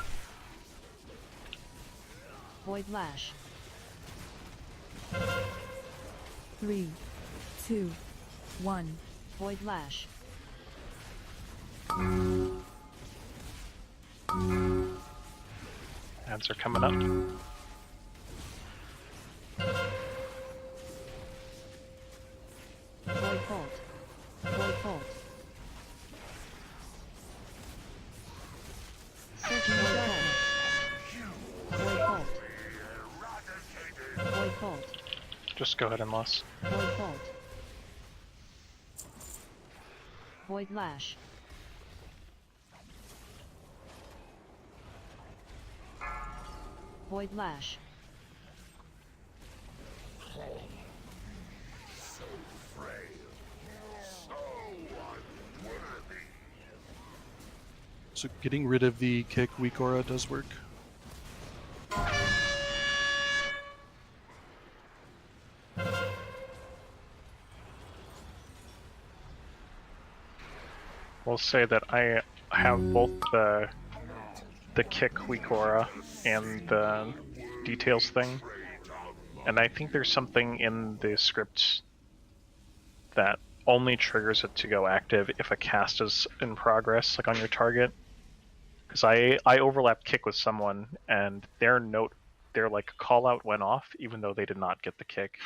Void Lash. 3, 2, 1. Void Lash. Ads are coming up. Void Bolt. Void Bolt. Surging Darkness. Void Bolt. Void Bolt. Just go ahead and loss. Void Bolt. Void Lash. Void Lash. So getting rid of the kick weak aura does work. We'll say that I have both the kick weak aura and the details thing. And I think there's something in the script that only triggers it to go active if a cast is in progress, like on your target. Because I overlapped kick with someone, and their like call out went off, even though they did not get the kick.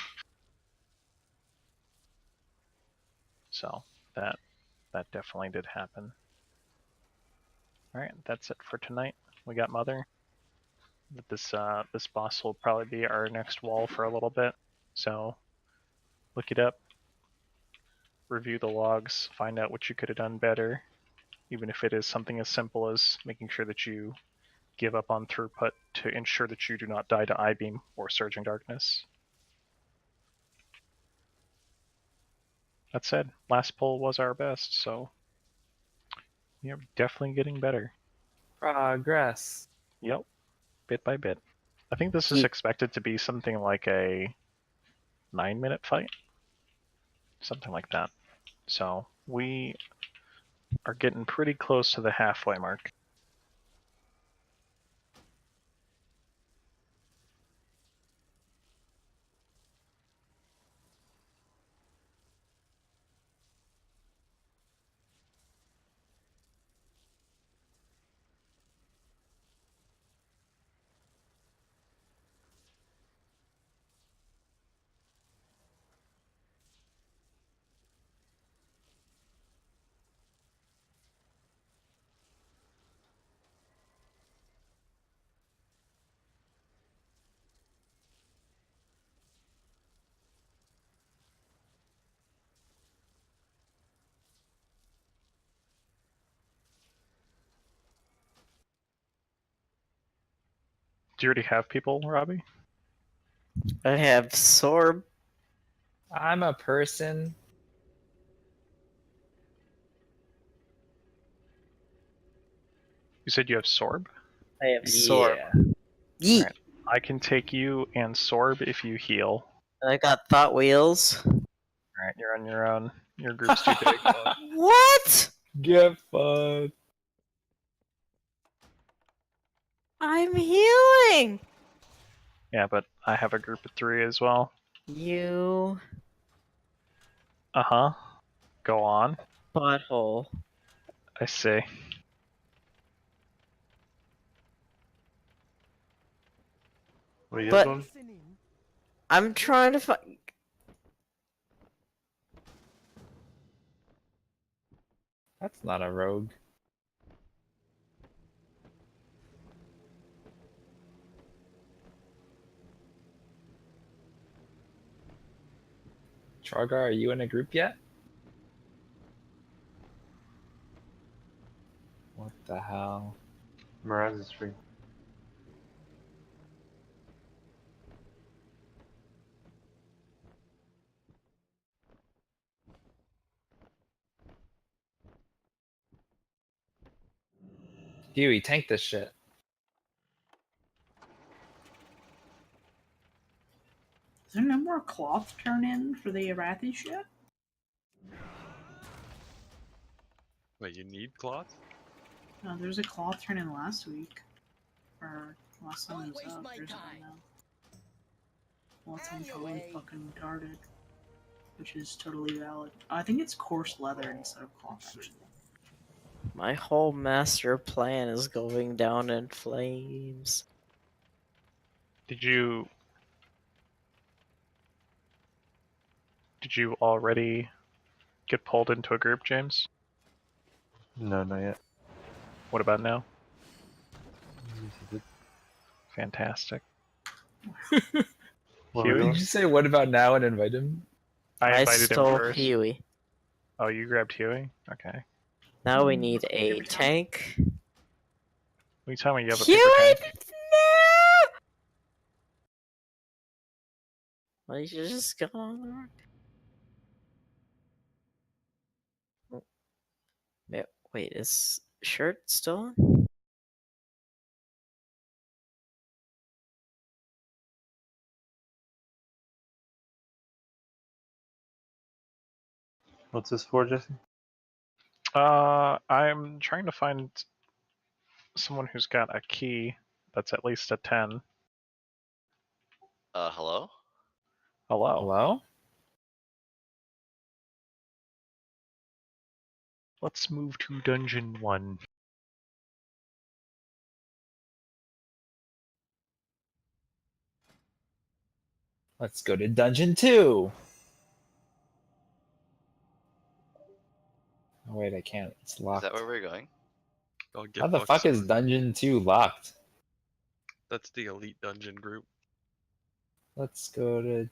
So that definitely did happen. All right, that's it for tonight. We got Mother. This boss will probably be our next wall for a little bit. So look it up, review the logs, find out what you could have done better, even if it is something as simple as making sure that you give up on throughput to ensure that you do not die to I-beam or Surging Darkness. That said, last pull was our best, so you're definitely getting better. Progress. Yep, bit by bit. I think this is expected to be something like a 9-minute fight, something like that. So we are getting pretty close to the halfway mark. Do you already have people, Robbie? I have Sorb. I'm a person. You said you have Sorb? I have Sorb. Yeet. Right. I can take you and Sorb if you heal. I got Thought Wheels. Alright, you're on your own. Your group's too big. What? Get fucked. I'm healing. Yeah, but I have a group of 3 as well. You. Uh-huh. Go on. Butthole. I see. What are you But doing? I'm trying to find. That's not a rogue. Chargar, are you in a group yet? What the hell? Miraz is free. Huey, tank this shit. Is there no more cloth turn in for the Arathi shit? Wait, you need cloth? No, there was a cloth turn in last week. Or last time it was up. There's one now. Well, it's totally fucking retarded. Which is totally valid. I think it's coarse leather instead of cloth, actually. My whole master plan is going down in flames. Did you already get pulled into a group, James? No, not yet. What about now? Fantastic. What did you say? What about now and invite him? I invited him stole first. Huey. Oh, you grabbed Huey? Okay. Now we need a tank. What are you telling me? You have a Huey, paper tank? no! Well, you should just go on the rock. Wait, is shirt still on? What's this for, Jesse? I'm trying to find someone who's got a key that's at least a 10. Hello? Hello. Hello? Let's move to Dungeon 1. Let's go to Dungeon 2. Oh, wait, I can't. It's Is locked. that where we're going? How the fuck is Dungeon 2 locked? That's the elite dungeon group. Let's go to...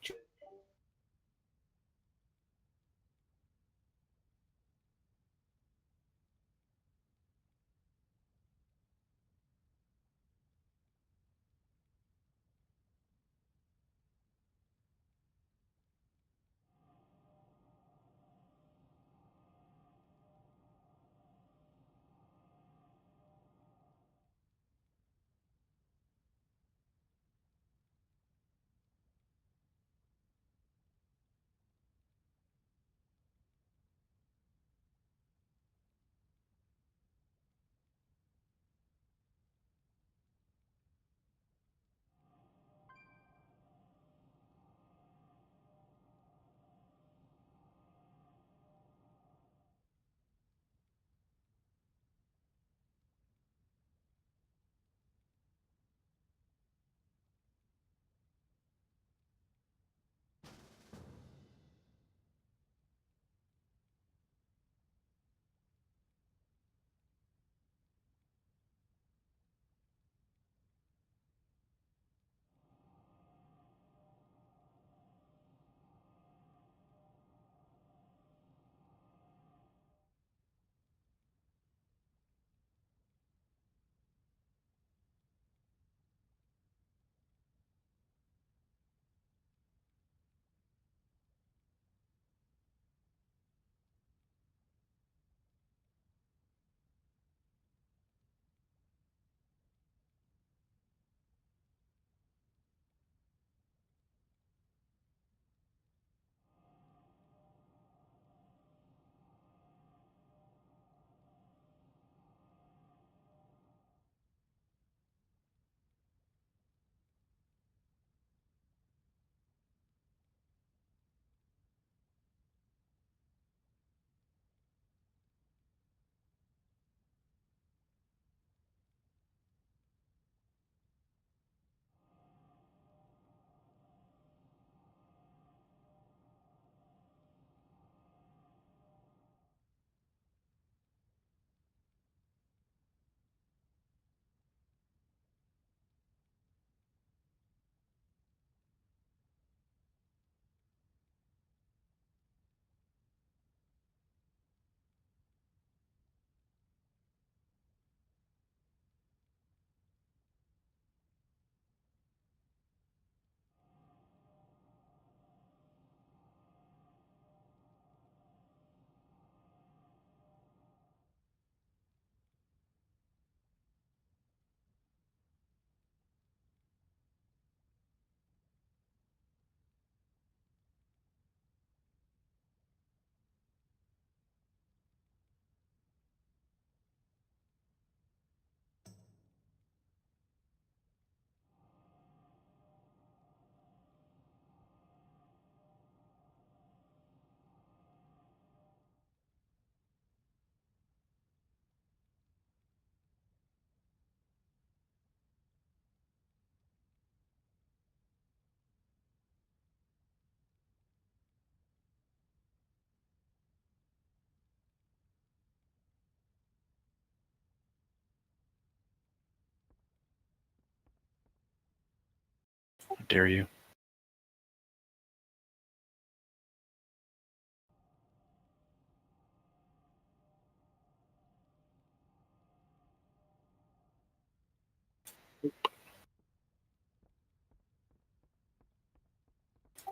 How dare you?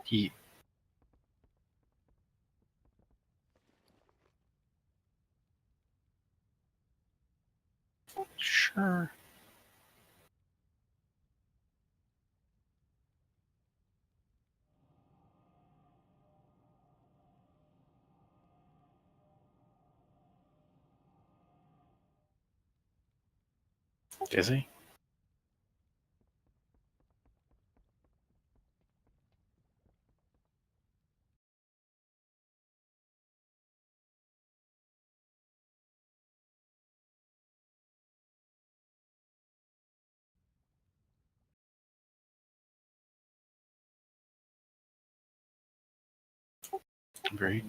He. Sure. Is he? Agreed.